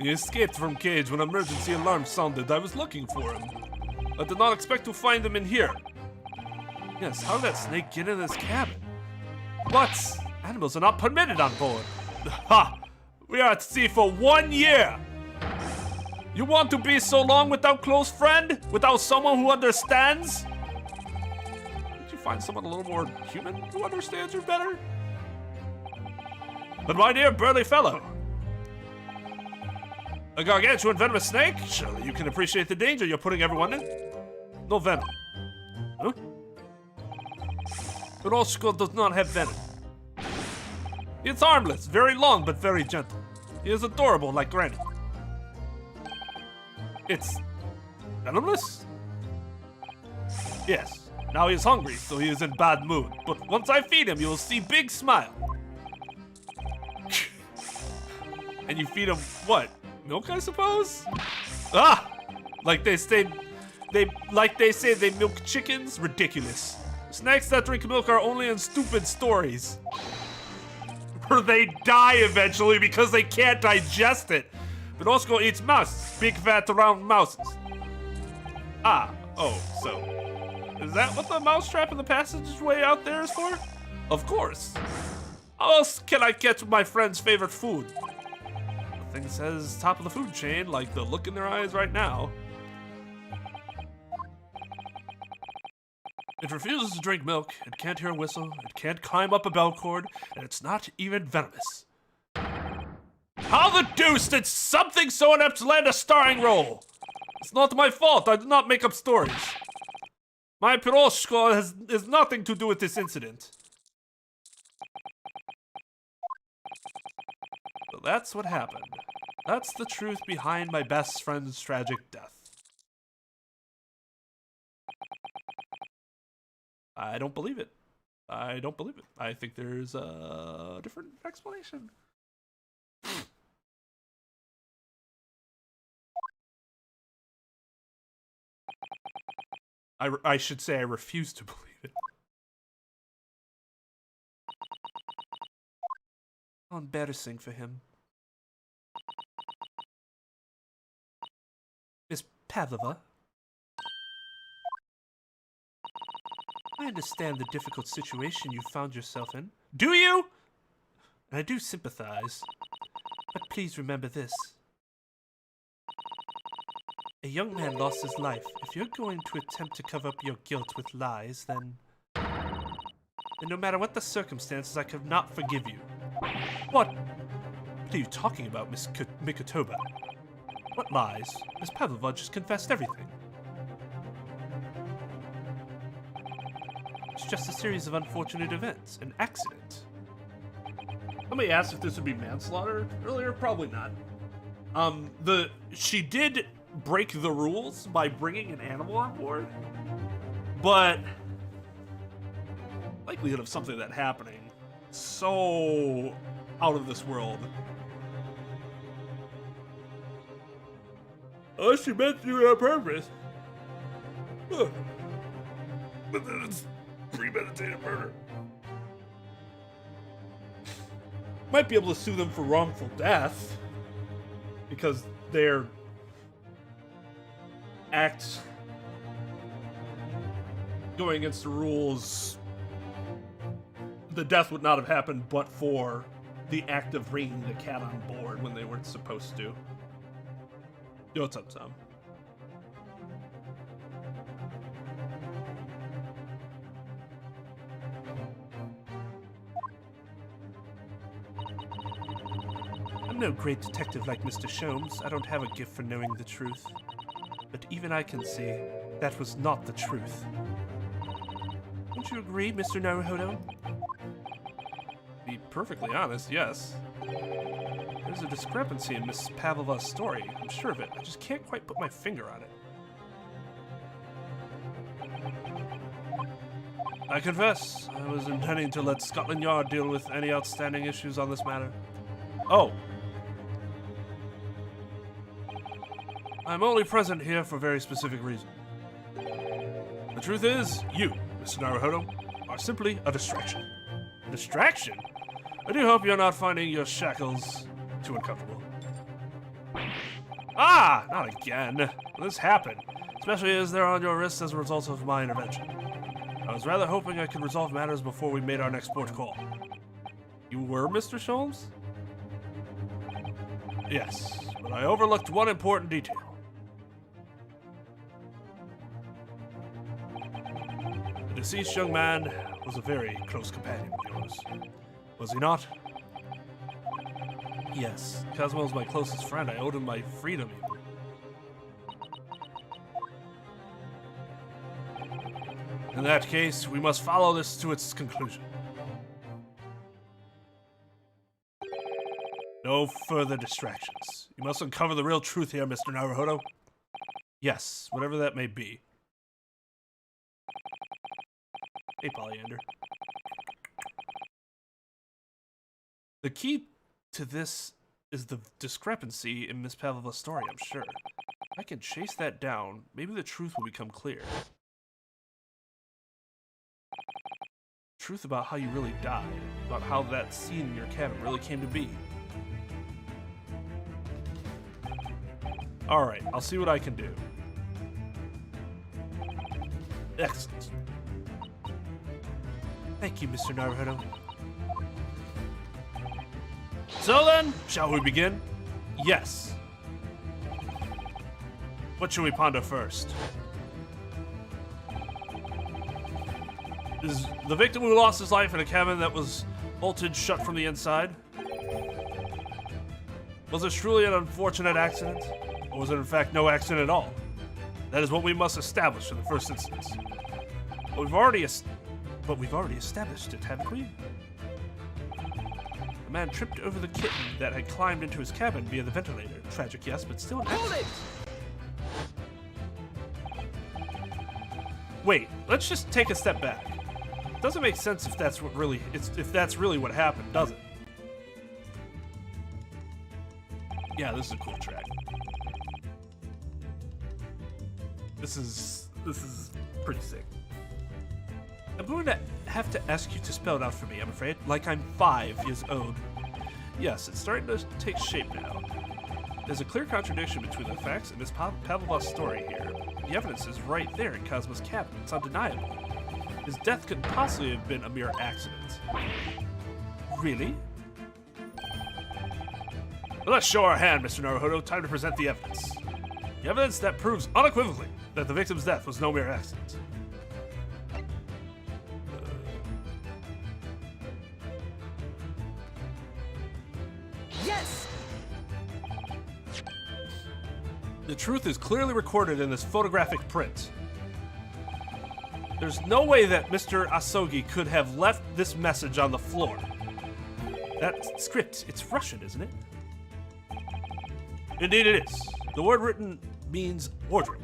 He escaped from cage when emergency alarm sounded. I was looking for him. I did not expect to find him in here. Yes, how did that snake get in this cabin? What? Animals are not permitted on board. Ha! We are at sea for 1 year. You want to be so long without close friend? Without someone who understands? Did you find someone a little more human who understands you better? But my dear burly fellow, a gargantuan venomous snake? Surely you can appreciate the danger you're putting everyone in. No venom. Huh? Piroshko does not have venom. It's harmless, very long but very gentle. He is adorable like Granny. It's venomless? Yes. Now he is hungry, so he is in bad mood. But once I feed him, you will see big smile. And you feed him what? Milk, I suppose? Ah! Like they say they milk chickens? Ridiculous. Snakes that drink milk are only in stupid stories. Or they die eventually because they can't digest it. But Oscar eats mouse, big fat round mouses. Ah, oh, so is that what the mousetrap in the passageway out there is for? Of course. How else can I get my friend's favorite food? The thing says top of the food chain, like the look in their eyes right now. It refuses to drink milk, it can't hear a whistle, it can't climb up a bell cord, and it's not even venomous. How the deuce did something so inept land a starring role? It's not my fault, I did not make up stories. My Piroshko has nothing to do with this incident. So that's what happened. That's the truth behind my best friend's tragic death. I don't believe it. I don't believe it. I think there's a different explanation. I should say I refuse to believe it. How embarrassing for him. Miss Pavlova? I understand the difficult situation you found yourself in. Do you? And I do sympathize. But please remember this. A young man lost his life. If you're going to attempt to cover up your guilt with lies, then no matter what the circumstances, I could not forgive you. What are you talking about, Miss Mikotoba? What lies? Miss Pavlova just confessed everything. It's just a series of unfortunate events, an accident. Somebody asked if this would be manslaughter earlier. Probably not. She did break the rules by bringing an animal on board, but likelihood of something that happening so out of this world. Unless she meant to do it on purpose. But then it's premeditated murder. Might be able to sue them for wrongful death because they're act going against the rules, the death would not have happened but for the act of bringing the cat on board when they weren't supposed to. Yo, what's up, Tom? I'm no great detective like Mr. Sholmes. I don't have a gift for knowing the truth. But even I can see that was not the truth. Don't you agree, Mr. Naruhodo? To be perfectly honest, yes. There's a discrepancy in Miss Pavlova's story. I'm sure of it. I just can't quite put my finger on it. I confess, I was intending to let Scotland Yard deal with any outstanding issues on this matter. Oh. I'm only present here for a very specific reason. The truth is, you, Mr. Naruhodo, are simply a distraction. A distraction? I do hope you're not finding your shackles too uncomfortable. Ah! Not again. This happened, especially as they're on your wrists as a result of my intervention. I was rather hoping I could resolve matters before we made our next port call. You were Mr. Sholmes? Yes, but I overlooked one important detail. The deceased young man was a very close companion of yours, was he not? Yes, Cosmo was my closest friend. I owed him my freedom even. In that case, we must follow this to its conclusion. No further distractions. You must uncover the real truth here, Mr. Naruhodo. Yes, whatever that may be. Hey, Polyander. The key to this is the discrepancy in Miss Pavlova's story, I'm sure. If I can chase that down, maybe the truth will become clear. Truth about how you really died, about how that scene in your cabin really came to be. Alright, I'll see what I can do. Excellent. Thank you, Mr. Naruhodo. So then, shall we begin? Yes. What should we ponder first? Is the victim who lost his life in a cabin that was bolted shut from the inside? Was it truly an unfortunate accident? Or was it in fact no accident at all? That is what we must establish in the first instance. But we've already established it, haven't we? The man tripped over the kitten that had climbed into his cabin via the ventilator. Tragic, yes, but still an accident. Wait, let's just take a step back. It doesn't make sense if that's really what happened, does it? Yeah, this is a cool track. This is pretty sick. I'm going to have to ask you to spell it out for me, I'm afraid. Like I'm 5 years old. Yes, it's starting to take shape now. There's a clear contradiction between the facts and Miss Pavlova's story here. The evidence is right there in Cosmo's cabin. It's undeniable. His death couldn't possibly have been a mere accident. Really? Well, let's show our hand, Mr. Naruhodo. Time to present the evidence. The evidence that proves unequivocally that the victim's death was no mere accident. Yes! The truth is clearly recorded in this photographic print. There's no way that Mr. Asogi could have left this message on the floor. That script, it's Russian, isn't it? Indeed it is. The word written means wardrobe.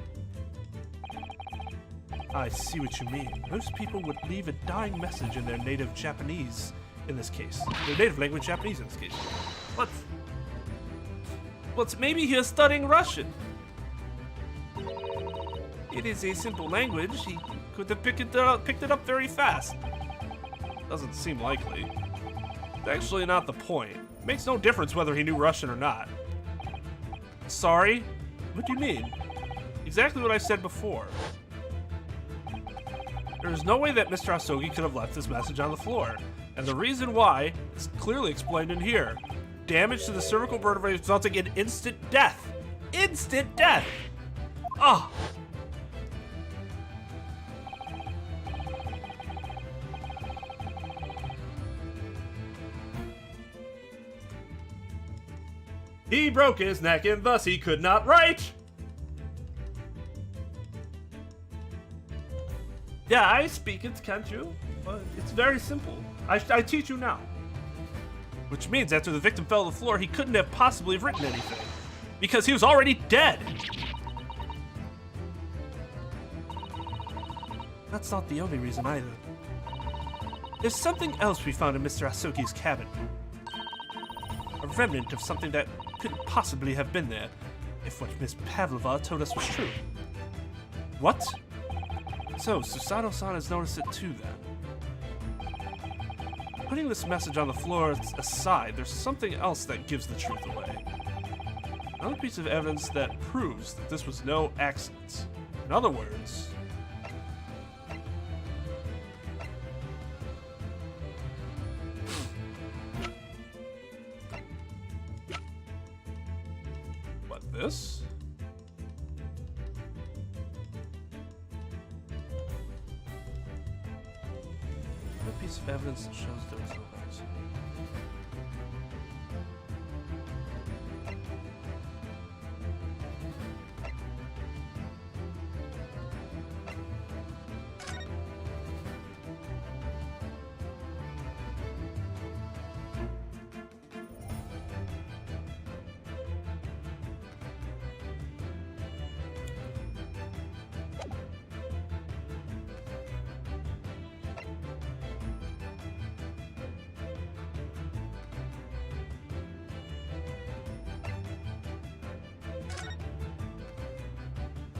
I see what you mean. Most people would leave a dying message in their native Japanese, in this case. Their native language Japanese, in this case. But maybe he is studying Russian. It is a simple language. He could have picked it up very fast. Doesn't seem likely. It's actually not the point. It makes no difference whether he knew Russian or not. Sorry? What do you mean? Exactly what I said before. There's no way that Mr. Asogi could have left this message on the floor. And the reason why is clearly explained in here. Damage to the cervical vertebrae resulting in instant death. Instant death! Oh! He broke his neck and thus he could not write. Yeah, I speak it, can't you? It's very simple. I teach you now. Which means after the victim fell to the floor, he couldn't have possibly written anything. Because he was already dead. That's not the only reason either. There's something else we found in Mr. Asogi's cabin. A remnant of something that couldn't possibly have been there, if what Miss Pavlova told us was true. What? So, Susanoo-san has noticed it too, then. Putting this message on the floor aside, there's something else that gives the truth away. Another piece of evidence that proves that this was no accident. In other words... What, this? A piece of evidence that shows there was no accident.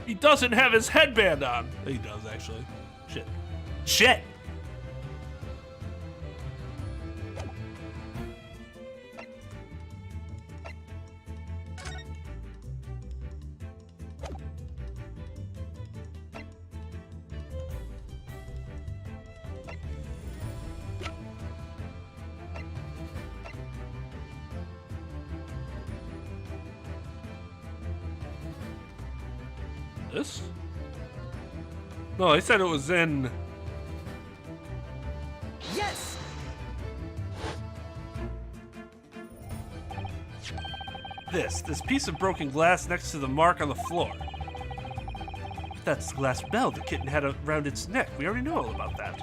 He doesn't have his headband on. He does, actually. Shit. Shit! This? No, they said it was in... Yes! This piece of broken glass next to the mark on the floor. That's the glass bell the kitten had around its neck. We already know all about that.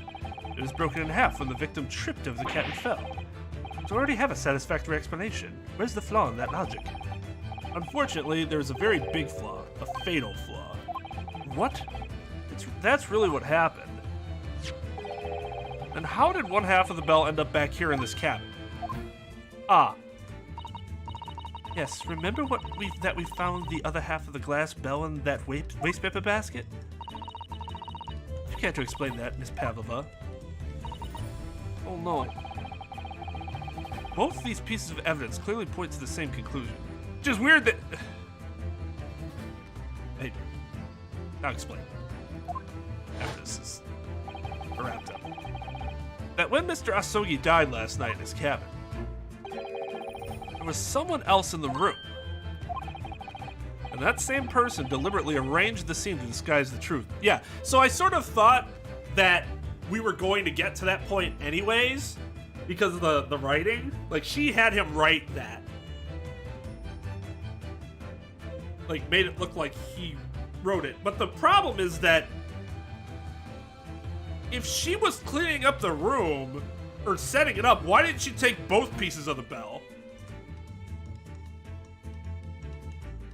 It was broken in half when the victim tripped over the cat and fell. So I already have a satisfactory explanation. Where's the flaw in that logic? Unfortunately, there's a very big flaw. A fatal flaw. What? That's really what happened. And how did one half of the bell end up back here in this cabin? Ah. Yes, remember that we found the other half of the glass bell in that waste paper basket? You can't explain that, Miss Pavlova. Oh no. Both these pieces of evidence clearly point to the same conclusion. Which is weird that... Hey, I'll explain. After this is wrapped up. That when Mr. Asogi died last night in his cabin, there was someone else in the room. And that same person deliberately arranged the scene to disguise the truth. Yeah, so I sort of thought that we were going to get to that point anyways, because of the writing. Like, she had him write that. Like, made it look like he wrote it. But the problem is that if she was cleaning up the room or setting it up, why didn't she take both pieces of the bell?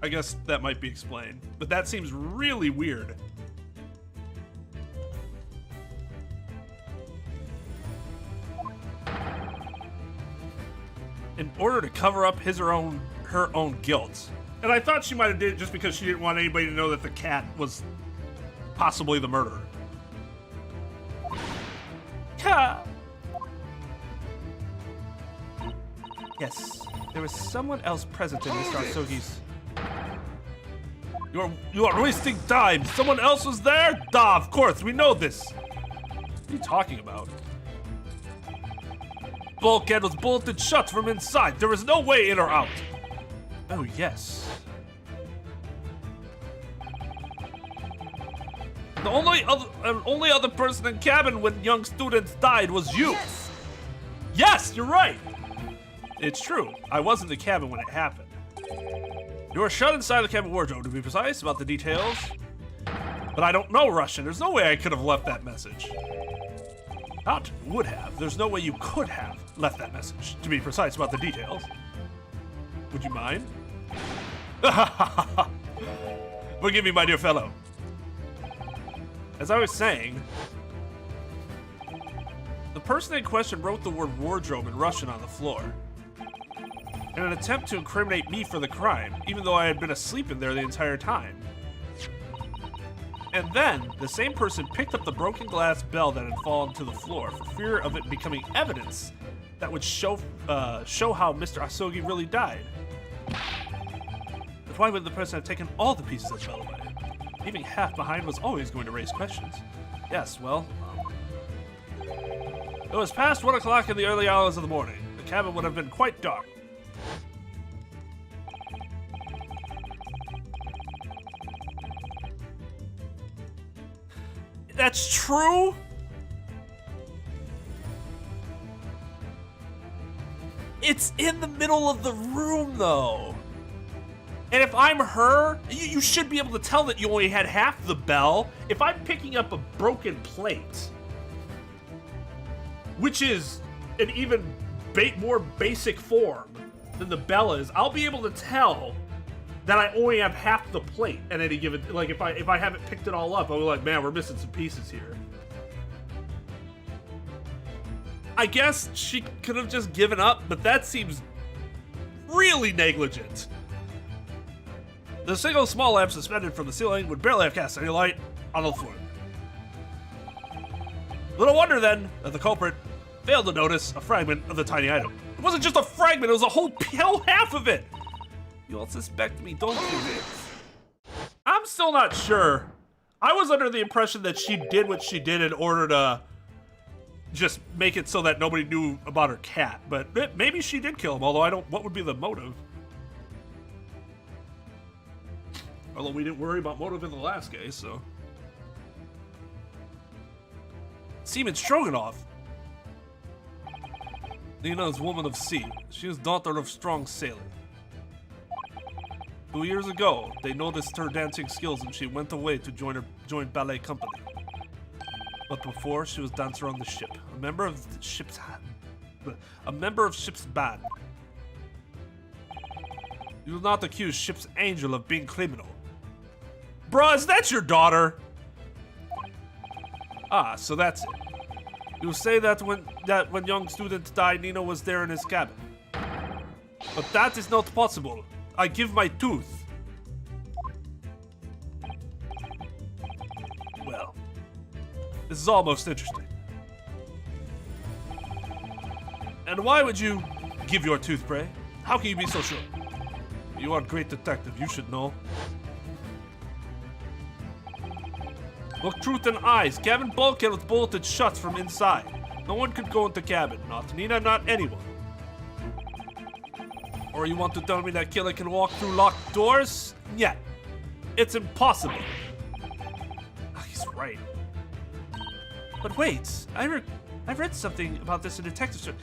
I guess that might be explained, but that seems really weird. In order to cover up her own guilt. And I thought she might have did it just because she didn't want anybody to know that the cat was possibly the murderer. Yes, there was someone else present in Mr. Asogi's... You are wasting time. Someone else was there? Duh, of course, we know this. What are you talking about? Bulkhead was bolted shut from inside. There was no way in or out. Oh, yes. The only other person in cabin when young students died was you. Yes! Yes, you're right. It's true. I was in the cabin when it happened. You were shut inside the cabin wardrobe, to be precise about the details. But I don't know Russian. There's no way I could have left that message. Not would have. There's no way you could have left that message, to be precise about the details. Would you mind? Forgive me, my dear fellow. As I was saying, the person in question wrote the word wardrobe in Russian on the floor in an attempt to incriminate me for the crime, even though I had been asleep in there the entire time. And then, the same person picked up the broken glass bell that had fallen to the floor for fear of it becoming evidence that would show how Mr. Asogi really died. But why would the person have taken all the pieces of the bell away? Leaving half behind was always going to raise questions. Yes, well, it was past 1 o'clock in the early hours of the morning. The cabin would have been quite dark. That's true? It's in the middle of the room, though. And if I'm her, you should be able to tell that you only had half the bell. If I'm picking up a broken plate, which is an even more basic form than the bell is, I'll be able to tell that I only have half the plate at any given. Like if I haven't picked it all up, I'll be like, man, we're missing some pieces here. I guess she could have just given up, but that seems really negligent. The single small lamp suspended from the ceiling would barely have cast any light on the floor. Little wonder then that the culprit failed to notice a fragment of the tiny item. It wasn't just a fragment, it was a whole half of it. You all suspect me, don't you? I'm still not sure. I was under the impression that she did what she did in order to just make it so that nobody knew about her cat, but maybe she did kill him, although I don't, what would be the motive? Although we didn't worry about motive in the last case, so. Seaman Stroganoff. Nina is woman of sea. She is daughter of strong sailor. 2 years ago, they noticed her dancing skills and she went away to join ballet company. But before, she was dancer on the ship, a member of ship's band. You will not accuse ship's angel of being criminal. Bruh, is that your daughter? Ah, so that's it. You say that when young student died, Nino was there in his cabin. But that is not possible. I give my tooth. Well, this is almost interesting. And why would you give your tooth, pray? How can you be so sure? You are a great detective, you should know. Look truth in eyes. Cabin bulkhead was bolted shut from inside. No one could go into cabin. Not Nina, not anyone. Or you want to tell me that killer can walk through locked doors? Yeah. It's impossible. He's right. But wait, I read something about this in Detective Search.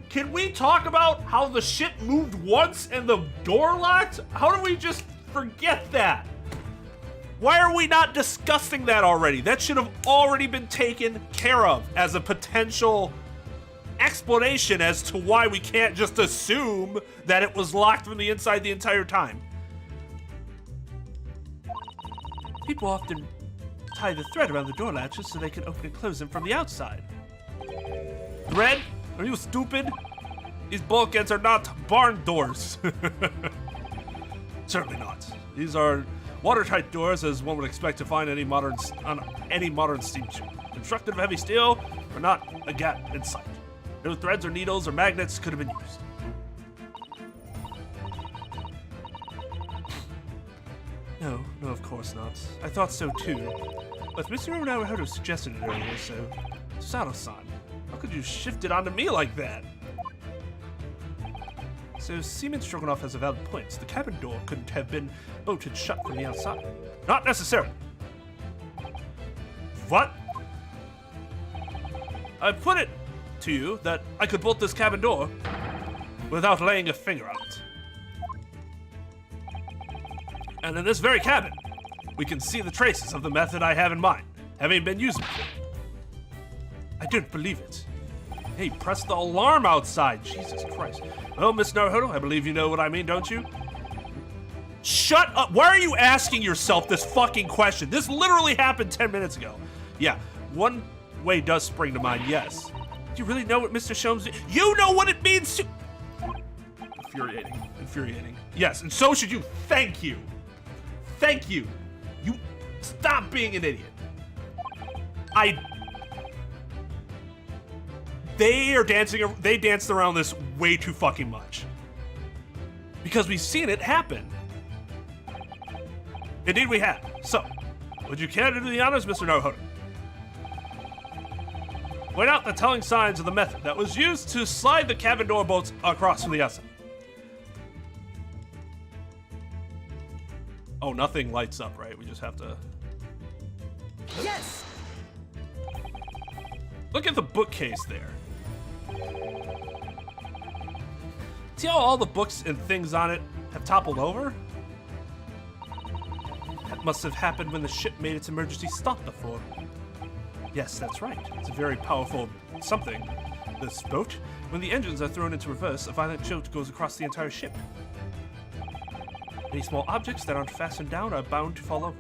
Can we talk about how the ship moved once and the door locked? How do we just forget that? Why are we not discussing that already? That should have already been taken care of as a potential explanation as to why we can't just assume that it was locked from the inside the entire time. People often tie the thread around the door latches so they can open and close them from the outside. Thread? Are you stupid? These bulkheads are not barn doors. Certainly not. These are watertight doors, as one would expect to find on any modern steamship. Constructed of heavy steel, or not a gap in sight. No threads or needles or magnets could have been used. No, of course not. I thought so too. But Mr. Naruhodo suggested it earlier, so... Sato-san, how could you shift it onto me like that? So, Seaman Stroganoff has a valid point. The cabin door couldn't have been bolted shut from the outside. Not necessarily. What? I put it to you that I could bolt this cabin door without laying a finger on it. And in this very cabin, we can see the traces of the method I have in mind, having been using it. I don't believe it. Hey, press the alarm outside. Jesus Christ. Well, Miss Naruhodo, I believe you know what I mean, don't you? Shut up. Why are you asking yourself this fucking question? This literally happened 10 minutes ago. Yeah, one way does spring to mind, yes. Do you really know what Mr. Sholmes... You know what it means to... Infuriating. Yes, and so should you. Thank you. Thank you. You... Stop being an idiot. They danced around this way too fucking much. Because we've seen it happen. Indeed we have. So, would you care to do the honors, Mr. Naruhodo? Point out the telling signs of the method that was used to slide the cabin door bolts across from the outside. Oh, nothing lights up, right? We just have to... Yes! Look at the bookcase there. See how all the books and things on it have toppled over? That must have happened when the ship made its emergency stop before. Yes, that's right. It's a very powerful something. This boat, when the engines are thrown into reverse, a violent jolt goes across the entire ship. Any small objects that aren't fastened down are bound to fall over.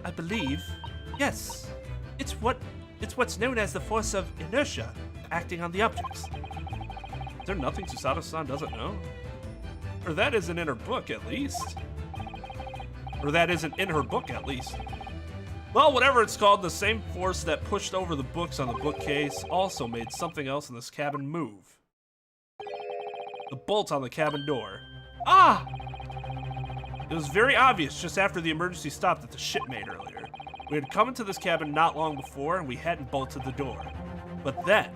I believe, yes, it's what's known as the force of inertia acting on the objects. Is there nothing Susato-san doesn't know? Or that isn't in her book, at least. Or that isn't in her book, at least. Well, whatever it's called, the same force that pushed over the books on the bookcase also made something else in this cabin move. The bolt on the cabin door. Ah! It was very obvious just after the emergency stop that the ship made earlier. We had come into this cabin not long before, and we hadn't bolted the door. But then...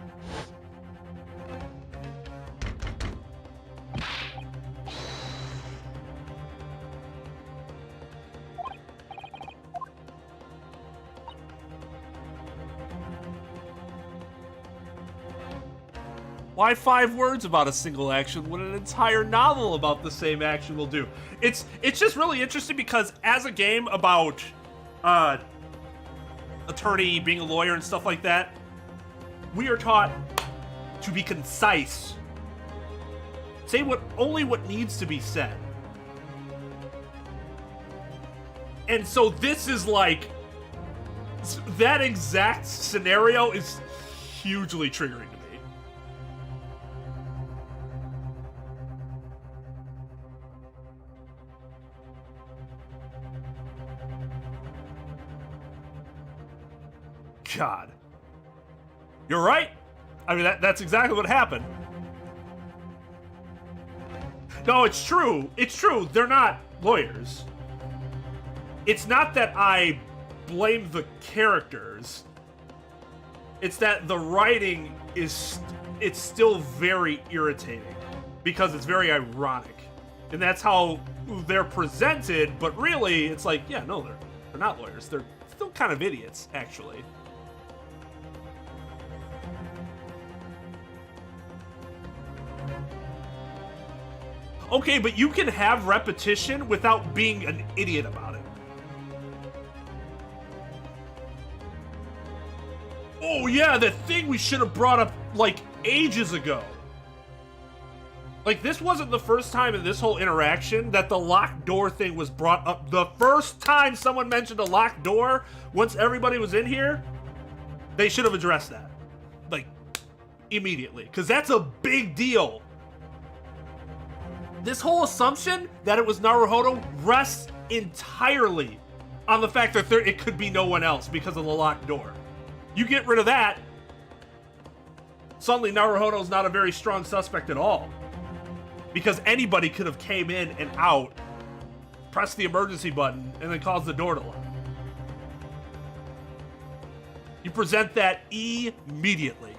Why 5 words about a single action when an entire novel about the same action will do? It's just really interesting because as a game about attorney, being a lawyer and stuff like that, we are taught to be concise. Say only what needs to be said. And so this is like, that exact scenario is hugely triggering to me. God. You're right. I mean, that's exactly what happened. No, it's true. It's true. They're not lawyers. It's not that I blame the characters. It's that the writing it's still very irritating because it's very ironic. And that's how they're presented, but really it's like, yeah, no, they're not lawyers. They're still kind of idiots, actually. Okay, but you can have repetition without being an idiot about it. Oh yeah, that thing we should have brought up, like, ages ago. Like, this wasn't the first time in this whole interaction that the locked door thing was brought up. The first time someone mentioned a locked door, once everybody was in here, they should have addressed that. Like, immediately. Because that's a big deal. This whole assumption that it was Naruhodo rests entirely on the fact that it could be no one else because of the locked door. You get rid of that, suddenly Naruhodo's not a very strong suspect at all. Because anybody could have came in and out press the emergency button and then cause the door to lock. You present that immediately.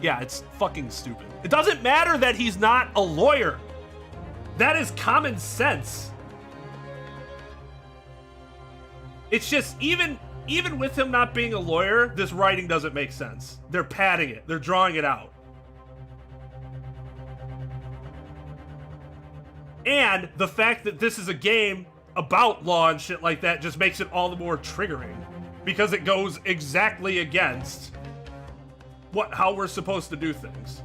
Yeah, it's fucking stupid. It doesn't matter that he's not a lawyer. That is common sense. It's just, even with him not being a lawyer, this writing doesn't make sense. They're padding it. They're drawing it out. And the fact that this is a game about law and shit like that just makes it all the more triggering. Because it goes exactly against how we're supposed to do things.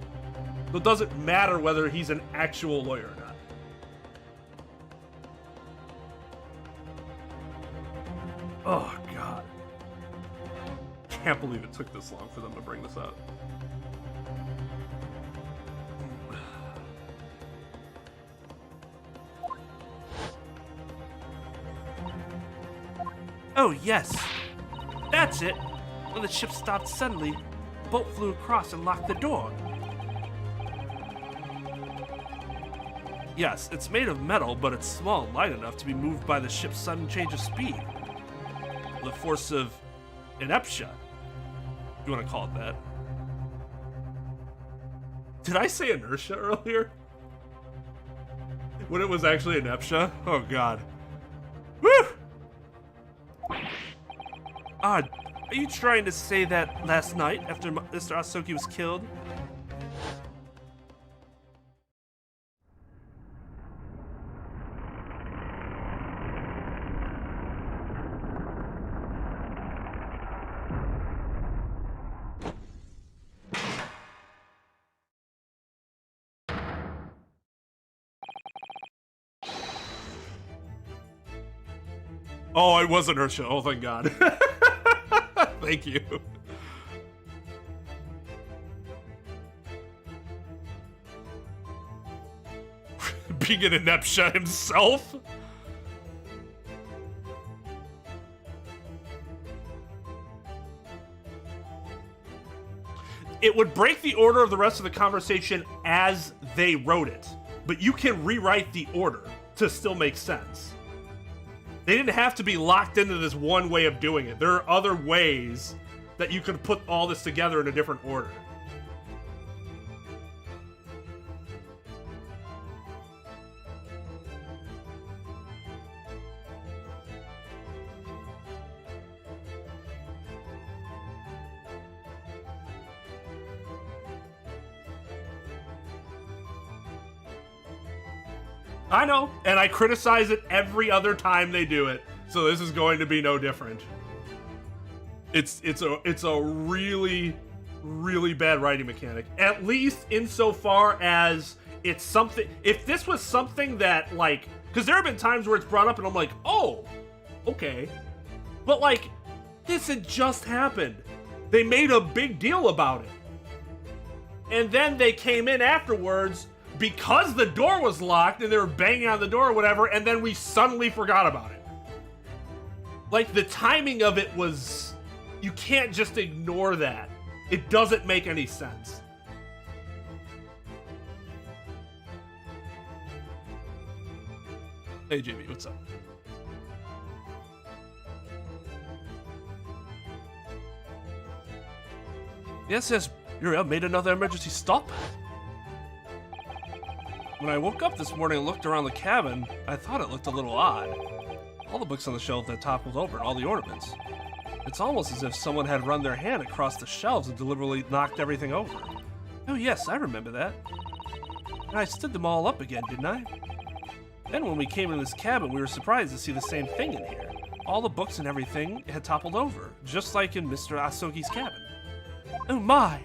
So it doesn't matter whether he's an actual lawyer or not. Oh, God. Can't believe it took this long for them to bring this up. Oh, yes. That's it. When the ship stopped suddenly, the boat flew across and locked the door. Yes, it's made of metal, but it's small and light enough to be moved by the ship's sudden change of speed. The force of inertia, if you want to call it that. Did I say inertia earlier? When it was actually inertia? Oh, God. Woo! Are you trying to say that last night, after Mr. Asoki was killed? Oh, it was inertia. Oh, thank God. Thank you. Being an inertia himself? It would break the order of the rest of the conversation as they wrote it, but you can rewrite the order to still make sense. They didn't have to be locked into this one way of doing it. There are other ways that you could put all this together in a different order. I know, and I criticize it every other time they do it, so this is going to be no different. It's a really, really bad writing mechanic. At least insofar as it's something. If this was something that, like, because there have been times where it's brought up and I'm like, oh, okay, but like, this had just happened. They made a big deal about it, and then they came in afterwards because the door was locked and they were banging on the door or whatever, and then we suddenly forgot about it. Like, the timing of it was, you can't just ignore that. It doesn't make any sense. Hey, JB, what's up? Yes, Uriel made another emergency stop. When I woke up this morning and looked around the cabin, I thought it looked a little odd. All the books on the shelf had toppled over, all the ornaments. It's almost as if someone had run their hand across the shelves and deliberately knocked everything over. Oh yes, I remember that. And I stood them all up again, didn't I? Then when we came into this cabin, we were surprised to see the same thing in here. All the books and everything had toppled over, just like in Mr. Asoki's cabin. Oh my!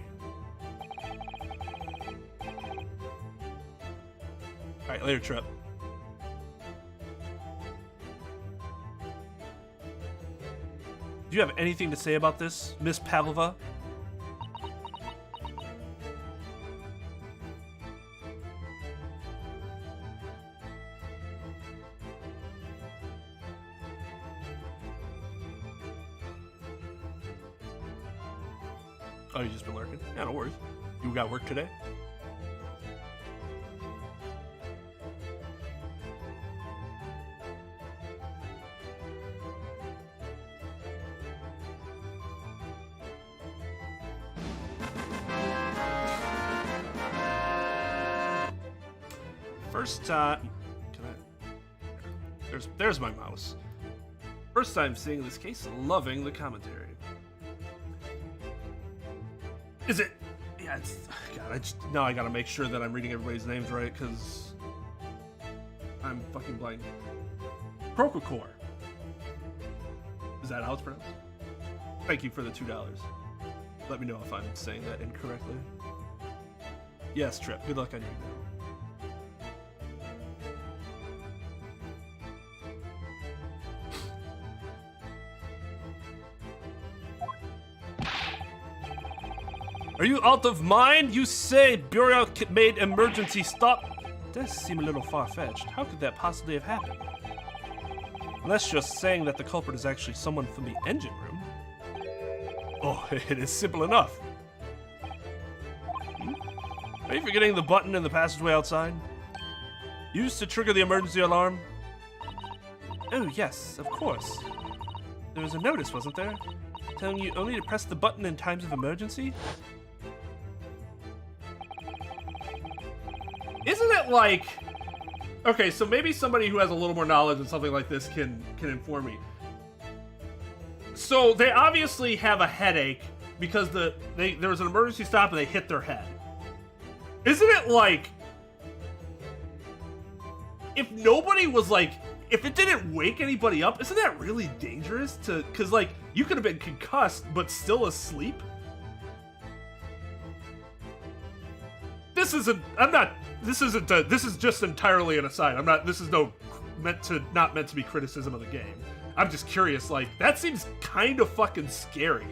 Alright, later, Trep. Do you have anything to say about this, Miss Pavlova? Oh, you just been lurking? Yeah, no worries. You got work today? First time... Can I... There's my mouse. First time seeing this case, loving the commentary. Is it... Yeah, it's... God, now I gotta make sure that I'm reading everybody's names right, because... I'm fucking blank. Prococor. Is that how it's pronounced? Thank you for the $2. Let me know if I'm saying that incorrectly. Yes, Trep. Good luck on your email. Are you out of mind? You say Burial made emergency stop? Does seem a little far-fetched. How could that possibly have happened? Unless you're saying that the culprit is actually someone from the engine room. Oh, it is simple enough. Are you forgetting the button in the passageway outside? Used to trigger the emergency alarm? Oh, yes, of course. There was a notice, wasn't there? Telling you only to press the button in times of emergency? Isn't it like... Okay, so maybe somebody who has a little more knowledge on something like this can inform me. So they obviously have a headache because there was an emergency stop and they hit their head. Isn't it like... If nobody was like... If it didn't wake anybody up, isn't that really dangerous to... Because, like, you could have been concussed but still asleep? This isn't... I'm not... This isn't... this is just entirely an aside. I'm not... This is not meant to be criticism of the game. I'm just curious, like, that seems kind of fucking scary.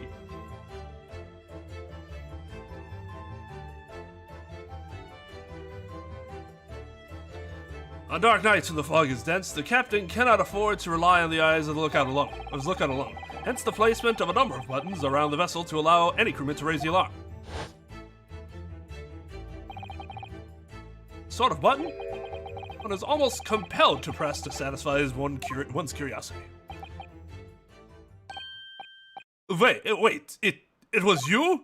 On dark nights when the fog is dense, the captain cannot afford to rely on the eyes of the lookout alone. Hence the placement of a number of buttons around the vessel to allow any crewman to raise the alarm. Sort of button one is almost compelled to press to satisfy one's curiosity. Wait, it was you?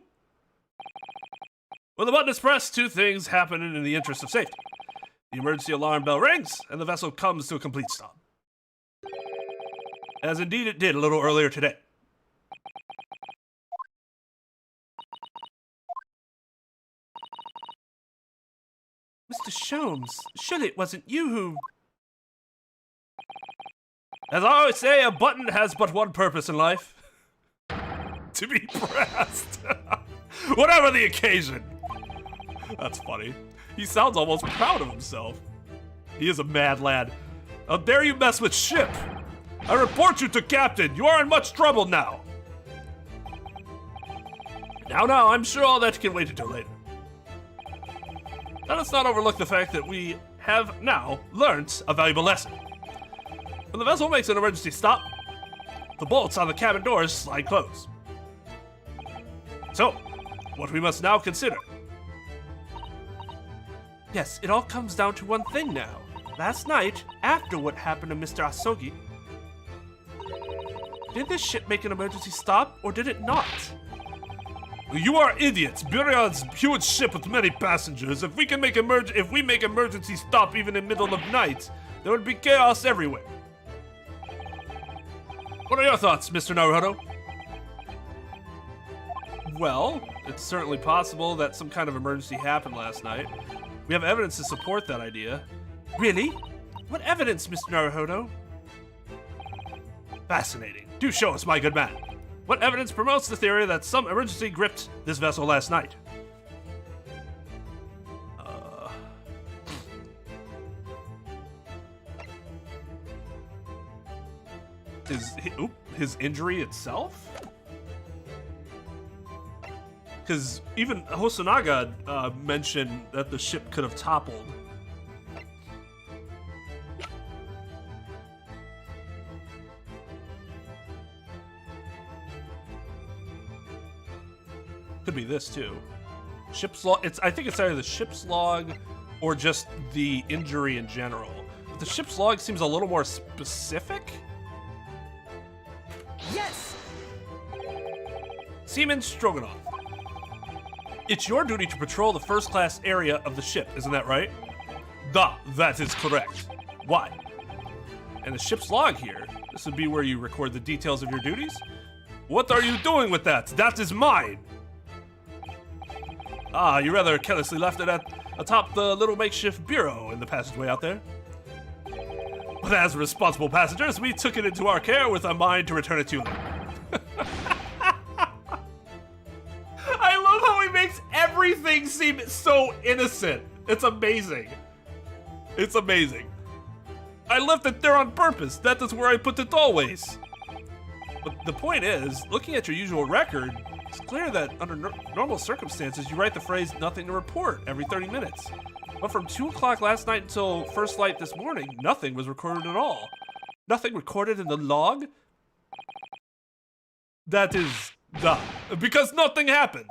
When the button is pressed, two things happen in the interest of safety. The emergency alarm bell rings, and the vessel comes to a complete stop. As indeed it did a little earlier today. Mr. Sholmes, surely it wasn't you who... As I always say, a button has but one purpose in life. To be pressed. Whatever the occasion. That's funny. He sounds almost proud of himself. He is a mad lad. How dare you mess with ship? I report you to Captain. You are in much trouble now. Now, I'm sure all that can wait until later. Let us not overlook the fact that we have now learnt a valuable lesson. When the vessel makes an emergency stop, the bolts on the cabin doors slide closed. So, what we must now consider. Yes, it all comes down to one thing now. Last night, after what happened to Mr. Asogi, did this ship make an emergency stop, or did it not? You are idiots! Burial's huge ship with many passengers. If we make emergency stop even in the middle of night, there would be chaos everywhere. What are your thoughts, Mr. Naruhodo? Well, it's certainly possible that some kind of emergency happened last night. We have evidence to support that idea. Really? What evidence, Mr. Naruhodo? Fascinating. Do show us, my good man. What evidence promotes the theory that some emergency gripped this vessel last night? His injury itself? Because even Hosonaga mentioned that the ship could have toppled. Could be this too. Ship's log. I think it's either the ship's log or just the injury in general. But the ship's log seems a little more specific. Yes! Seaman Stroganoff. It's your duty to patrol the first class area of the ship, isn't that right? That is correct. Why? And the ship's log here, this would be where you record the details of your duties? What are you doing with that? That is mine! Ah, you rather carelessly left it atop the little makeshift bureau in the passageway out there. But as responsible passengers, we took it into our care with a mind to return it to you. I love how he makes everything seem so innocent. It's amazing. It's amazing. I left it there on purpose. That is where I put it always. But the point is, looking at your usual record, it's clear that under normal circumstances, you write the phrase "nothing to report" every 30 minutes. But from 2 o'clock last night until first light this morning, nothing was recorded at all. Nothing recorded in the log? That is because nothing happened.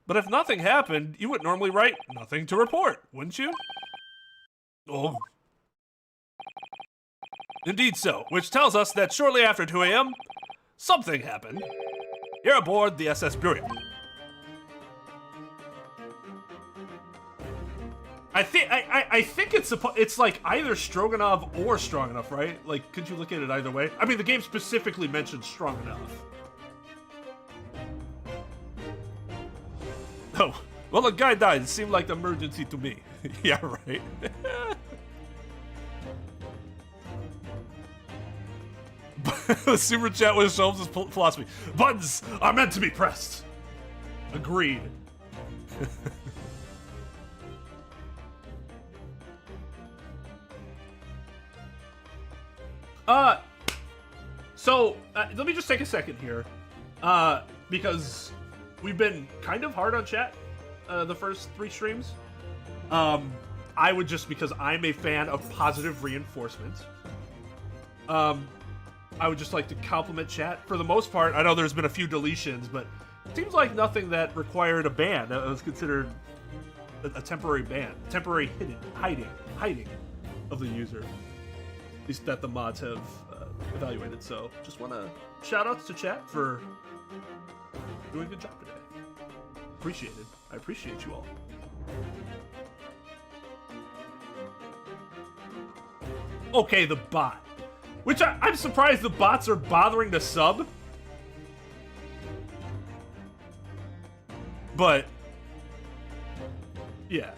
But if nothing happened, you would normally write "nothing to report," wouldn't you? Oh. Indeed so, which tells us that shortly after 2 a.m., something happened. You're aboard the SS Burial. I think it's like either Stroganoff or Strong Enough, right? Like, could you look at it either way? I mean, the game specifically mentioned Strong Enough. Oh, well, the guy died. It seemed like an emergency to me. Yeah, right. The super chat with Shelves' philosophy. Buttons are meant to be pressed. Agreed. So let me just take a second here, because we've been kind of hard on chat the first 3 streams. I would just, because I'm a fan of positive reinforcement, I would just like to compliment chat. For the most part, I know there's been a few deletions, but it seems like nothing that required a ban. That was considered a temporary ban, temporary hiding of the user. At least that the mods have evaluated. So just want to shout outs to chat for doing a good job today. Appreciate it. I appreciate you all. Okay, the bot. Which I'm surprised the bots are bothering to sub. But, yeah.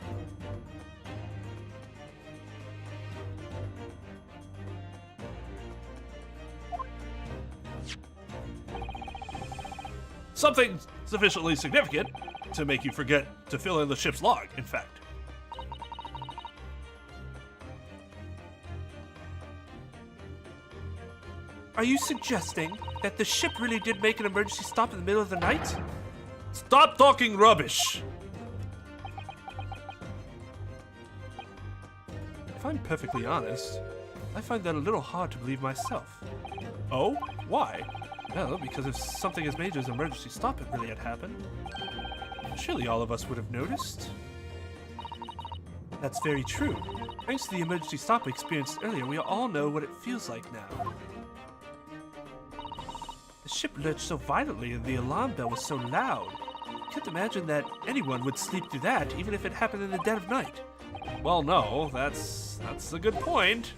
Something sufficiently significant to make you forget to fill in the ship's log, in fact. Are you suggesting that the ship really did make an emergency stop in the middle of the night? Stop talking rubbish! If I'm perfectly honest, I find that a little hard to believe myself. Oh? Why? Well, because if something as major as an emergency stop had really had happened, surely all of us would have noticed. That's very true. Thanks to the emergency stop we experienced earlier, we all know what it feels like now. The ship lurched so violently and the alarm bell was so loud. I can't imagine that anyone would sleep through that, even if it happened in the dead of night. Well, no, that's a good point.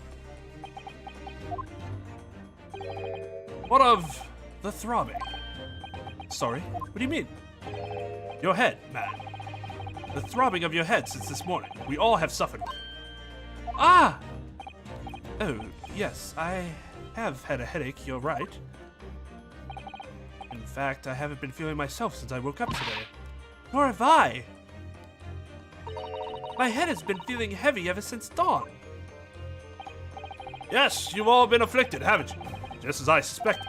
What of the throbbing? Sorry, what do you mean? Your head, man. The throbbing of your head since this morning. We all have suffered. Ah! Oh, yes, I have had a headache, you're right. In fact, I haven't been feeling myself since I woke up today. Nor have I! My head has been feeling heavy ever since dawn. Yes, you've all been afflicted, haven't you? Just as I suspected.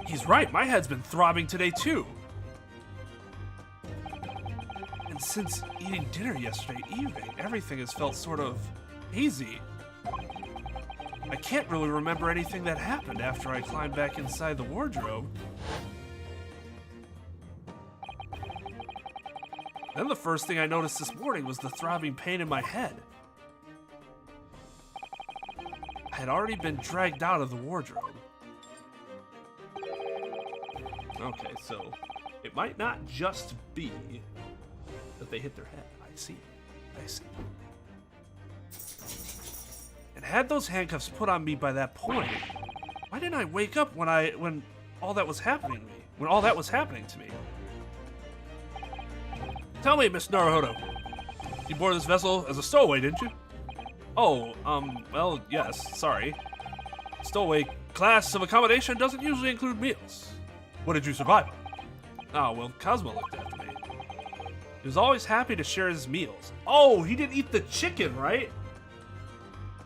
He's right, my head's been throbbing today too. And since eating dinner yesterday evening, everything has felt sort of hazy. I can't really remember anything that happened after I climbed back inside the wardrobe. Then the first thing I noticed this morning was the throbbing pain in my head. I had already been dragged out of the wardrobe. Okay, so it might not just be that they hit their head. I see. And had those handcuffs put on me by that point, why didn't I wake up when all that was happening to me? When all that was happening to me? Tell me, Miss Naruhodo, you boarded this vessel as a stowaway, didn't you? Oh, well, yes, sorry. Stowaway class of accommodation doesn't usually include meals. What did you survive on? Oh, well, Cosmo looked after me. He was always happy to share his meals. Oh, he didn't eat the chicken, right?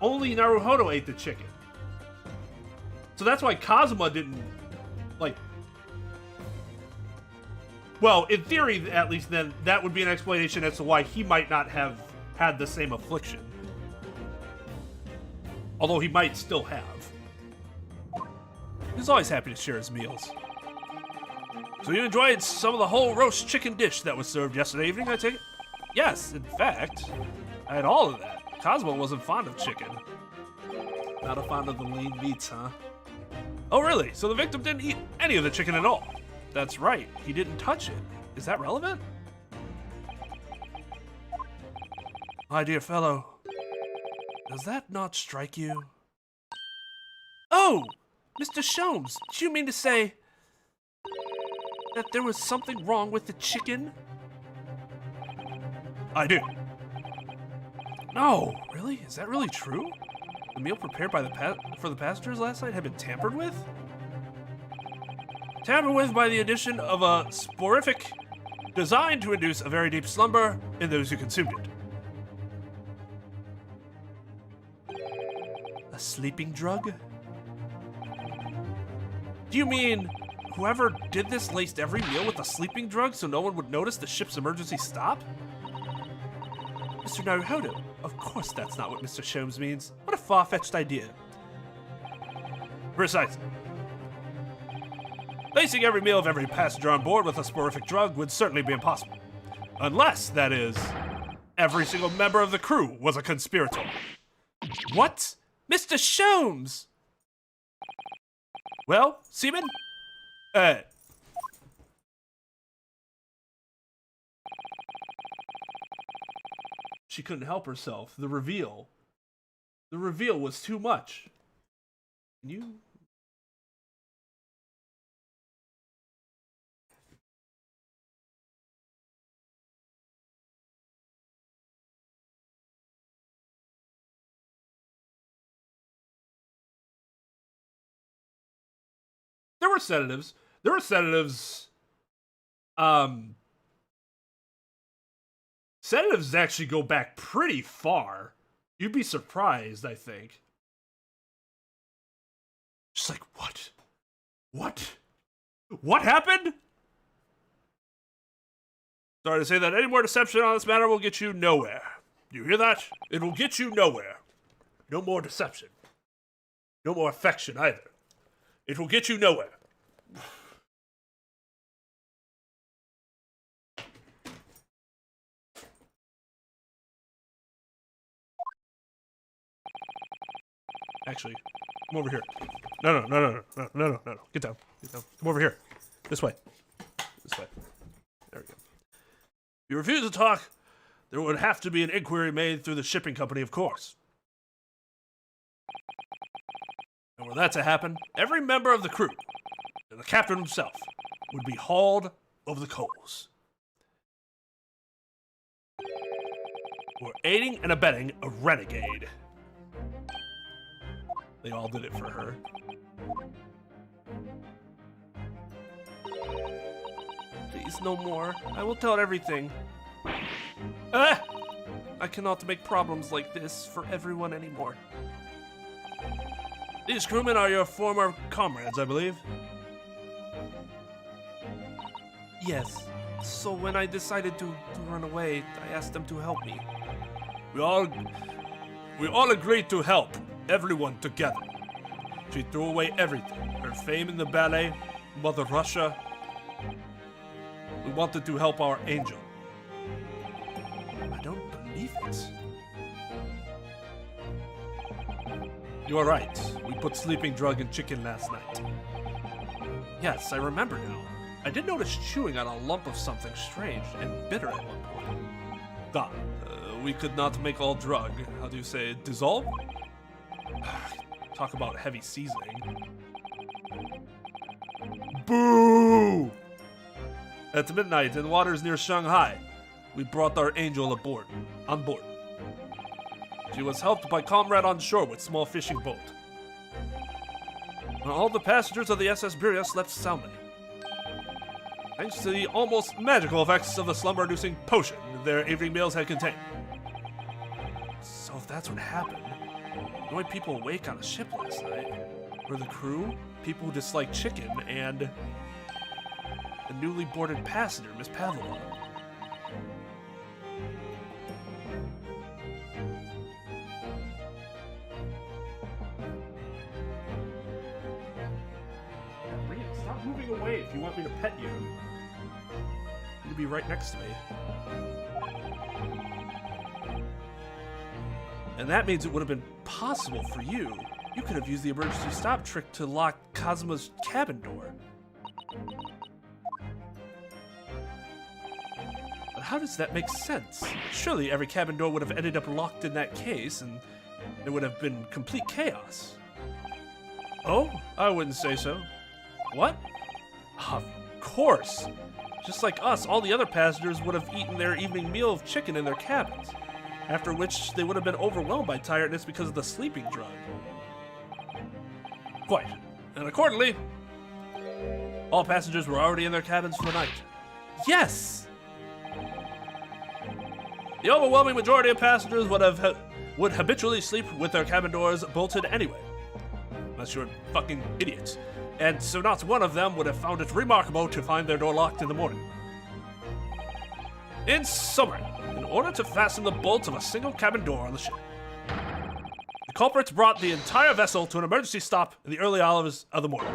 Only Naruhodo ate the chicken. So that's why Kazuma didn't, like... Well, in theory, at least, then, that would be an explanation as to why he might not have had the same affliction. Although he might still have. He was always happy to share his meals. So you enjoyed some of the whole roast chicken dish that was served yesterday evening, I take it? Yes, in fact, I had all of that. Cosmo wasn't fond of chicken. Not a fond of the lean meats, huh? Oh, really? So the victim didn't eat any of the chicken at all? That's right, he didn't touch it. Is that relevant? My dear fellow, does that not strike you? Oh! Mr. Sholmes, do you mean to say that there was something wrong with the chicken? I do. No, really? Is that really true? The meal prepared by for the passengers last night had been tampered with? Tampered with by the addition of a sporific designed to induce a very deep slumber in those who consumed it. A sleeping drug? Do you mean whoever did this laced every meal with a sleeping drug so no one would notice the ship's emergency stop? Mr. Naruhodo, of course that's not what Mr. Sholmes means. What a far-fetched idea. Precisely. Lacing every meal of every passenger on board with a sporific drug would certainly be impossible. Unless, that is, every single member of the crew was a conspirator. What? Mr. Sholmes! Well, Seaman? She couldn't help herself. The reveal was too much. Can you... There were sedatives. Sedatives actually go back pretty far. You'd be surprised, I think. Just like, what? What happened? Sorry to say that any more deception on this matter will get you nowhere. You hear that? It will get you nowhere. No more deception. No more affection either. It will get you nowhere. Actually, come over here. No. Get down. Come over here. This way. There we go. If you refuse to talk, there would have to be an inquiry made through the shipping company, of course. And were that to happen, every member of the crew, and the captain himself, would be hauled over the coals. For aiding and abetting a renegade. They all did it for her. Please, no more. I will tell everything. Ah! I cannot make problems like this for everyone anymore. These crewmen are your former comrades, I believe? Yes. So when I decided to run away, I asked them to help me. We all agreed to help. Everyone together. She threw away everything. Her fame in the ballet, Mother Russia. We wanted to help our angel. I don't believe it. You are right. We put sleeping drug in chicken last night. Yes, I remember now. I did notice chewing on a lump of something strange and bitter at one point. Da. We could not make all drug. How do you say, dissolve? Talk about heavy seasoning. Boo! At midnight in waters near Shanghai, we brought our angel on board. She was helped by comrade on shore with small fishing boat. All the passengers of the SS Beria slept soundly, thanks to the almost magical effects of the slumber-inducing potion their evening meals had contained. So if that's what happened, the only people awake on a ship last night were the crew, people who dislike chicken, and the newly boarded passenger, Miss Pavlova. Stop moving away if you want me to pet you. You'd be right next to me. And that means it would have been possible for you. You could have used the emergency stop trick to lock Cosmo's cabin door. But how does that make sense? Surely every cabin door would have ended up locked in that case, and there would have been complete chaos. Oh, I wouldn't say so. What? Of course. Just like us, all the other passengers would have eaten their evening meal of chicken in their cabins, after which they would have been overwhelmed by tiredness because of the sleeping drug. Quite. And accordingly, all passengers were already in their cabins for the night. Yes! The overwhelming majority of passengers would habitually sleep with their cabin doors bolted anyway. Unless you're fucking idiots. And so not one of them would have found it remarkable to find their door locked in the morning. In summary, in order to fasten the bolts of a single cabin door on the ship, the culprits brought the entire vessel to an emergency stop in the early hours of the morning.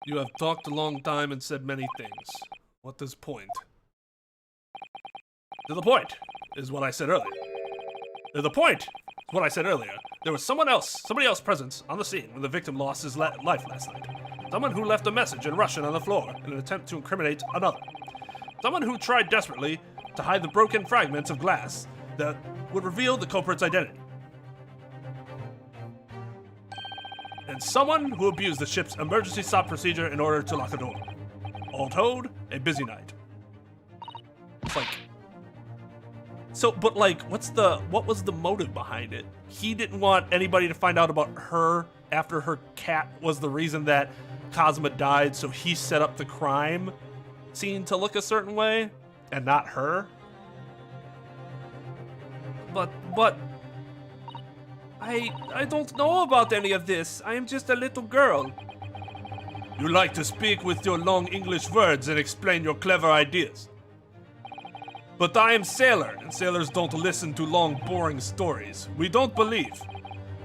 You have talked a long time and said many things. What is point? To the point is what I said earlier. To the point is what I said earlier. There was somebody else present on the scene when the victim lost his life last night. Someone who left a message in Russian on the floor in an attempt to incriminate another. Someone who tried desperately to hide the broken fragments of glass that would reveal the culprit's identity. And someone who abused the ship's emergency stop procedure in order to lock a door. All told, a busy night. It's like... So, but like, what was the motive behind it? He didn't want anybody to find out about her after her cat was the reason that Cosmo died, so he set up the crime scene to look a certain way, and not her? But, I don't know about any of this. I am just a little girl. You like to speak with your long English words and explain your clever ideas. But I am sailor, and sailors don't listen to long, boring stories. We don't believe.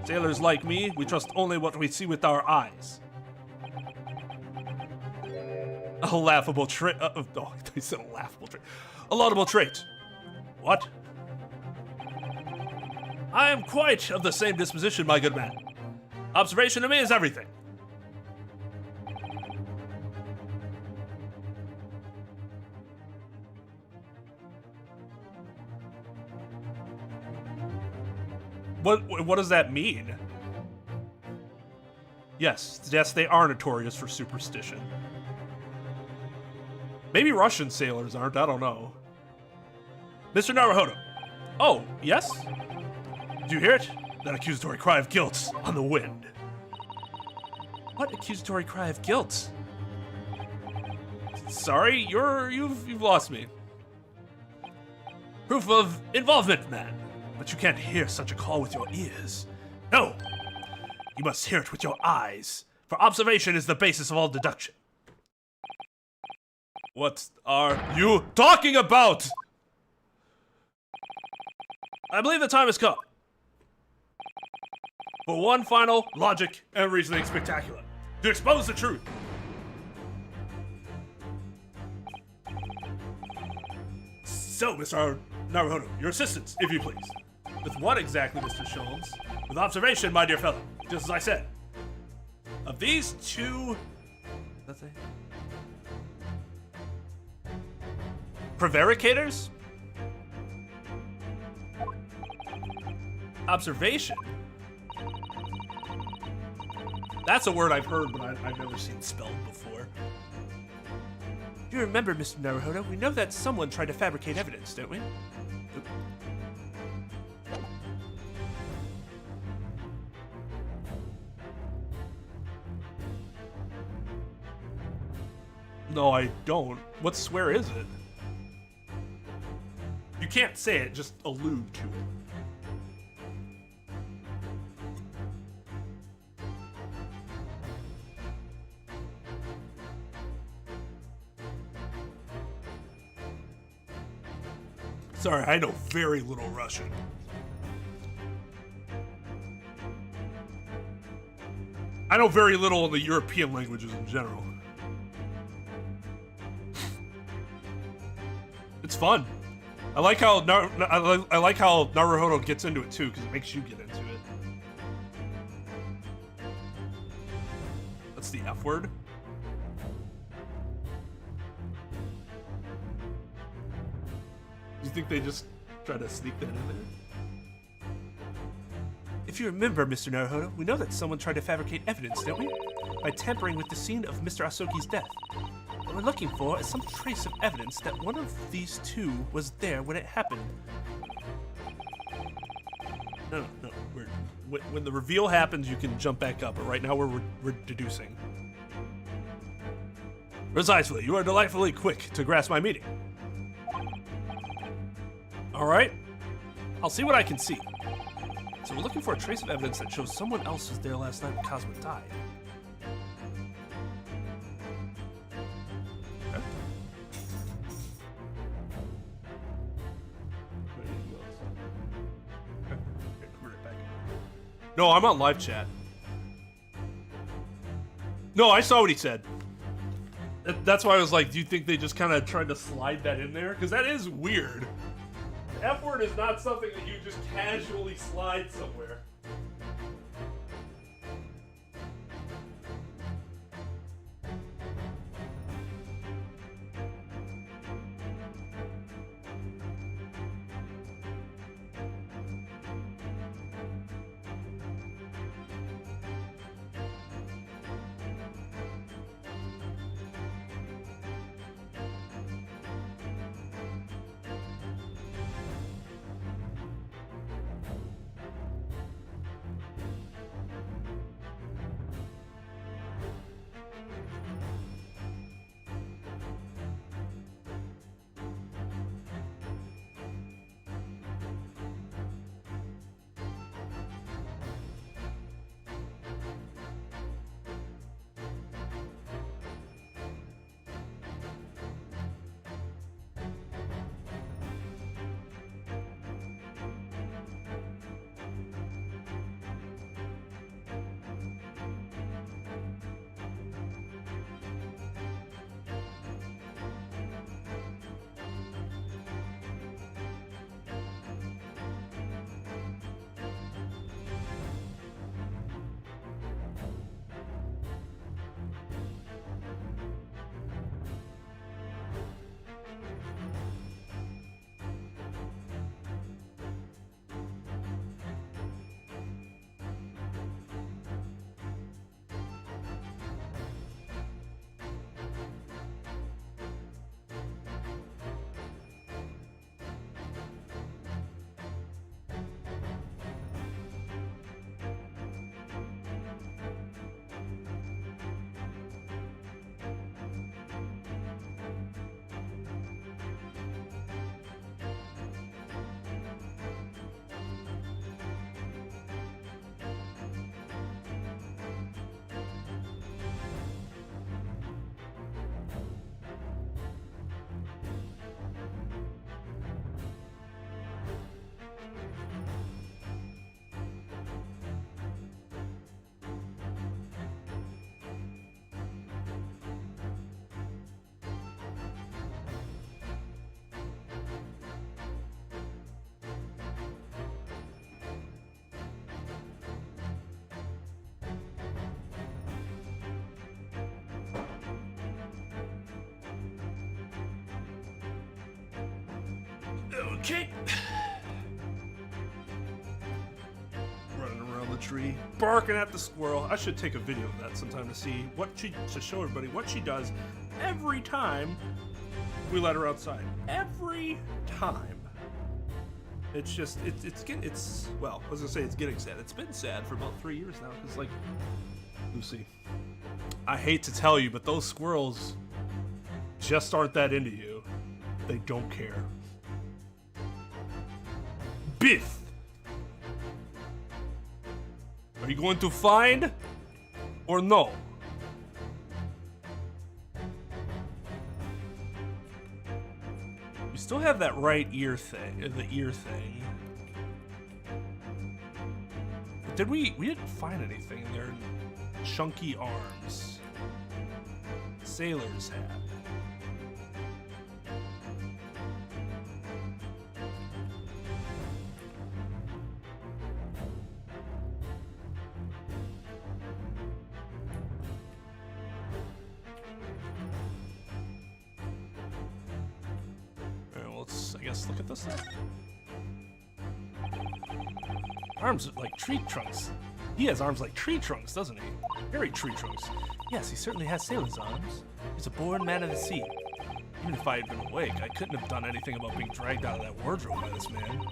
Sailors like me, we trust only what we see with our eyes. A laughable trait. I said a laughable trait. A laudable trait. What? I am quite of the same disposition, my good man. Observation to me is everything. What does that mean? Yes, they are notorious for superstition. Maybe Russian sailors aren't, I don't know. Mr. Naruhodo. Oh, yes? Do you hear it? That accusatory cry of guilt on the wind. What accusatory cry of guilt? Sorry, you've lost me. Proof of involvement, man. But you can't hear such a call with your ears. No! You must hear it with your eyes, for observation is the basis of all deduction. What are you talking about? I believe the time has come for one final logic and reasoning spectacular. to expose the truth. So, Mr. Naruhodo, your assistance, if you please. With what exactly, Mr. Sholmes? With observation, my dear fellow, just as I said. Of these two That's it. prevaricators? Observation? That's a word I've heard, but I've never seen spelled before. You remember, Mr. Naruhodo, we know that someone tried to fabricate evidence, don't we? No, I don't. What swear is it? You can't say it, just allude to it. Sorry, I know very little Russian. I know very little in the European languages in general. It's fun. I like how I like how Naruhodo gets into it too, because it makes you get into it. That's the F word. You think they just try to sneak that in there? If you remember, Mr. Naruhodo, we know that someone tried to fabricate evidence, don't we? By tampering with the scene of Mr. Asoki's death. What we're looking for is some trace of evidence that one of these two was there when it happened. No. When the reveal happens, you can jump back up. But right now, we're deducing. Precisely. You are delightfully quick to grasp my meaning. All right. I'll see what I can see. So we're looking for a trace of evidence that shows someone else was there last night when Cosmo died. No, I'm on live chat. No, I saw what he said. That's why I was like, do you think they just kind of tried to slide that in there? Because that is weird. The F word is not something that you just casually slide somewhere. Okay. Running around the tree, barking at the squirrel. I should take a video of that sometime to see to show everybody what she does every time we let her outside. Every time. It's just, well, I was gonna say it's getting sad. It's been sad for about 3 years now, because, like, Lucy, I hate to tell you, but those squirrels just aren't that into you. They don't care. Biff! Are you going to find or no? We still have that right ear thing, the ear thing. But did we didn't find anything in their chunky arms. Sailor's hat. I guess look at this thing. Arms like tree trunks. He has arms like tree trunks, doesn't he? Very tree trunks. Yes, he certainly has sailor's arms. He's a born man of the sea. Even if I had been awake, I couldn't have done anything about being dragged out of that wardrobe by this man.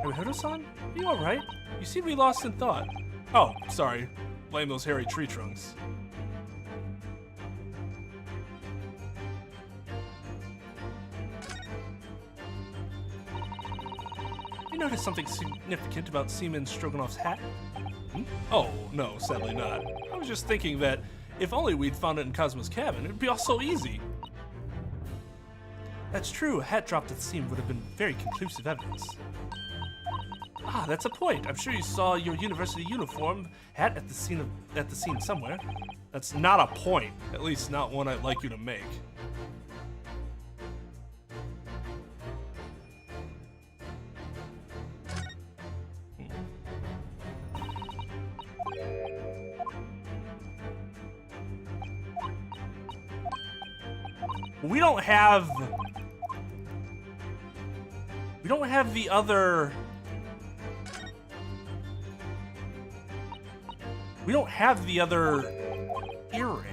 Naruto-san? Are you alright? You seem to be lost in thought. Oh, sorry. Blame those hairy tree trunks. You notice something significant about Seaman Stroganoff's hat? Hmm? Oh, no, sadly not. I was just thinking that if only we'd found it in Cosmo's cabin, it'd be all so easy. That's true, a hat dropped at the scene would have been very conclusive evidence. Ah, that's a point. I'm sure you saw your university uniform hat at the scene somewhere. That's not a point, at least not one I'd like you to make. We don't have the other. We don't have the other earring.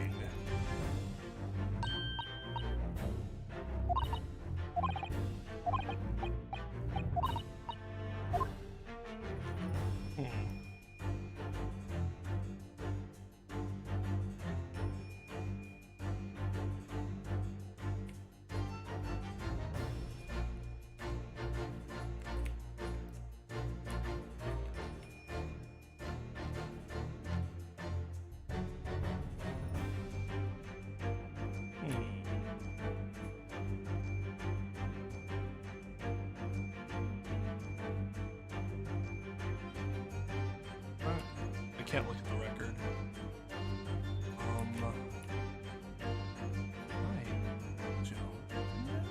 I can't look at the record.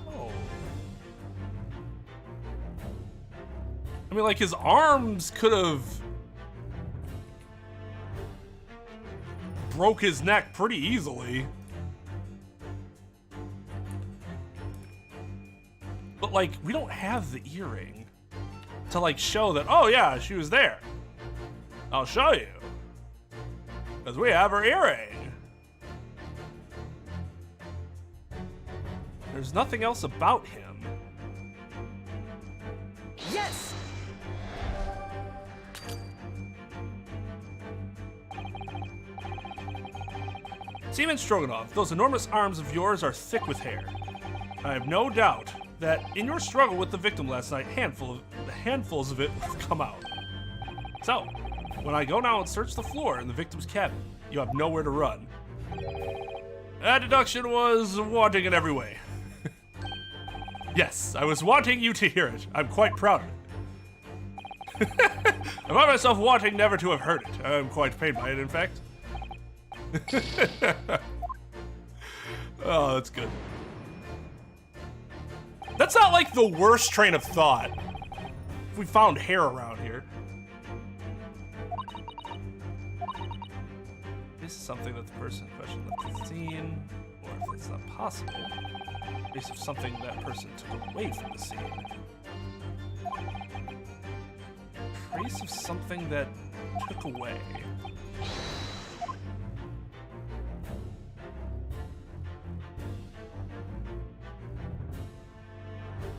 No. I mean, like, his arms could have broke his neck pretty easily. But, like, we don't have the earring to, like, show that, oh yeah, she was there. I'll show you. Because we have her earring. There's nothing else about him. Yes! Seaman Stroganoff, those enormous arms of yours are thick with hair. I have no doubt that in your struggle with the victim last night, handfuls of it have come out. So, when I go now and search the floor in the victim's cabin, you have nowhere to run. That deduction was wanting in every way. Yes, I was wanting you to hear it. I'm quite proud of it. I find myself wanting never to have heard it. I'm quite pained by it, in fact. Oh, that's good. That's not like the worst train of thought. If we found hair around here. This is something that the person in question left the scene, or if it's not possible, based on something that person took away from the scene. trace of something that took away.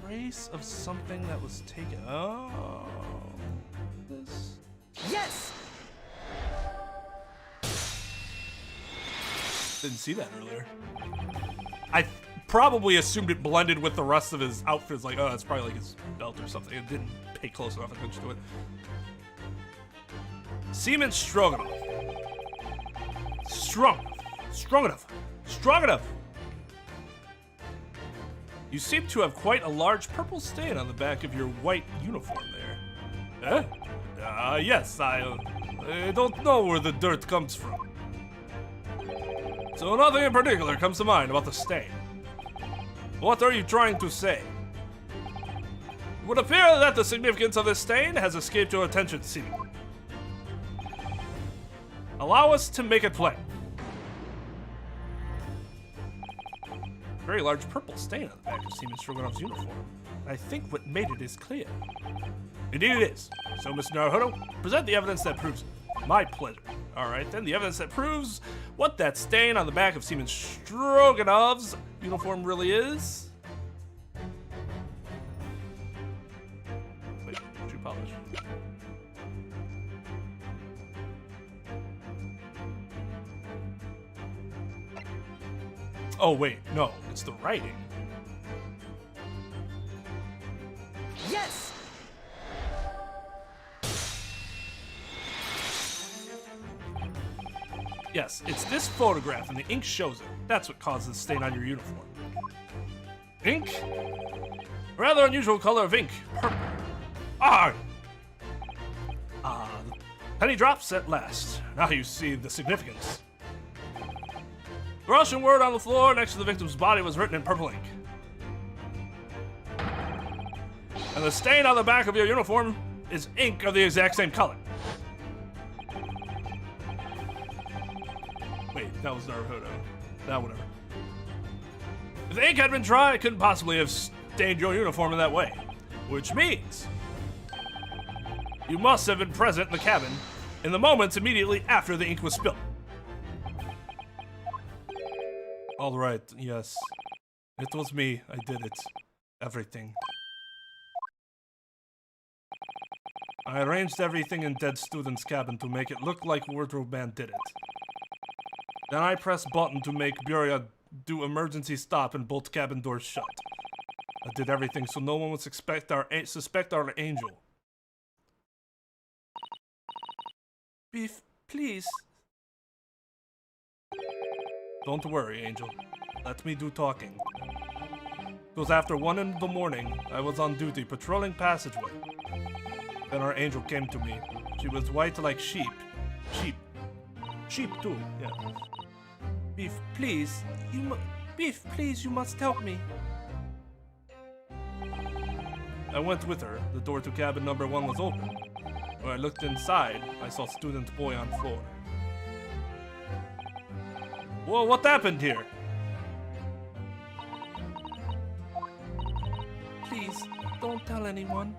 Trace of something that was taken. Oh, this. Yes! Didn't see that earlier. I probably assumed it blended with the rest of his outfits. Like, oh, that's probably like his belt or something. It didn't pay close enough attention to it. Seaman Stroganoff. Strong enough. You seem to have quite a large purple stain on the back of your white uniform there. Yes, I don't know where the dirt comes from. So nothing in particular comes to mind about the stain. What are you trying to say? It would appear that the significance of this stain has escaped your attention, Seaman. Allow us to make it plain. Very large purple stain on the back of Seaman Stroganoff's uniform. I think what made it is clear. Indeed it is. So, Mr. Naruhodo, present the evidence that proves it. My pleasure. Alright then, the evidence that proves what that stain on the back of Seaman Stroganoff's uniform really is. Wait, shoe polish. Oh wait, no, it's the writing. Yes! Yes, it's this photograph and the ink shows it. That's what causes the stain on your uniform. Ink? Rather unusual color of ink. Purple. Ah! The penny drops at last. Now you see the significance. The Russian word on the floor next to the victim's body was written in purple ink. And the stain on the back of your uniform is ink of the exact same color. Wait, that was Naruhodo. Nah, whatever. If the ink had been dry, it couldn't possibly have stained your uniform in that way. Which means you must have been present in the cabin in the moments immediately after the ink was spilled. All right, yes. It was me. I did it. Everything. I arranged everything in dead student's cabin to make it look like Wardrobe Man did it. Then I pressed button to make Burya do emergency stop and bolt cabin doors shut. I did everything so no one would suspect our angel. Beef, please. Don't worry, Angel. Let me do talking. It was after 1 in the morning. I was on duty patrolling passageway. Then our angel came to me. She was white like sheep. Sheep too, yeah. Beef, please. Beef, please, you must help me. I went with her. The door to cabin number 1 was open. When I looked inside, I saw student boy on floor. Whoa, what happened here? Please, don't tell anyone.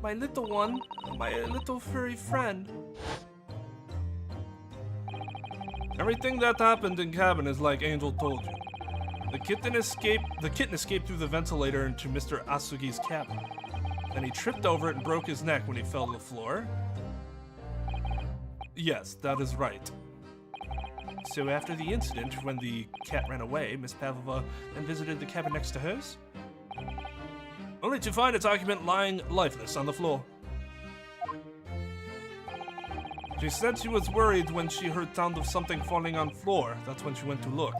My little one, my little furry friend. Everything that happened in cabin is like Angel told you. The kitten escaped through the ventilator into Mr. Asugi's cabin. Then he tripped over it and broke his neck when he fell to the floor. Yes, that is right. So after the incident, when the cat ran away, Miss Pavlova then visited the cabin next to hers? Only to find its occupant lying lifeless on the floor. She said she was worried when she heard sound of something falling on floor. That's when she went to look.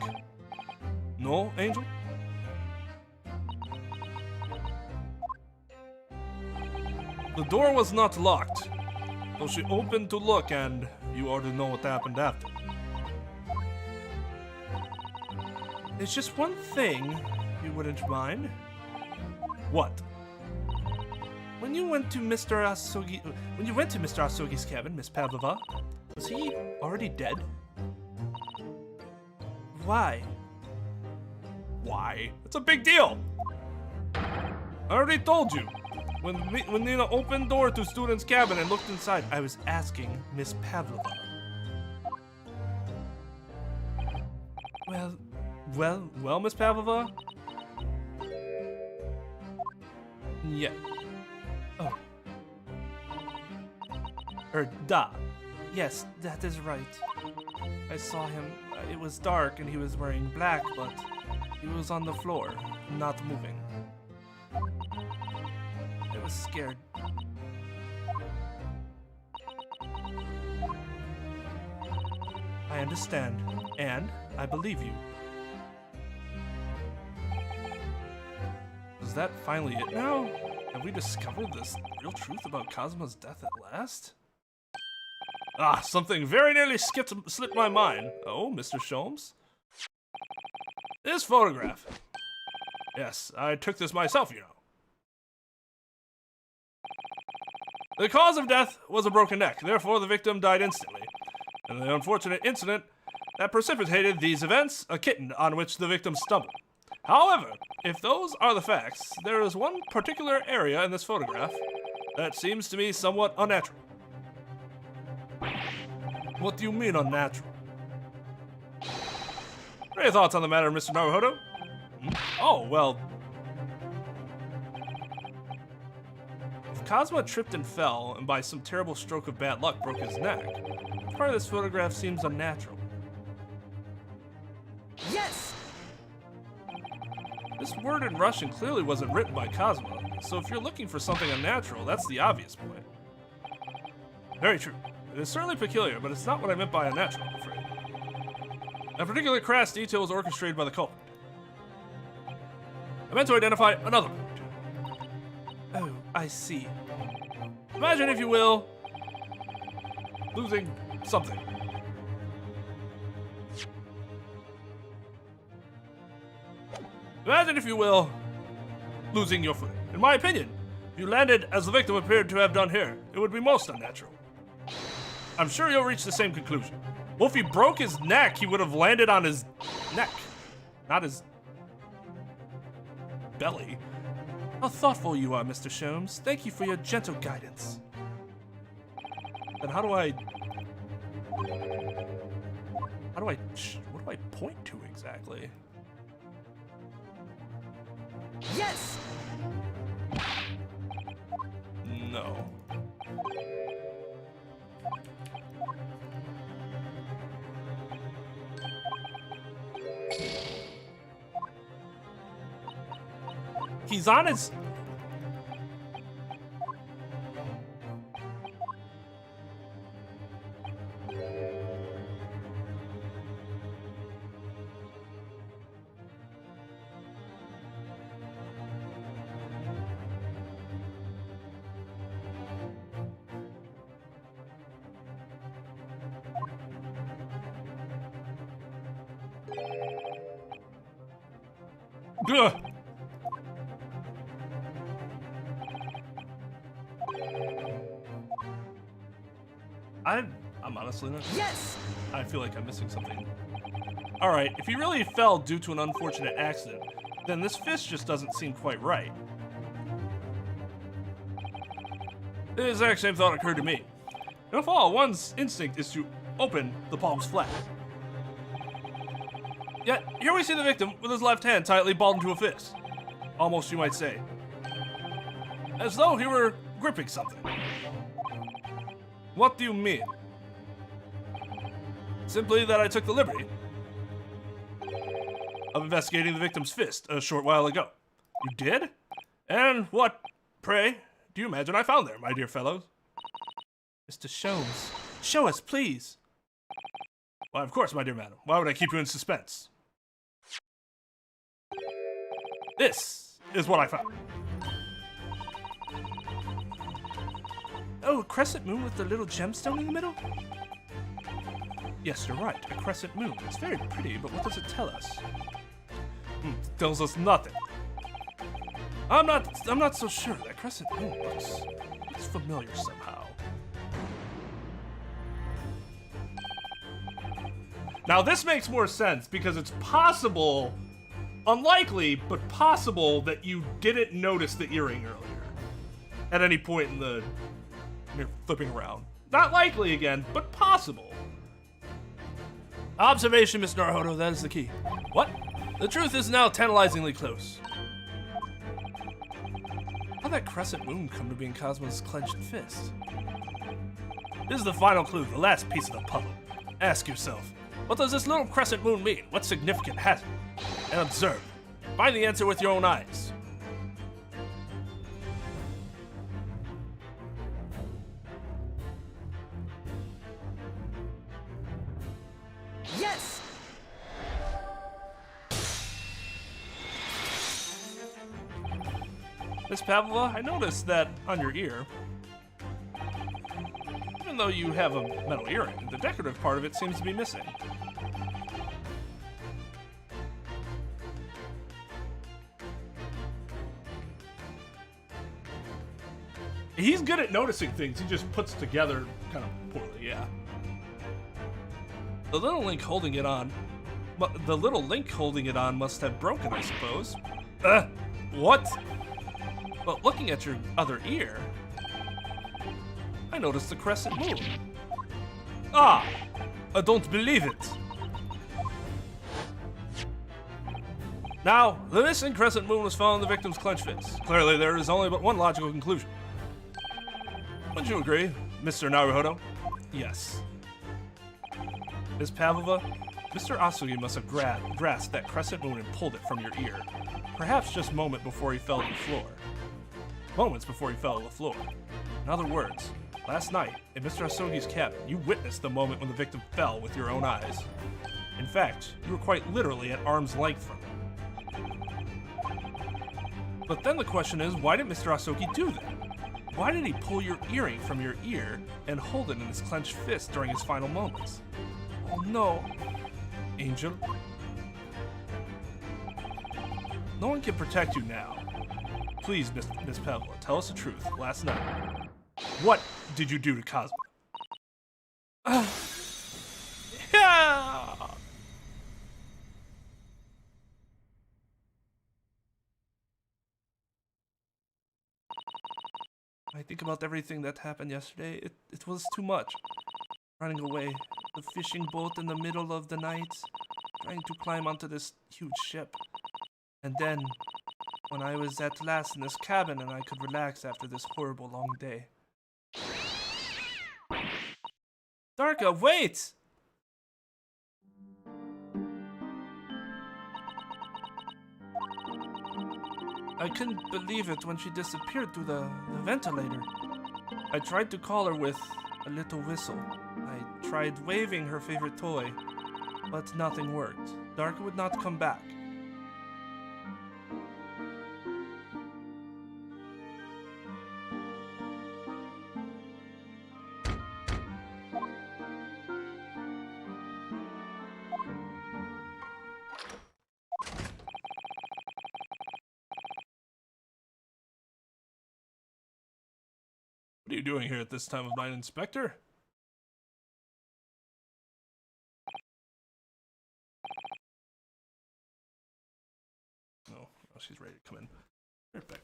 No, Angel? The door was not locked, so she opened to look, and you already know what happened after. There's just one thing you wouldn't mind. What? When you went to Mr. Asugi's cabin, Miss Pavlova, was he already dead? Why? Why? It's a big deal! I already told you. When Nina opened door to student's cabin and looked inside, I was asking Miss Pavlova. Well, Miss Pavlova? Yeah. Oh. Da. Yes, that is right. I saw him. It was dark and he was wearing black, but he was on the floor, not moving. I was scared. I understand, and I believe you. Is that finally it now? Have we discovered this real truth about Cosmo's death at last? Ah, something very nearly slipped my mind. Oh, Mr. Sholmes? This photograph. Yes, I took this myself, you know. The cause of death was a broken neck, therefore the victim died instantly. In the unfortunate incident that precipitated these events, a kitten on which the victim stumbled. However, if those are the facts, there is one particular area in this photograph that seems to me somewhat unnatural. What do you mean unnatural? What are your thoughts on the matter, Mr. Naruhodo? Oh, well... If Cosmo tripped and fell, and by some terrible stroke of bad luck broke his neck, part of this photograph seems unnatural. Yes! This word in Russian clearly wasn't written by Cosmo, so if you're looking for something unnatural, that's the obvious point. Very true. It is certainly peculiar, but it's not what I meant by unnatural, I'm afraid. A particularly crass detail was orchestrated by the culprit. I meant to identify another point. Oh, I see. Imagine, if you will, losing something. Imagine, if you will, losing your foot. In my opinion, if you landed as the victim appeared to have done here, it would be most unnatural. I'm sure you'll reach the same conclusion. Well, if he broke his neck, he would have landed on his neck, not his belly. How thoughtful you are, Mr. Sholmes. Thank you for your gentle guidance. Then what do I point to exactly? Yes! No. He's on his... Ugh. I'm honestly not. Yes! I feel like I'm missing something. Alright, if he really fell due to an unfortunate accident, then this fist just doesn't seem quite right. The exact same thought occurred to me. In a fall, one's instinct is to open the palms flat. Yet, here we see the victim with his left hand tightly balled into a fist. Almost, you might say. As though he were gripping something. What do you mean? Simply that I took the liberty of investigating the victim's fist a short while ago. You did? And what, pray, do you imagine I found there, my dear fellows? Mr. Sholmes, show us, please. Why, of course, my dear madam. Why would I keep you in suspense? This is what I found. Oh, a crescent moon with the little gemstone in the middle? Yes, you're right, a crescent moon. It's very pretty, but what does it tell us? It tells us nothing. I'm not so sure. That crescent moon looks familiar somehow. Now this makes more sense because it's possible, unlikely, but possible that you didn't notice the earring earlier. at any point in the you're flipping around. Not likely again, but possible. Observation, Mr. Naruhodo, that is the key. What? The truth is now tantalizingly close. How'd that crescent moon come to be in Cosmo's clenched fist? This is the final clue, the last piece of the puzzle. Ask yourself, what does this little crescent moon mean? What significance has it? And observe. Find the answer with your own eyes. Yes! Miss Pavlova, I noticed that on your ear, even though you have a metal earring, the decorative part of it seems to be missing. He's good at noticing things. He just puts together kind of poorly, yeah. The little link holding it on must have broken, I suppose. What? But looking at your other ear, I noticed the crescent moon. Ah! I don't believe it. Now, the missing crescent moon was found in the victim's clenched fist. Clearly, there is only but one logical conclusion. Wouldn't you agree, Mr. Naruhodo? Yes. Ms. Pavlova, Mr. Asugi must have grasped that crescent moon and pulled it from your ear. Perhaps just moments before he fell to the floor. In other words, last night, in Mr. Asugi's cabin, you witnessed the moment when the victim fell with your own eyes. In fact, you were quite literally at arm's length from him. But then the question is, why did Mr. Asugi do that? Why did he pull your earring from your ear and hold it in his clenched fist during his final moments? Oh no. Angel? No one can protect you now. Please, Miss Pavlova, tell us the truth. Last night, what did you do to Cosmo? Yeah! I think about everything that happened yesterday. It was too much. Running away, the fishing boat in the middle of the night, trying to climb onto this huge ship. And then, when I was at last in this cabin and I could relax after this horrible long day. Darka, wait! I couldn't believe it when she disappeared through the ventilator. I tried to call her with a little whistle. I tried waving her favorite toy, but nothing worked. Darka would not come back. What are you doing here at this time of night, Inspector? Oh, she's ready to come in. Right back.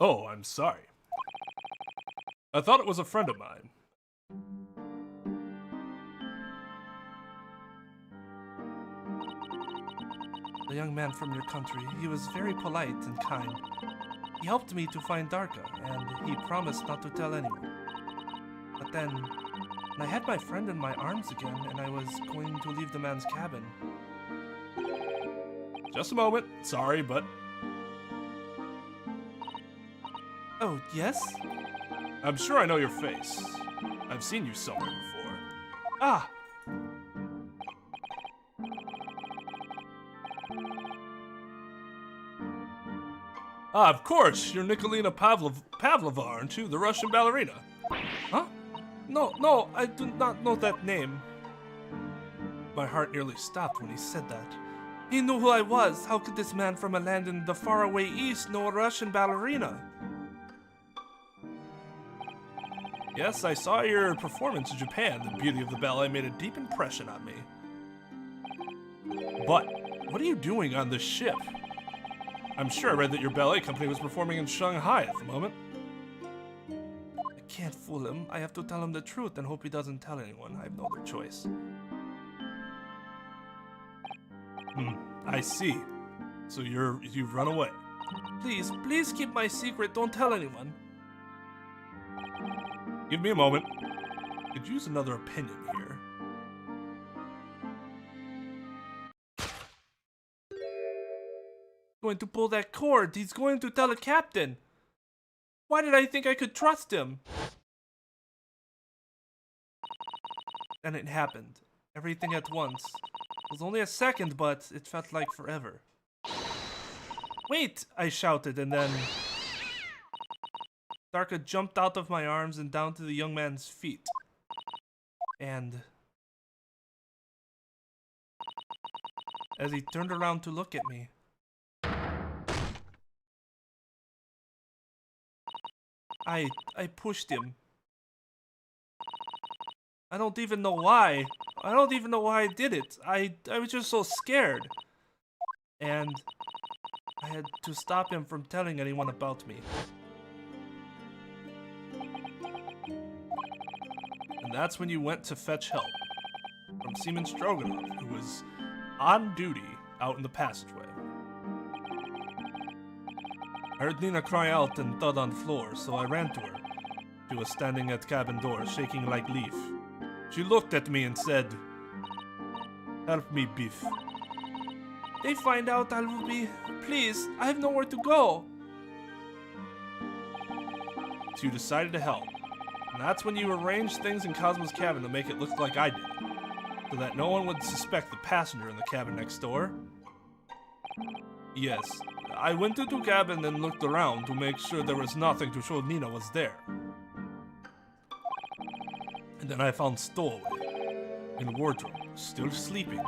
Oh, I'm sorry. I thought it was a friend of mine. The young man from your country, he was very polite and kind. He helped me to find Darka, and he promised not to tell anyone. But then, when I had my friend in my arms again, and I was going to leave the man's cabin. Just a moment. Sorry, but... Oh, yes? I'm sure I know your face. I've seen you somewhere before. Ah! Ah, of course! You're Nikolina Pavlova, aren't you? The Russian ballerina. Huh? No, I do not know that name. My heart nearly stopped when he said that. He knew who I was. How could this man from a land in the faraway east know a Russian ballerina? Yes, I saw your performance in Japan. The beauty of the ballet made a deep impression on me. But, what are you doing on this ship? I'm sure I read that your ballet company was performing in Shanghai at the moment. I can't fool him. I have to tell him the truth and hope he doesn't tell anyone. I have no other choice. I see. So you've run away. Please keep my secret. Don't tell anyone. Give me a moment. Could use another opinion here. Going to pull that cord. He's going to tell the captain. Why did I think I could trust him? And it happened. Everything at once. It was only a second, but it felt like forever. Wait! I shouted, and then... Darka jumped out of my arms and down to the young man's feet. And... as he turned around to look at me... I pushed him. I don't even know why. I don't even know why I did it. I was just so scared. And I had to stop him from telling anyone about me. And that's when you went to fetch help from Seaman Stroganov, who was on duty out in the passageway. I heard Nina cry out and thud on the floor, so I ran to her. She was standing at cabin door, shaking like leaf. She looked at me and said, "Help me, Biff." They find out I will be... Please, I have nowhere to go. So you decided to help. And that's when you arranged things in Cosmo's cabin to make it look like I did. So that no one would suspect the passenger in the cabin next door. Yes, I went into the cabin and looked around to make sure there was nothing to show Nina was there. And then I found Stowaway in the wardrobe, still sleeping.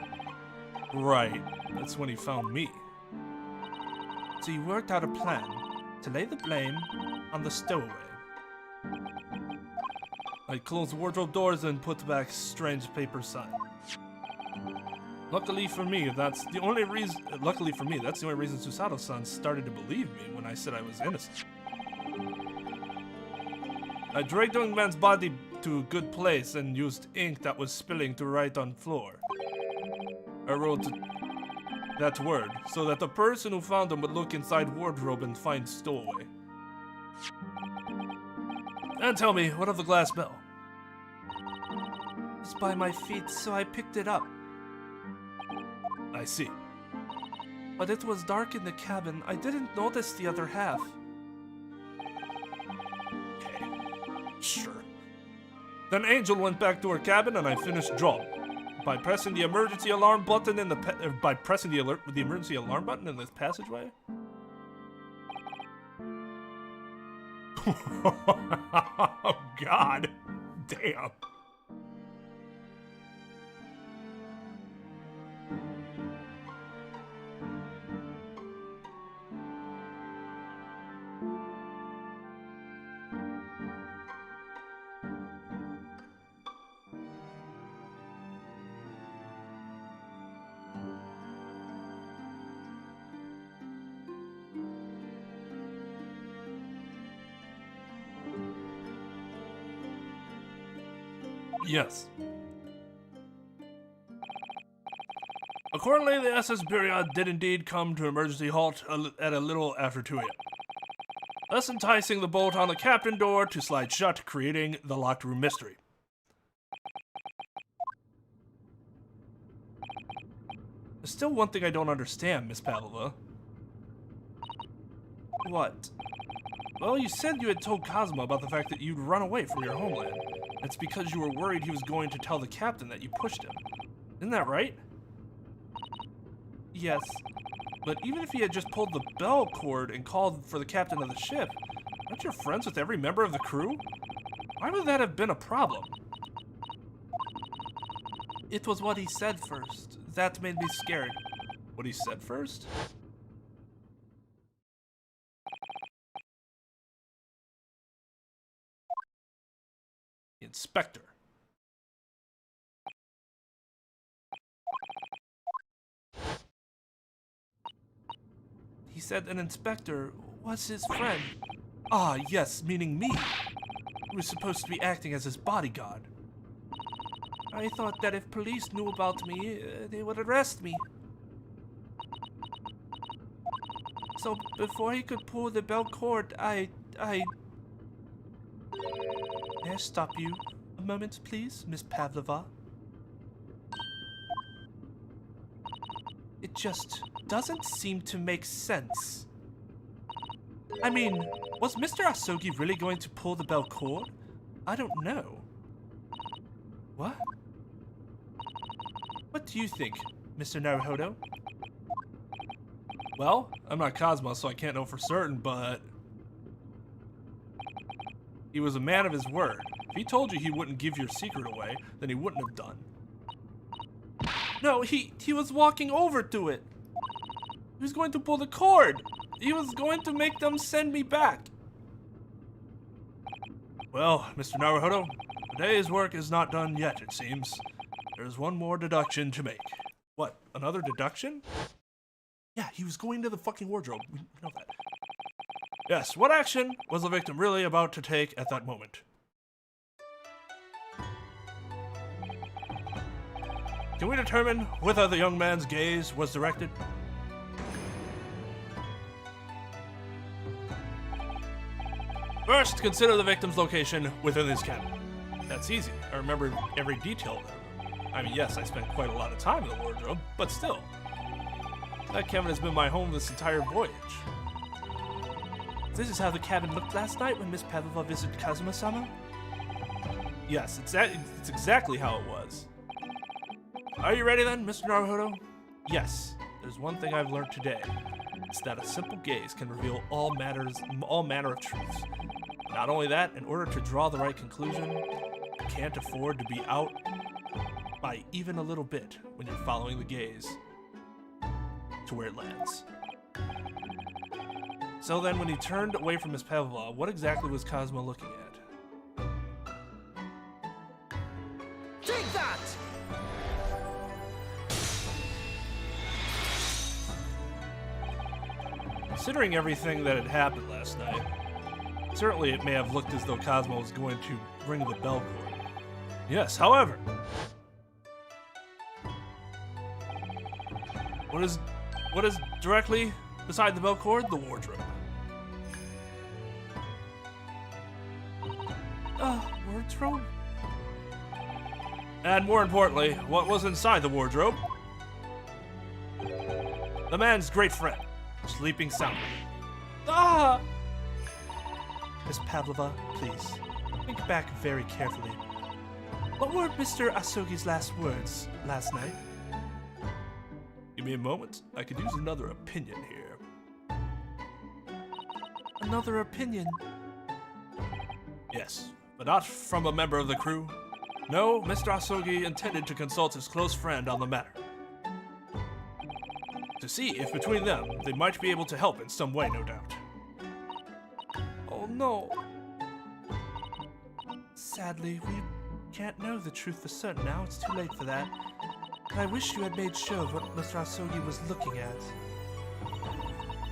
Right, that's when he found me. So you worked out a plan to lay the blame on the stowaway. I closed wardrobe doors and put back strange paper sign. Luckily for me, that's the only reason Susato-san started to believe me when I said I was innocent. I dragged the young man's body to a good place and used ink that was spilling to write on floor. I wrote that word so that the person who found him would look inside wardrobe and find Stowaway. And tell me, what of the glass bell? It's by my feet, so I picked it up. I see. But it was dark in the cabin. I didn't notice the other half. Okay, sure. Then Angel went back to her cabin and I finished job. By pressing the emergency alarm button in the emergency alarm button in this passageway. Oh God, damn. Yes. Accordingly, the SS period did indeed come to an emergency halt at a little after 2 a.m. thus enticing the bolt on the captain door to slide shut, creating the locked room mystery. There's still one thing I don't understand, Miss Pavlova. What? Well, you said you had told Cosmo about the fact that you'd run away from your homeland. It's because you were worried he was going to tell the captain that you pushed him. Isn't that right? Yes. But even if he had just pulled the bell cord and called for the captain of the ship, aren't you friends with every member of the crew? Why would that have been a problem? It was what he said first. That made me scared. What he said first? The inspector. He said an inspector was his friend. Ah, yes, meaning me. He was supposed to be acting as his bodyguard. I thought that if police knew about me, they would arrest me. So before he could pull the bell cord, May I stop you a moment, please, Miss Pavlova? It just doesn't seem to make sense. I mean, was Mr. Asogi really going to pull the bell cord? I don't know. What? What do you think, Mr. Naruhodo? Well, I'm not Cosmo, so I can't know for certain, but he was a man of his word. If he told you he wouldn't give your secret away, then he wouldn't have done. No, he was walking over to it. He was going to pull the cord. He was going to make them send me back. Well, Mr. Naruhodo, today's work is not done yet, it seems. There's one more deduction to make. What, another deduction? Yeah, he was going to the fucking wardrobe. We know that. Yes, what action was the victim really about to take at that moment? Can we determine whither the young man's gaze was directed? First, consider the victim's location within his cabin. That's easy. I remember every detail of it. I mean, yes, I spent quite a lot of time in the wardrobe, but still. That cabin has been my home this entire voyage. This is how the cabin looked last night when Miss Pavlova visited Kazuma-sama? Yes, it's exactly how it was. Are you ready then, Mr. Naruhodo? Yes, there's one thing I've learned today. It's that a simple gaze can reveal all manner of truths. Not only that, in order to draw the right conclusion, you can't afford to be out by even a little bit when you're following the gaze to where it lands. So then, when he turned away from Miss Pavlova, what exactly was Cosmo looking at? Take that! Considering everything that had happened last night, certainly it may have looked as though Cosmo was going to ring the bell cord. Yes, however, what is directly beside the bell cord? The wardrobe. Wardrobe? And more importantly, what was inside the wardrobe? The man's great friend, sleeping soundly. Ah! Miss Pavlova, please, think back very carefully. What were Mr. Asogi's last words last night? Give me a moment. I could use another opinion here. Another opinion? Yes, but not from a member of the crew. No, Mr. Asogi intended to consult his close friend on the matter. To see if between them, they might be able to help in some way, no doubt. Oh no. Sadly, we can't know the truth for certain now. It's too late for that. But I wish you had made sure of what Mr. Asogi was looking at.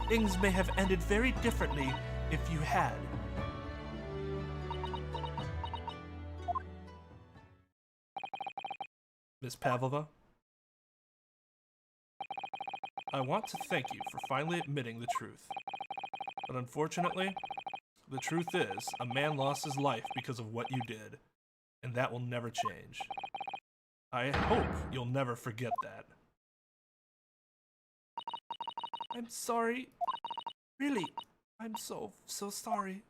Things may have ended very differently if you had. Miss Pavlova. I want to thank you for finally admitting the truth. But unfortunately, the truth is, a man lost his life because of what you did, and that will never change. I hope you'll never forget that. I'm sorry. Really, I'm so sorry.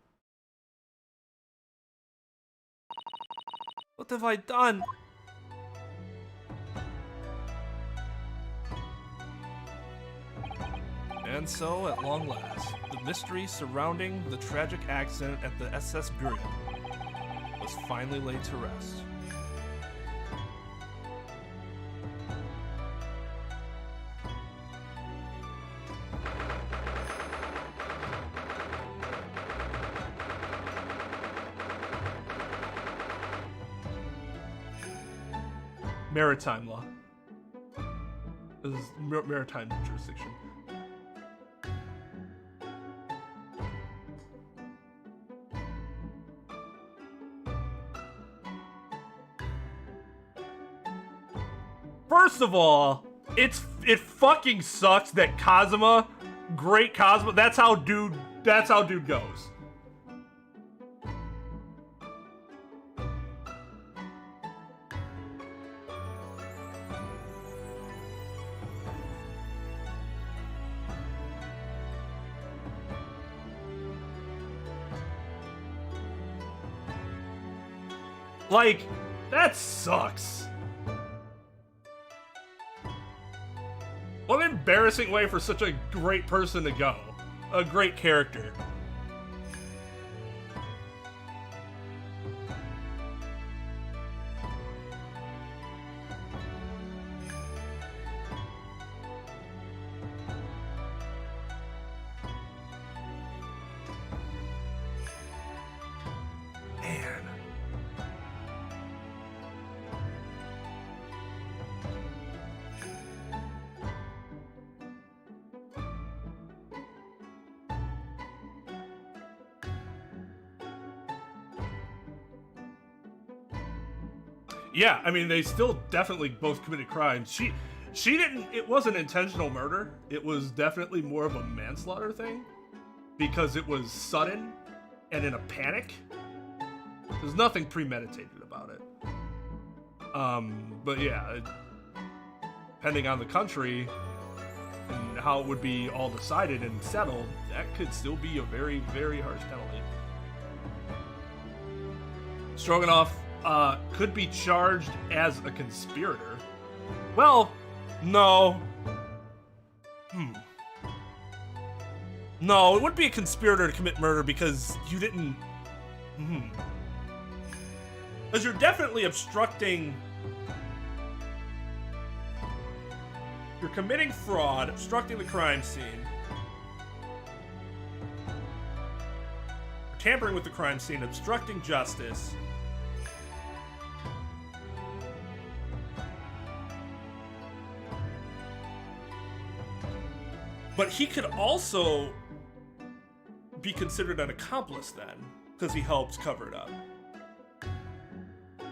What have I done? And so, at long last, the mystery surrounding the tragic accident at the SS Burial was finally laid to rest. Maritime law. This is maritime jurisdiction. First of all, it fucking sucks that Kazuma, great Kazuma, that's how dude goes. Like, that sucks. What an embarrassing way for such a great person to go. A great character. Man. Yeah, I mean, they still definitely both committed crimes. She didn't, it wasn't intentional murder. It was definitely more of a manslaughter thing because it was sudden and in a panic. There's nothing premeditated about it. But yeah, depending on the country and how it would be all decided and settled, that could still be a very, very harsh penalty. Stroganoff could be charged as a conspirator. Well, no. No, it wouldn't be a conspirator to commit murder because you didn't... Because you're definitely obstructing... You're committing fraud, obstructing the crime scene. Tampering with the crime scene, obstructing justice. But he could also be considered an accomplice then, because he helped cover it up.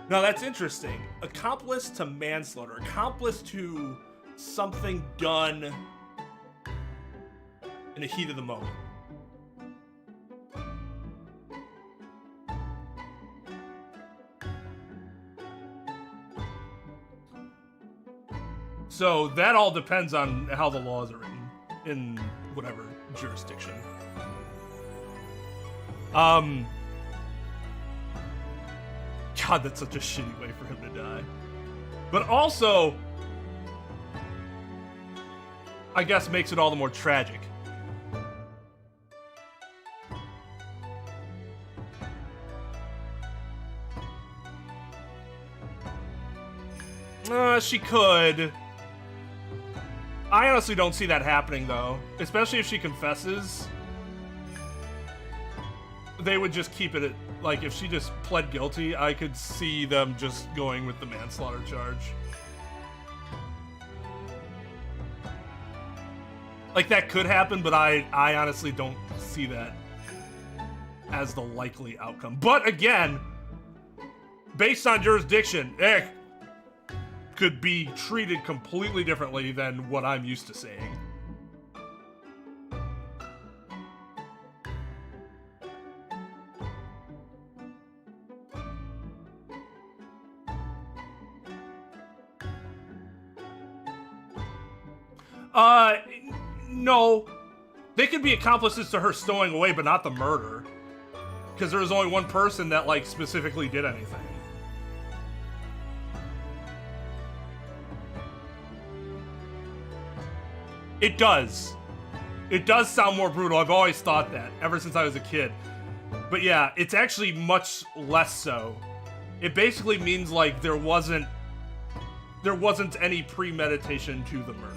Now that's interesting. Accomplice to manslaughter. Accomplice to something done in the heat of the moment. So that all depends on how the laws are written in whatever jurisdiction. God, that's such a shitty way for him to die. But also, I guess makes it all the more tragic. She could. I honestly don't see that happening, though. Especially if she confesses. They would just keep it at, like, if she just pled guilty, I could see them just going with the manslaughter charge. Like, that could happen, but I honestly don't see that as the likely outcome. But again, based on jurisdiction, could be treated completely differently than what I'm used to seeing. No. They could be accomplices to her stowing away, but not the murder. Because there was only one person that, like, specifically did anything. It does. It does sound more brutal. I've always thought that, ever since I was a kid. But yeah, it's actually much less so. It basically means, like, there wasn't any premeditation to the murder.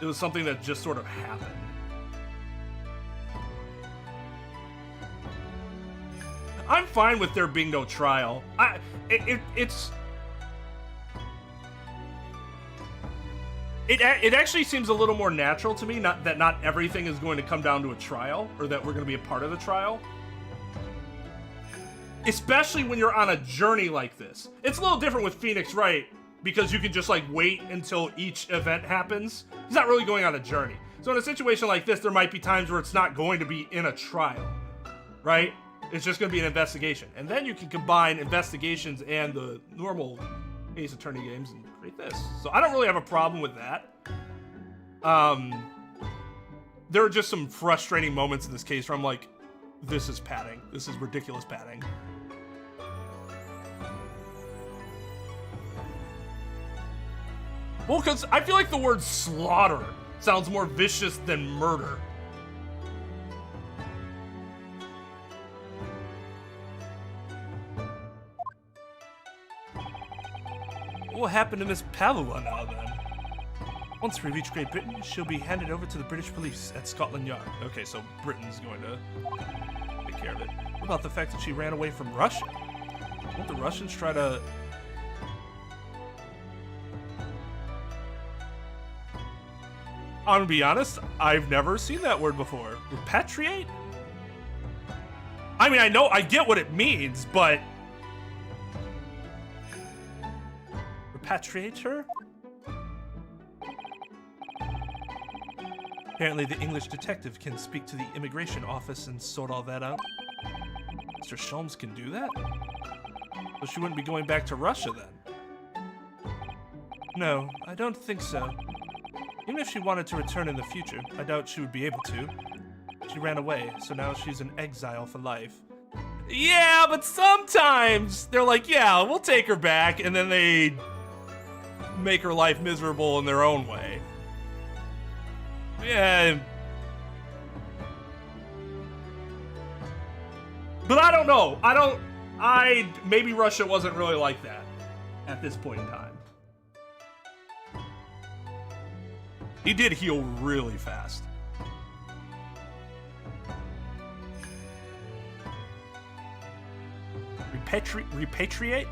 It was something that just sort of happened. I'm fine with there being no trial. It actually seems a little more natural to me, that not everything is going to come down to a trial, or that we're going to be a part of the trial. Especially when you're on a journey like this. It's a little different with Phoenix Wright, because you can just, like, wait until each event happens. He's not really going on a journey. So in a situation like this, there might be times where it's not going to be in a trial, right? It's just going to be an investigation. And then you can combine investigations and the normal Ace Attorney games and create this. So I don't really have a problem with that. There are just some frustrating moments in this case where I'm like, this is padding. This is ridiculous padding. Well, because I feel like the word slaughter sounds more vicious than murder. What will happen to Miss Padua now, then? Once we reach Great Britain, she'll be handed over to the British police at Scotland Yard. Okay, so Britain's going to take care of it. What about the fact that she ran away from Russia? Won't the Russians try to... I'm gonna be honest, I've never seen that word before. repatriate? I mean, I get what it means, but... Repatriate her? Apparently the English detective can speak to the immigration office and sort all that out. Mr. Sholmes can do that? So she wouldn't be going back to Russia then? No, I don't think so. Even if she wanted to return in the future, I doubt she would be able to. She ran away, so now she's in exile for life. Yeah, but sometimes they're like, yeah, we'll take her back, and then they make her life miserable in their own way. Yeah. But I don't know. Maybe Russia wasn't really like that at this point in time. He did heal really fast. Repatriate? Repatriate.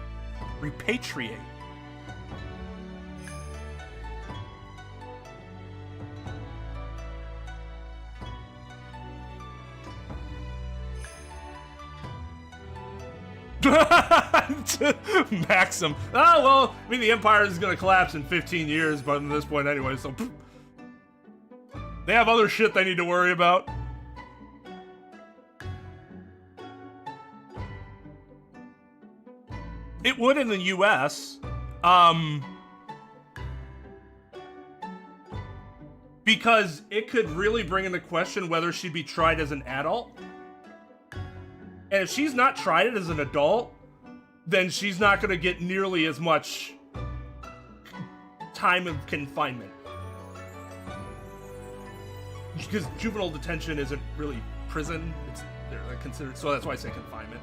Maxim. Oh, well, I mean, the Empire is going to collapse in 15 years, but at this point anyway, so... They have other shit they need to worry about. It would in the US. Because it could really bring into question whether she'd be tried as an adult. And if she's not tried as an adult, then she's not going to get nearly as much time of confinement. Because juvenile detention isn't really prison. They're considered, so that's why I say confinement.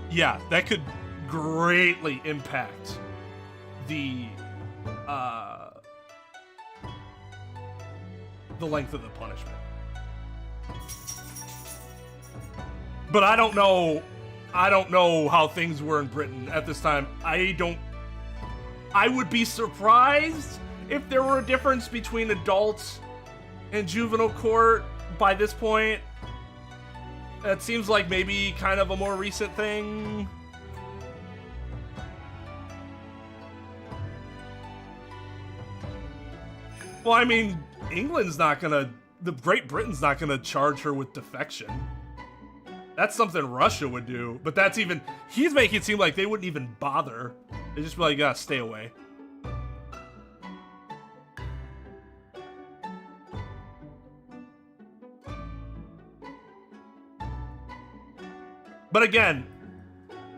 Yeah, that could greatly impact the length of the punishment. But I don't know how things were in Britain at this time. I would be surprised if there were a difference between adults and juvenile court by this point. That seems like maybe kind of a more recent thing. Well, I mean, England's not gonna, the Great Britain's not gonna charge her with defection. That's something Russia would do, but that's even, he's making it seem like they wouldn't even bother. They just be like, gotta stay away. But again,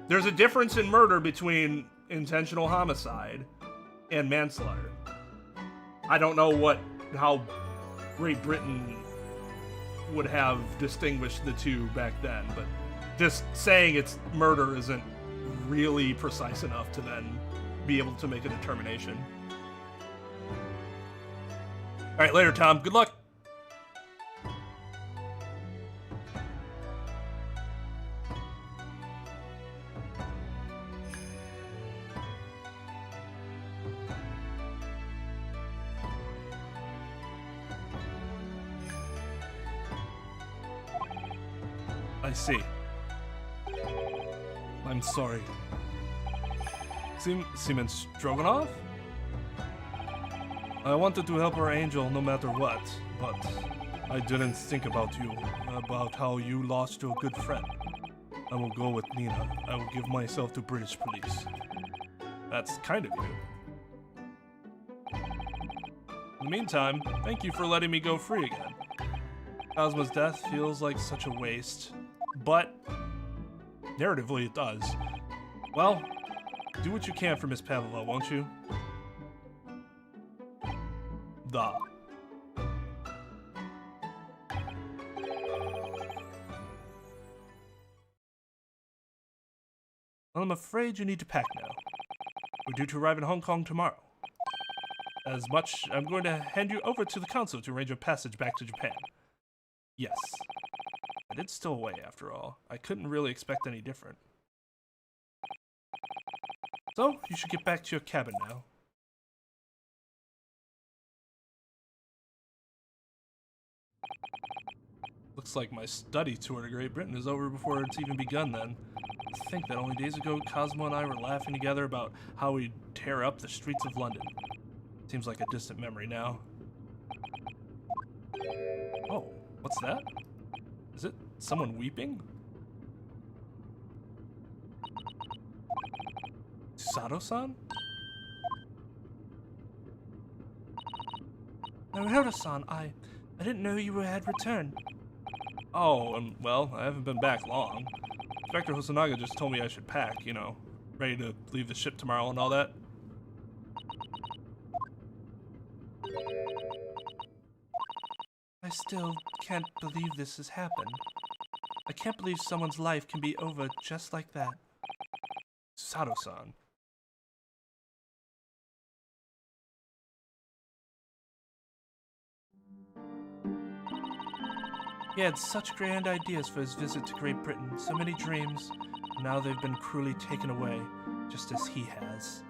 there's a difference in murder between intentional homicide and manslaughter. I don't know how Great Britain would have distinguished the two back then, but just saying it's murder isn't really precise enough to then be able to make a determination. All right, later, Tom. Good luck. I see. I'm sorry. Seaman Stroganoff? I wanted to help our angel no matter what, but I didn't think about you, about how you lost your good friend. I will go with Nina. I will give myself to British police. That's kind of you. In the meantime, thank you for letting me go free again. Cosmo's death feels like such a waste, but narratively it does. Well, do what you can for Miss Pavlova, won't you? Duh. Well, I'm afraid you need to pack now. We're due to arrive in Hong Kong tomorrow. As much, I'm going to hand you over to the council to arrange a passage back to Japan. Yes. I did stow away, after all. I couldn't really expect any different. So, you should get back to your cabin now. Looks like my study tour to Great Britain is over before it's even begun then. I think that only days ago Cosmo and I were laughing together about how we'd tear up the streets of London. Seems like a distant memory now. Oh, what's that? Is it someone weeping? Sato-san? Naruto-san, I didn't know you had returned. Oh, well, I haven't been back long. Inspector Hosonaga just told me I should pack, you know, ready to leave the ship tomorrow and all that. I still can't believe this has happened. I can't believe someone's life can be over just like that. Sato-san. He had such grand ideas for his visit to Great Britain, so many dreams, and now they've been cruelly taken away, just as he has.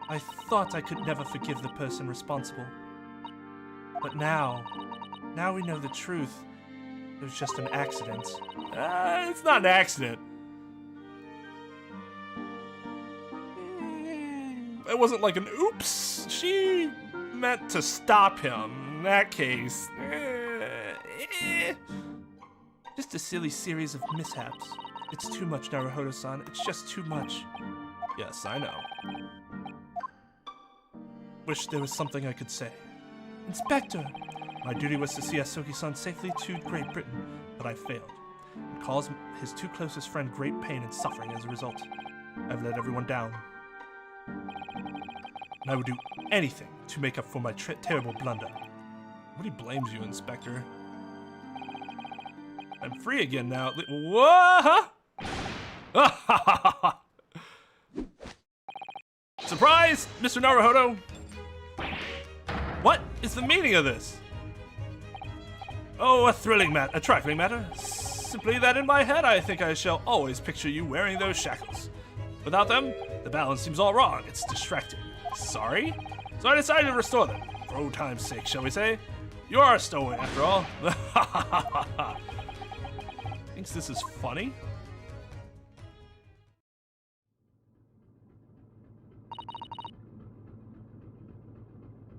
I thought I could never forgive the person responsible. But now we know the truth. It was just an accident. It's not an accident. It wasn't like an oops. She meant to stop him. In that case. Just a silly series of mishaps. It's too much, Naruhodo-san. It's just too much. Yes, I know. Wish there was something I could say. Inspector! My duty was to see Asogi-san safely to Great Britain, but I failed. It caused his two closest friends great pain and suffering as a result. I've let everyone down. And I would do anything to make up for my terrible blunder. Nobody blames you, Inspector. I'm free again now. Whoa! Surprise, Mr. Naruhodo! What is the meaning of this? Oh, a trifling matter. Simply that in my head I think I shall always picture you wearing those shackles. Without them, the balance seems all wrong. It's distracting. Sorry? So I decided to restore them. For old time's sake, shall we say? You are a stowaway, after all. Thinks this is funny?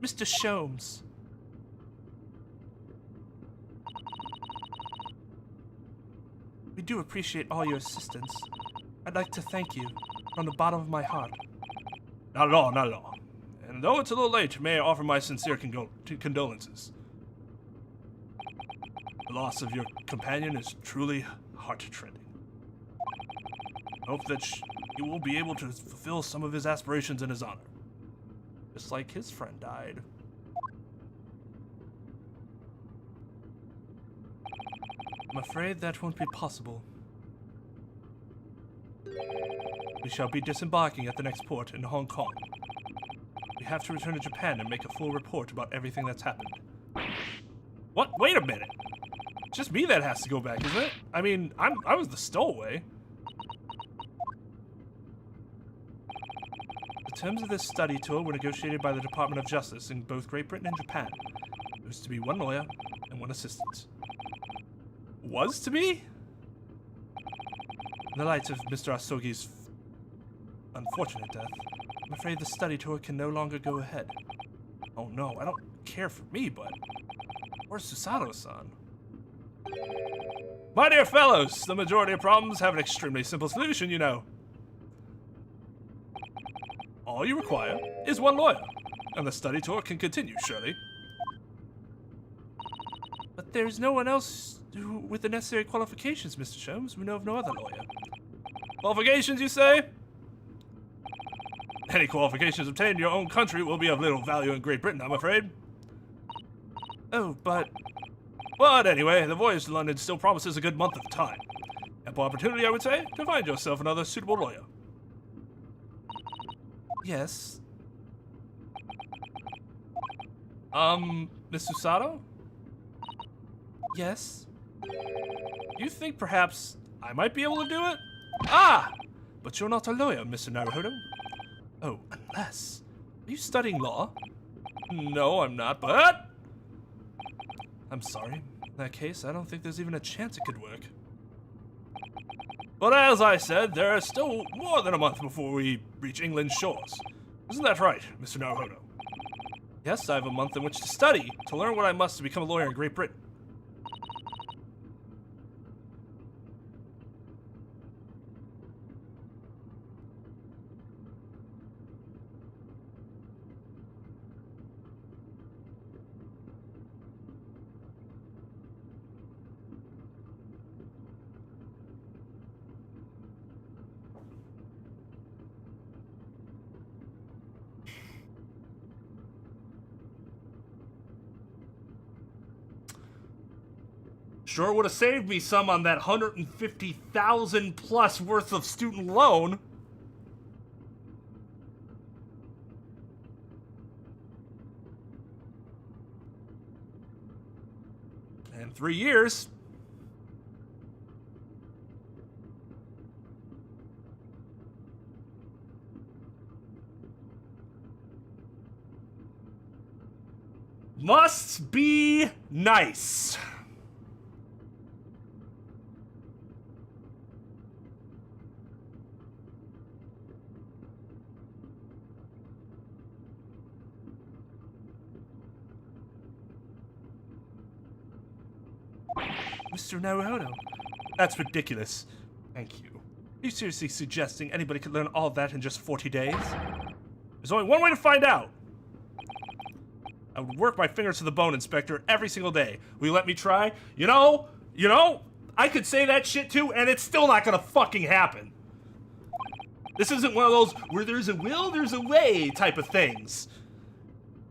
Mr. Sholmes. We do appreciate all your assistance. I'd like to thank you from the bottom of my heart. Not at all, not at all. And though it's a little late, may I offer my sincere condolences. The loss of your companion is truly heart-rending. I hope that you will be able to fulfill some of his aspirations in his honor. Just like his friend died. I'm afraid that won't be possible. We shall be disembarking at the next port in Hong Kong. We have to return to Japan and make a full report about everything that's happened. What? Wait a minute. It's just me that has to go back, isn't it? I mean, I was the stowaway. The terms of this study tour were negotiated by the Department of Justice in both Great Britain and Japan. There was to be one lawyer and one assistant. Was to be? In the light of Mr. Asogi's unfortunate death, I'm afraid the study tour can no longer go ahead. Oh no, I don't care for me, but... Where's Susato-san? My dear fellows, the majority of problems have an extremely simple solution, you know. All you require is one lawyer, and the study tour can continue, surely. But there's no one else with the necessary qualifications, Mr. Sholmes. We know of no other lawyer. Qualifications, you say? Any qualifications obtained in your own country will be of little value in Great Britain, I'm afraid. Oh, but anyway, the voyage to London still promises a good month of time. Ample opportunity, I would say, to find yourself another suitable lawyer. yes. Miss Susato? Yes. You think perhaps I might be able to do it? Ah! But you're not a lawyer, Mr. Naruhodo. Oh, unless... Are you studying law? No, I'm not, but... I'm sorry. In that case, I don't think there's even a chance it could work. But as I said, there is still more than a month before we reach England's shores. Isn't that right, Mr. Naruhodo? Yes, I have a month in which to study, to learn what I must to become a lawyer in Great Britain. Sure would have saved me some on that 150,000 plus worth of student loan. And 3 years. Must be nice. Mr. Naruhodo. That's ridiculous. Thank you. Are you seriously suggesting anybody could learn all that in just 40 days? There's only one way to find out. I would work my fingers to the bone, Inspector, every single day. Will you let me try? You know, I could say that shit too, and it's still not gonna fucking happen. This isn't one of those where there's a will, there's a way type of things.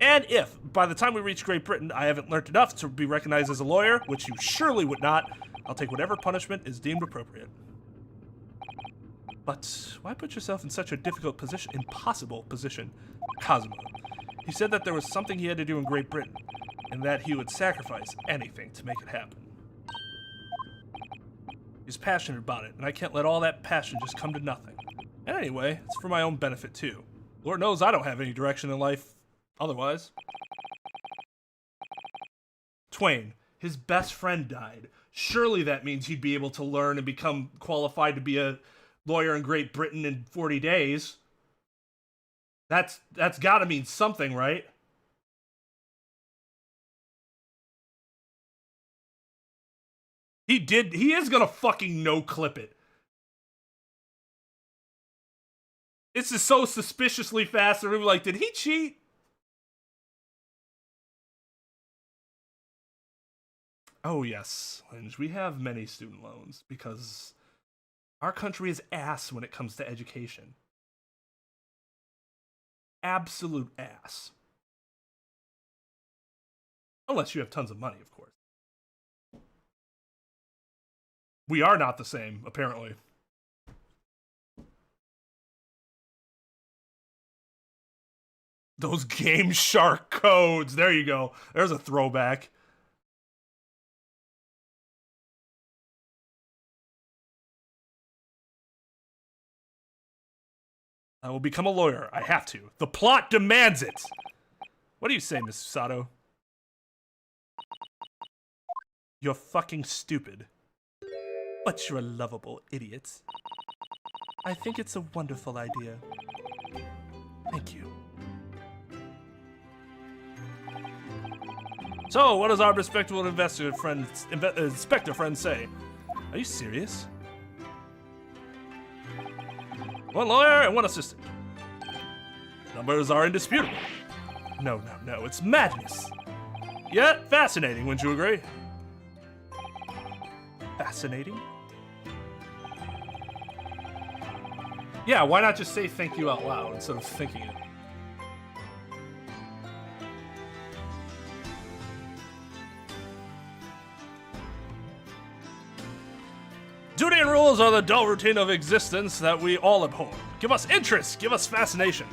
And if, by the time we reach Great Britain, I haven't learned enough to be recognized as a lawyer, which you surely would not, I'll take whatever punishment is deemed appropriate. But why put yourself in such a difficult position, Impossible position, Cosmo. He said that there was something he had to do in Great Britain, and that he would sacrifice anything to make it happen. He's passionate about it, and I can't let all that passion just come to nothing. And anyway, it's for my own benefit too. Lord knows I don't have any direction in life otherwise. Twain, his best friend died. Surely that means he'd be able to learn and become qualified to be a lawyer in Great Britain in 40 days. That's gotta mean something, right? He is gonna fucking no-clip it. This is so suspiciously fast. And we're like, did he cheat? Oh, yes, Lynch. We have many student loans because our country is ass when it comes to education. Absolute ass. Unless you have tons of money, of course. We are not the same, apparently. Those Game Shark codes. There you go. There's a throwback. I will become a lawyer. I have to. The plot demands it. What do you say, Miss Sato? You're fucking stupid. But you're a lovable idiot. I think it's a wonderful idea. Thank you. So, what does our respectable inspector friend say? Are you serious? One lawyer and one assistant. Numbers are indisputable. No, it's madness. Yet fascinating, wouldn't you agree? Fascinating? Yeah, why not just say thank you out loud instead of thinking it? Duty and rules are the dull routine of existence that we all abhor. Give us interest, give us fascination.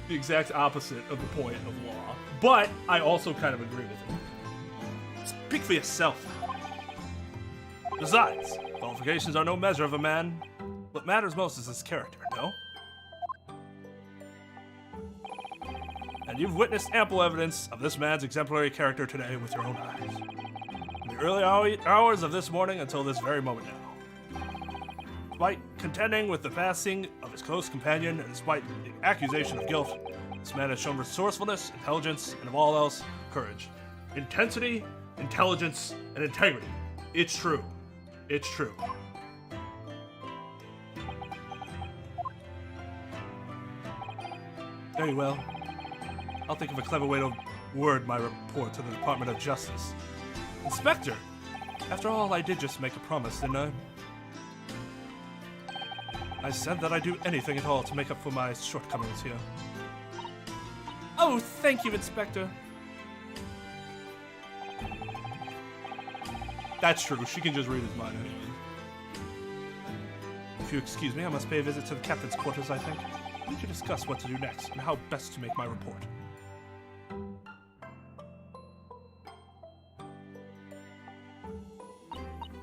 The exact opposite of the point of law. But I also kind of agree with him. Speak for yourself. Besides, qualifications are no measure of a man. What matters most is his character, no? And you've witnessed ample evidence of this man's exemplary character today with your own eyes. From the early hours of this morning until this very moment now. Despite contending with the passing of his close companion and despite the accusation of guilt, this man has shown resourcefulness, intelligence, and above all else, courage. Intensity, intelligence, and integrity. It's true. It's true. Very well. I'll think of a clever way to word my report to the Department of Justice. Inspector! After all, I did just make a promise, didn't I? I said that I'd do anything at all to make up for my shortcomings here. Oh, thank you, Inspector. That's true. She can just read his mind anyway. If you excuse me, I must pay a visit to the captain's quarters, I think. We need to discuss what to do next and how best to make my report.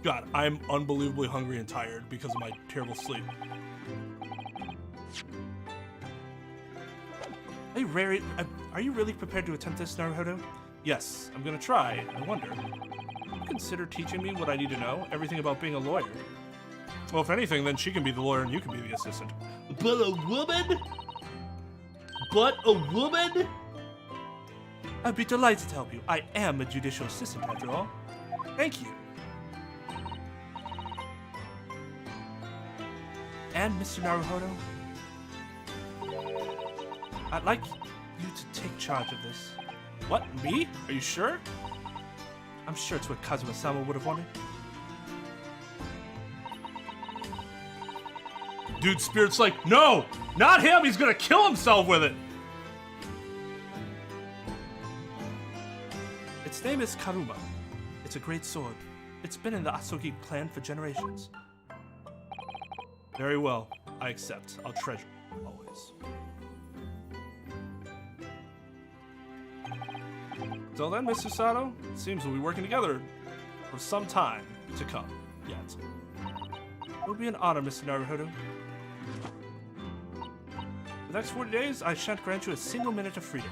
God, I'm unbelievably hungry and tired because of my terrible sleep. Are you really prepared to attempt this, Naruhodo? Yes, I'm gonna try. I wonder. You consider teaching me what I need to know? Everything about being a lawyer? Well, if anything, then she can be the lawyer and you can be the assistant. But a woman? But a woman? I'd be delighted to help you. I am a judicial assistant, after all. Thank you. And Mr. Naruhodo, I'd like you to take charge of this. What, me? Are you sure? I'm sure it's what Kazuma-sama would have wanted. Dude, Spirit's like, no! Not him! He's gonna kill himself with it! Its name is Karuma. It's a great sword. It's been in the Asogi clan for generations. Very well. I accept. I'll treasure it, always. Till then, Mr. Sato, it seems we'll be working together for some time to come, yet. It would be an honor, Mr. Naruhodo. For the next 40 days, I shan't grant you a single minute of freedom.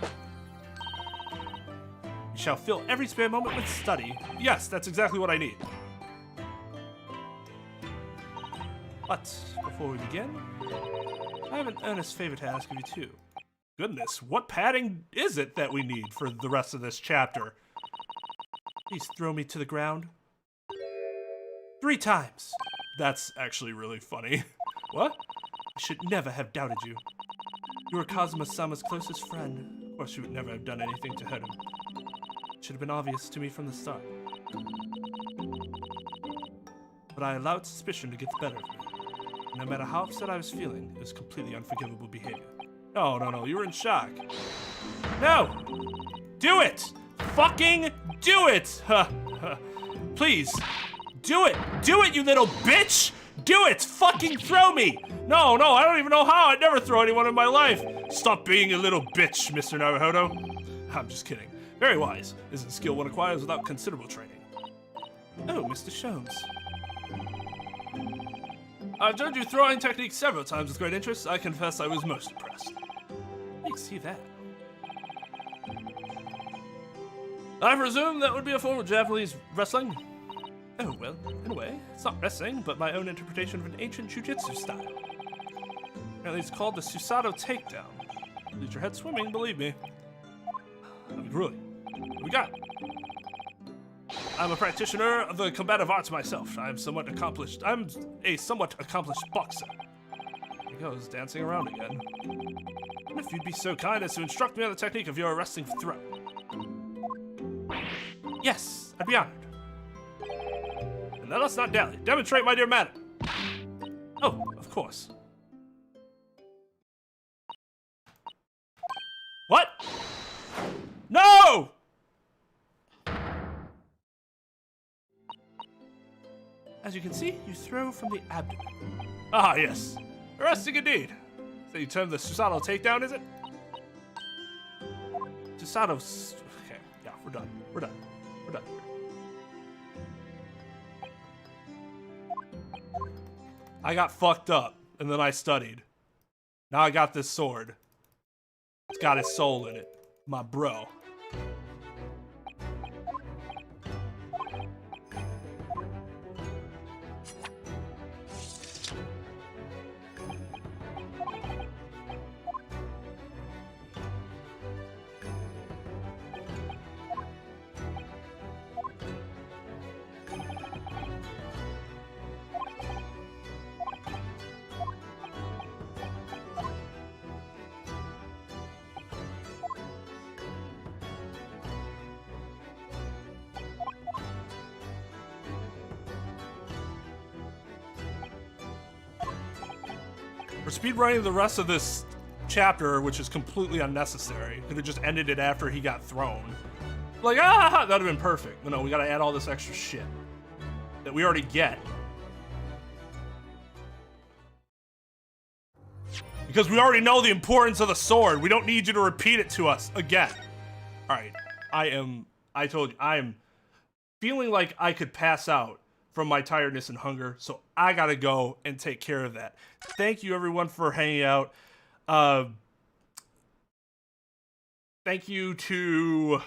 You shall fill every spare moment with study. Yes, that's exactly what I need. But, before we begin, I have an earnest favor to ask of you too. Goodness, what padding is it that we need for the rest of this chapter? Please throw me to the ground. 3 times. That's actually really funny. What? I should never have doubted you. You were Kazuma-sama's closest friend. Of course, you would never have done anything to hurt him. It should have been obvious to me from the start. But I allowed suspicion to get the better of me. No matter how upset I was feeling, it was completely unforgivable behavior. No, you were in shock. No! Do it! Fucking do it! Please, do it! Do it, you little bitch! Do it! Fucking throw me! No, I don't even know how. I'd never throw anyone in my life. Stop being a little bitch, Mr. Naruhodo. I'm just kidding. Very wise. Isn't skill one acquires without considerable training. Oh, Mr. Sholmes. I've judged your throwing technique several times with great interest. I confess I was most impressed. I can see that. I presume that would be a form of Japanese wrestling? Oh, well, in a way. It's not wrestling, but my own interpretation of an ancient jujitsu style. Apparently it's called the Susato Takedown. Leaves your head swimming, believe me. I mean, really. What we got? I'm a practitioner of the combative arts myself. I'm a somewhat accomplished boxer. Here he goes, dancing around again. And if you'd be so kind as to instruct me on the technique of your wrestling throw. Yes, I'd be honored. And let us not dally. Demonstrate, my dear madam. Oh, of course. What? No! As you can see, you throw from the abdomen. Ah, yes. Arresting indeed. So you term the Susato takedown, is it? Susato's... Okay, yeah, we're done. I got fucked up, and then I studied. Now I got this sword. It's got his soul in it. My bro. We're speedrunning the rest of this chapter, which is completely unnecessary. Could have just ended it after he got thrown. Like, that'd have been perfect. But no, we gotta add all this extra shit that we already get. Because we already know the importance of the sword. We don't need you to repeat it to us again. All right, I told you, I am feeling like I could pass out from my tiredness and hunger, so I gotta go and take care of that. Thank you everyone for hanging out. Thank you to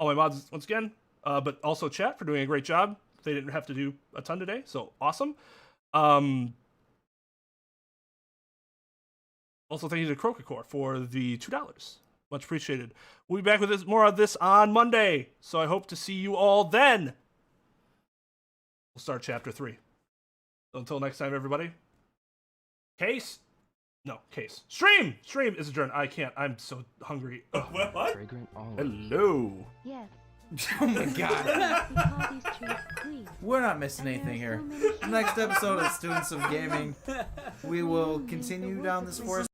all my mods once again, but also chat for doing a great job. They didn't have to do a ton today, so awesome. Also thank you to Crocacor for the $2. Much appreciated. We'll be back with more of this on Monday, so I hope to see you all then. We'll start chapter 3. So until next time, everybody. Stream is adjourned. I can't. I'm so hungry. What? Fragrant olive. Hello. Yes. Oh my god. We call these trees please. We're not missing anything here. Next episode of Students of Gaming, we will continue down this forest